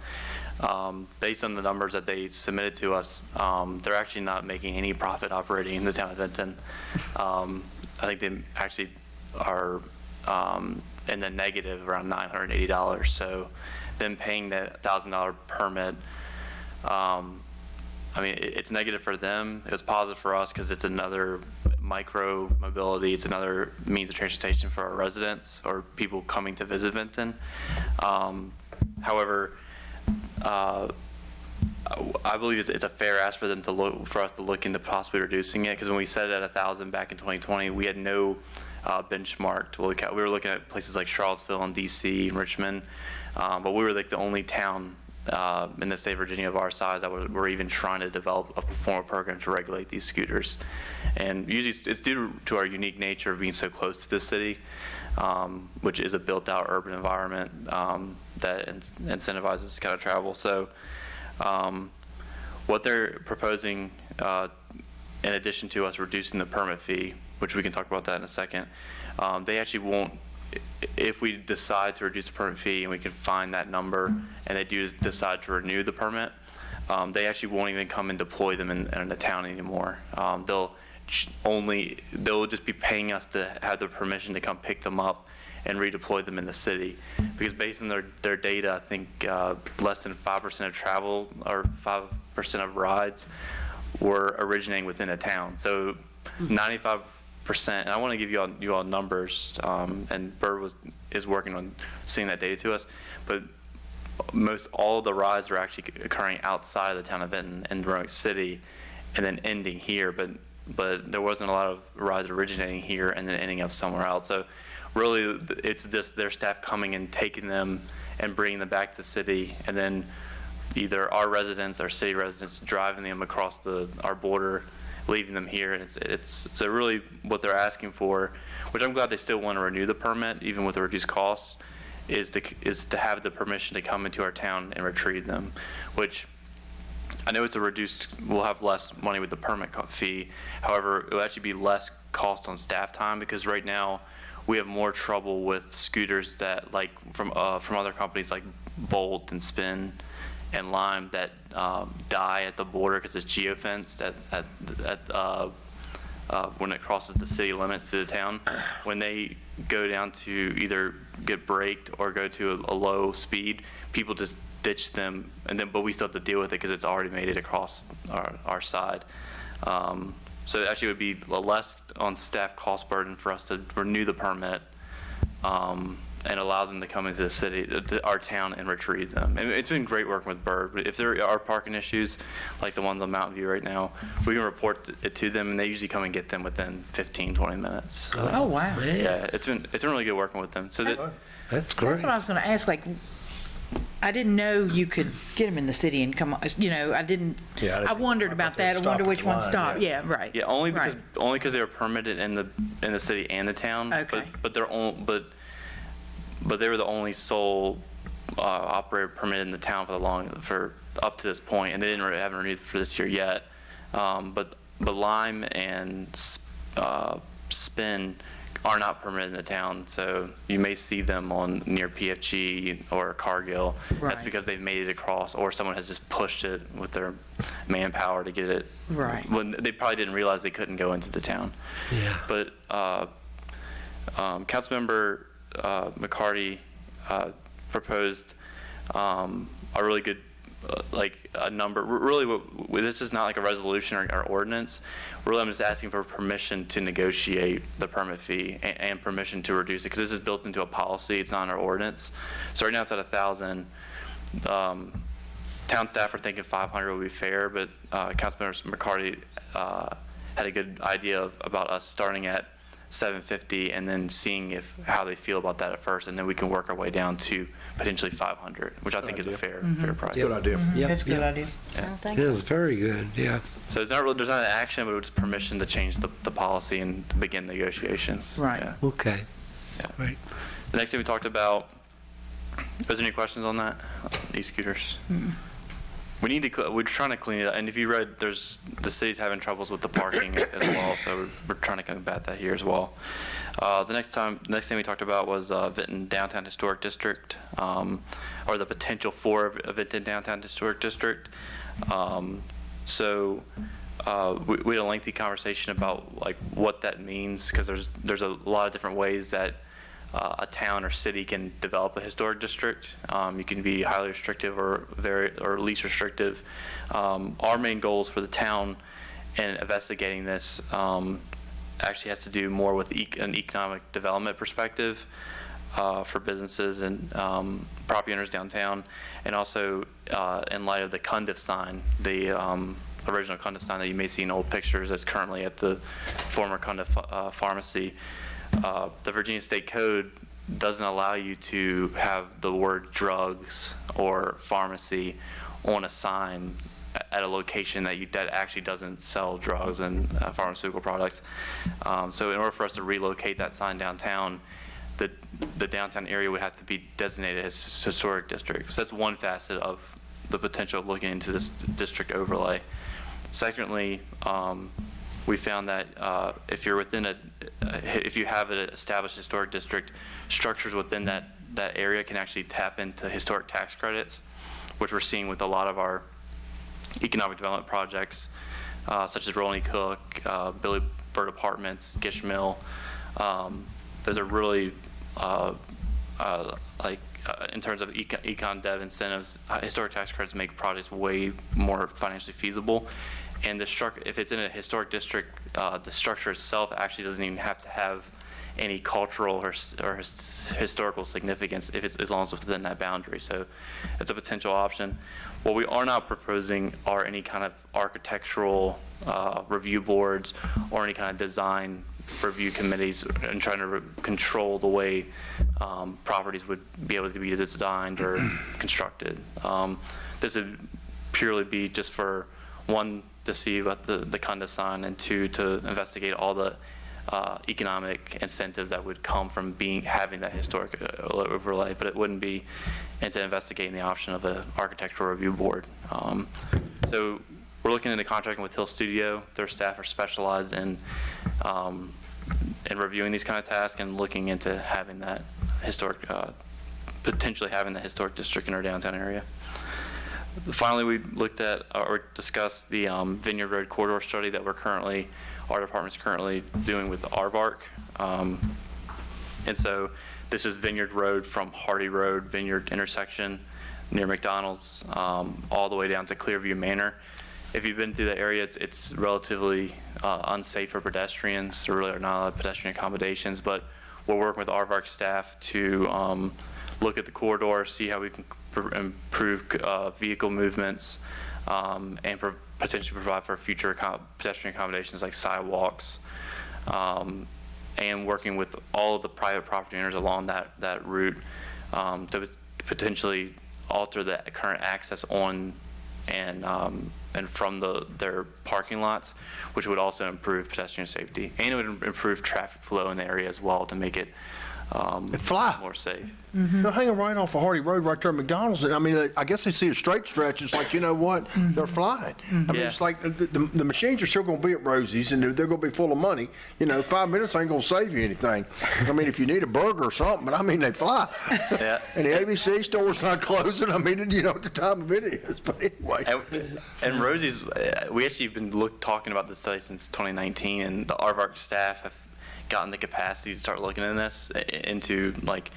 Based on the numbers that they submitted to us, they're actually not making any profit operating in the town of Vinton. I think they actually are in the negative around $980. So them paying that $1,000 permit, I mean, it's negative for them. It was positive for us because it's another micro mobility. It's another means of transportation for our residents or people coming to visit Vinton. However, I believe it's a fair ask for them for us to look into possibly reducing it, because when we set it at 1,000 back in 2020, we had no benchmark to look at. We were looking at places like Charlottesville and DC and Richmond, but we were like the only town in the state of Virginia of our size that we're even trying to develop a formal program to regulate these scooters. And usually it's due to our unique nature of being so close to the city, which is a built-out urban environment that incentivizes this kind of travel. So what they're proposing, in addition to us reducing the permit fee, which we can talk about that in a second, they actually won't, if we decide to reduce the permit fee and we can find that number and they do decide to renew the permit, they actually won't even come and deploy them in the town anymore. They'll just be paying us to have the permission to come pick them up and redeploy them in the city, because based on their data, I think less than 5% of travel or 5% of rides were originating within a town. So 95%, and I want to give you all numbers, and Bird is working on seeing that data to us, but most all of the rides are actually occurring outside of the town of Vinton and Roanoke City and then ending here, but there wasn't a lot of rides originating here and then ending up somewhere else. So really it's just their staff coming and taking them and bringing them back to the city, and then either our residents or city residents driving them across our border, leaving them here. And it's so really what they're asking for, which I'm glad they still want to renew the permit even with the reduced costs, is to have the permission to come into our town and retrieve them, which I know we'll have less money with the permit fee. However, it will actually be less cost on staff time, because right now we have more trouble with scooters that from other companies like Bolt and Spin and Lime that die at the border because it's geofenced when it crosses the city limits to the town. When they go down to either get braked or go to a low speed, people just ditch them, but we still have to deal with it because it's already made it across our side. So it actually would be a less on staff cost burden for us to renew the permit and allow them to come into the city, our town, and retrieve them. And it's been great working with Bird. But if there are parking issues, like the ones on Mountain View right now, we can report it to them, and they usually come and get them within 15, 20 minutes. So, Oh, wow. yeah, it's been really good working with them. So that's great. That's what I was going to ask. I didn't know you could get them in the city and come on. I wondered about that. I wonder which one stopped. Yeah, right. Yeah, only because they were permitted in the city and the town. Okay. But they were the only sole operator permitted in the town for up to this point, and they haven't renewed for this year yet. But Lime and Spin are not permitted in the town, so you may see them near PFG or Cargill. Right. That's because they've made it across, or someone has just pushed it with their manpower to get it. Right. When they probably didn't realize they couldn't go into the town. Yeah. But Councilmember McCarty proposed a really good like a number. Really, this is not like a resolution or ordinance. Really, I'm just asking for permission to negotiate the permit fee and permission to reduce it, because this is built into a policy. It's not in our ordinance. So right now it's at 1,000. Town staff are thinking 500 would be fair, but Councilmember McCarty had a good idea about us starting at 750 and then seeing how they feel about that at first, and then we can work our way down to potentially 500, which I think is a fair price. Good idea. That's a good idea. It was very good, yeah. So there's not an action, but it's permission to change the policy and begin negotiations. Right. Yeah. Okay. Right. The next thing we talked about, was there any questions on that? E-scooters? We need to, we're trying to clean it up. And if you read, the city's having troubles with the parking as well, so we're trying to combat that here as well. The next thing we talked about was Vinton Downtown Historic District, or the potential for a Vinton Downtown Historic District. So we had a lengthy conversation about like what that means, because there's a lot of different ways that a town or city can develop a historic district. You can be highly restrictive or least restrictive. Our main goals for the town in investigating this actually has to do more with an economic development perspective for businesses and property owners downtown, and also in light of the Cundiff sign, the original Cundiff sign that you may see in old pictures that's currently at the former Cundiff Pharmacy. The Virginia State Code doesn't allow you to have the word drugs or pharmacy on a sign at a location that actually doesn't sell drugs and pharmaceutical products. So in order for us to relocate that sign downtown, the downtown area would have to be designated as historic district. So that's one facet of the potential of looking into this district overlay. Secondly, we found that if you're if you have an established historic district, structures within that area can actually tap into historic tax credits, which we're seeing with a lot of our economic development projects, such as Rolling Cook, Billy Bird Apartments, Gish Mill. Those are really in terms of econ dev incentives, historic tax credits make projects way more financially feasible. And if it's in a historic district, the structure itself actually doesn't even have to have any cultural or historical significance as long as it's within that boundary. So it's a potential option. What we are not proposing are any kind of architectural review boards or any kind of design review committees and trying to control the way properties would be able to be designed or constructed. This would purely be just for one, to see about the Cundiff sign, and two, to investigate all the economic incentives that would come from having that historic overlay, but it wouldn't be into investigating the option of an architectural review board. So we're looking into contracting with Hill Studio. Their staff are specialized in reviewing these kind of tasks and looking into having that historic, potentially having the historic district in our downtown area. Finally, we looked at or discussed the Vineyard Road corridor study that our department's currently doing with Aardvark. And so this is Vineyard Road from Hardy Road, Vineyard intersection near McDonald's, all the way down to Clearview Manor. If you've been through the area, it's relatively unsafe for pedestrians. There really are not a lot of pedestrian accommodations, but we're working with Aardvark staff to look at the corridor, see how we can improve vehicle movements, and potentially provide for future pedestrian accommodations like sidewalks, and working with all of the private property owners along that route to potentially alter the current access on and from their parking lots, which would also improve pedestrian safety, and it would improve traffic flow in the area as well to make it more safe. They're hanging right off of Hardy Road right there at McDonald's. And I mean, I guess they see a straight stretch. It's like, you know what? They're flying. I mean, it's like the machines are still going to be at Rosie's and they're going to be full of money. 5 minutes ain't going to save you anything. I mean, if you need a burger or something, but I mean, they fly. Yeah. And the ABC store's not closing. I mean, what the time of it is. But anyway. And Rosie's, we actually been talking about this study since 2019, and the Aardvark staff have gotten the capacity to start looking into like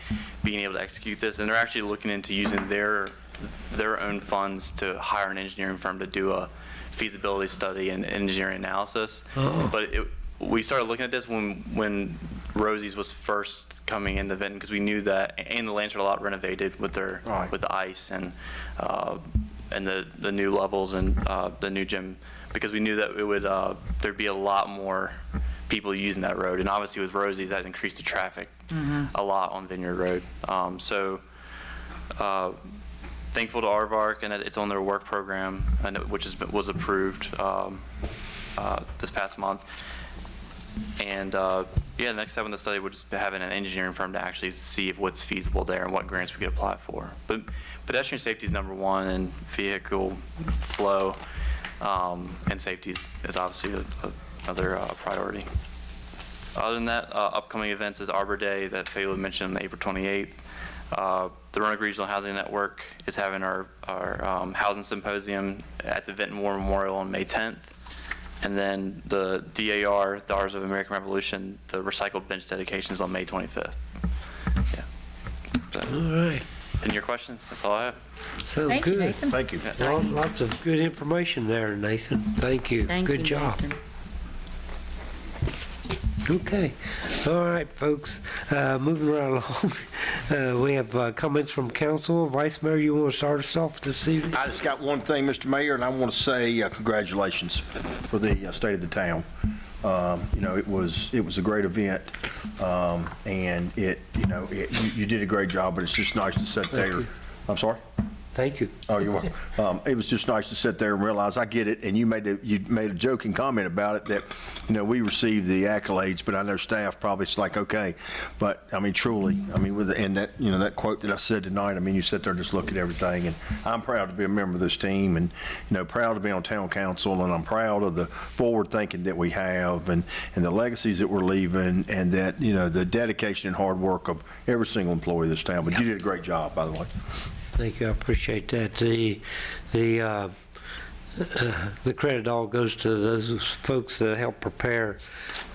being able to execute this, and they're actually looking into using their own funds to hire an engineering firm to do a feasibility study and engineering analysis. But we started looking at this when Rosie's was first coming into Vinton, because we knew that, and the Lancer lot renovated with with the ice and the new levels and the new gym, because we knew that it would there'd be a lot more people using that road, and obviously with Rosie's that increased the traffic a lot on Vineyard Road. Thankful to Aardvark, and it's on their work program, and which was approved this past month. And the next step in the study would just be having an engineering firm to actually see what's feasible there and what grants we could apply for. But pedestrian safety is number one, and vehicle flow and safety is obviously another priority. Other than that, upcoming events is Arbor Day that Fayla mentioned on April 28th. The Roanoke Regional Housing Network is having our housing symposium at the Vinton War Memorial on May 10th. And then the DAR, the Daughters of American Revolution, the recycled bench dedication is on May 25th. Yeah. So, All right. and your questions? That's all I have. Sounds Thank you, good. Nathan. Thank you. Lots of good information there, Nathan. Thank you. Good job. Okay. All right, folks. Moving right along. We have comments from council. Vice Mayor, you want to start us off this evening? I just got one thing, Mr. Mayor, and I want to say congratulations for the state of the town. It was a great event, and you did a great job, but it's just nice to sit there. I'm sorry? Thank you. Oh, you're welcome. It was just nice to sit there and realize I get it, and you made a joking comment about it that, we received the accolades, but I know staff probably it's like, okay, but I mean, truly, and that, that quote that I said tonight, you sit there and just look at everything, and I'm proud to be a member of this team, and, proud to be on town council, and I'm proud of the forward thinking that we have, and the legacies that we're leaving, and that, the dedication and hard work of every single employee of this town. But you did a great job, by the way. Thank you. I appreciate that. The credit all goes to those folks that helped prepare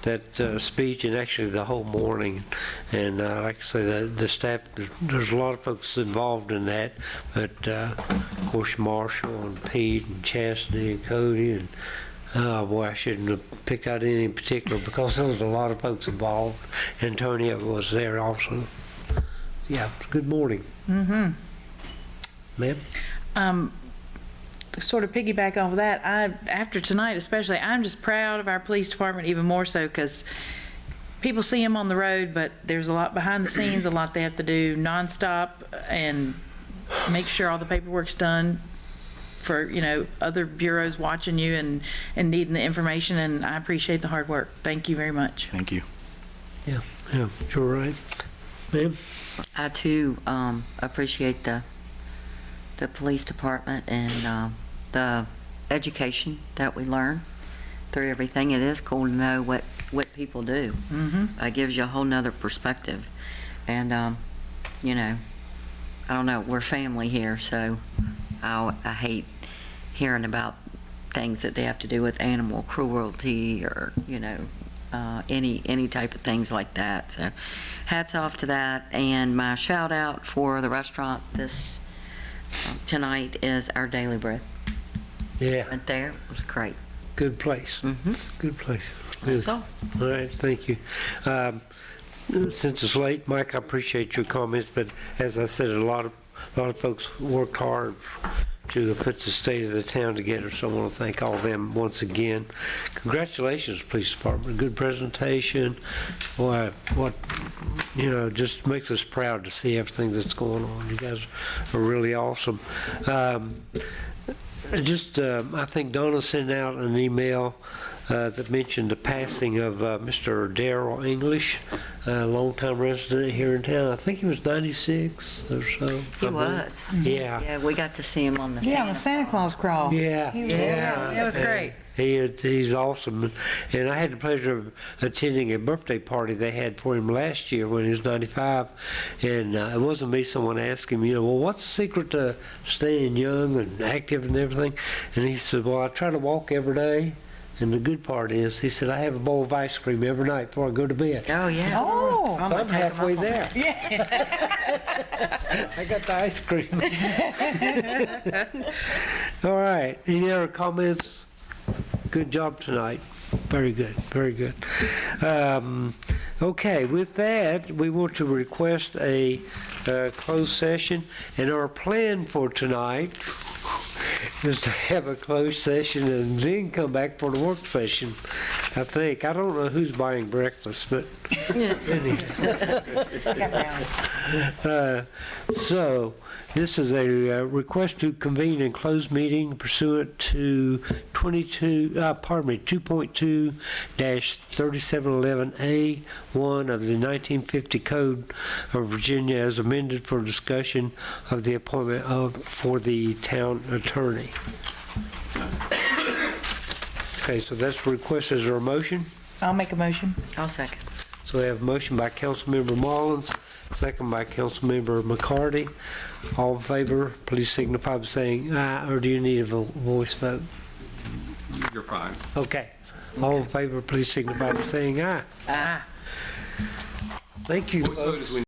that speech, and actually the whole morning. And like I say, the staff, there's a lot of folks involved in that, but of course Marshall and Pete and Chastity and Cody and I shouldn't have picked out any in particular because there was a lot of folks involved. Antonia was there also. Yeah, good morning. Mm-hmm. Ma'am? Sort of piggyback off of that, after tonight especially, I'm just proud of our police department even more so because people see them on the road, but there's a lot behind the scenes, a lot they have to do nonstop and make sure all the paperwork's done for, other bureaus watching you and needing the information, and I appreciate the hard work. Thank you very much. Thank you. Yeah, you're right. Ma'am? I too appreciate the police department and the education that we learn through everything. It is cool to know what people do. Mm-hmm. It gives you a whole nother perspective. And, I don't know, we're family here, so I hate hearing about things that they have to do with animal cruelty or, any type of things like that. So hats off to that. And my shout out for the restaurant tonight is Our Daily Bread. Yeah. Went there, it was great. Good place. Mm-hmm. Good place. That's all. All right, thank you. Since it's late, Mike, I appreciate your comments, but as I said, a lot of folks worked hard to put the state of the town together, so I want to thank all of them once again. Congratulations, police department. Good presentation. Boy, just makes us proud to see everything that's going on. You guys are really awesome. I think Donna sent out an email that mentioned the passing of Mr. Darrell English, a longtime resident here in town. I think he was 96 or so. He was. Yeah. Yeah, we got to see him on the Yeah, on the Santa Claus crawl. Yeah. It was great. He's awesome. And I had the pleasure of attending a birthday party they had for him last year when he was 95. And it wasn't me, someone asked him, well, what's the secret to staying young and active and everything? And he said, well, I try to walk every day And the good part is, he said, I have a bowl of ice cream every night before I go to bed. Oh, yeah. Oh. So I'm halfway there. I got the ice cream. All right, any other comments? Good job tonight. Very good, very good. Okay, with that, we want to request a closed session, and our plan for tonight is to have a closed session and then come back for the work session, I think. I don't know who's buying breakfast, but so this is a request to convene a closed meeting pursuant to 2.2.3711A1 of the 1950 Code of Virginia as amended for discussion of the appointment for the town attorney. Okay, so that's request. Is there a motion? I'll make a motion. I'll second. So we have a motion by Councilmember Mullins, second by Councilmember McCarty. All in favor, please signify by saying aye, or do you need a voice vote? You're fine. Okay. All in favor, please signify by saying aye. Ah. Thank you, folks.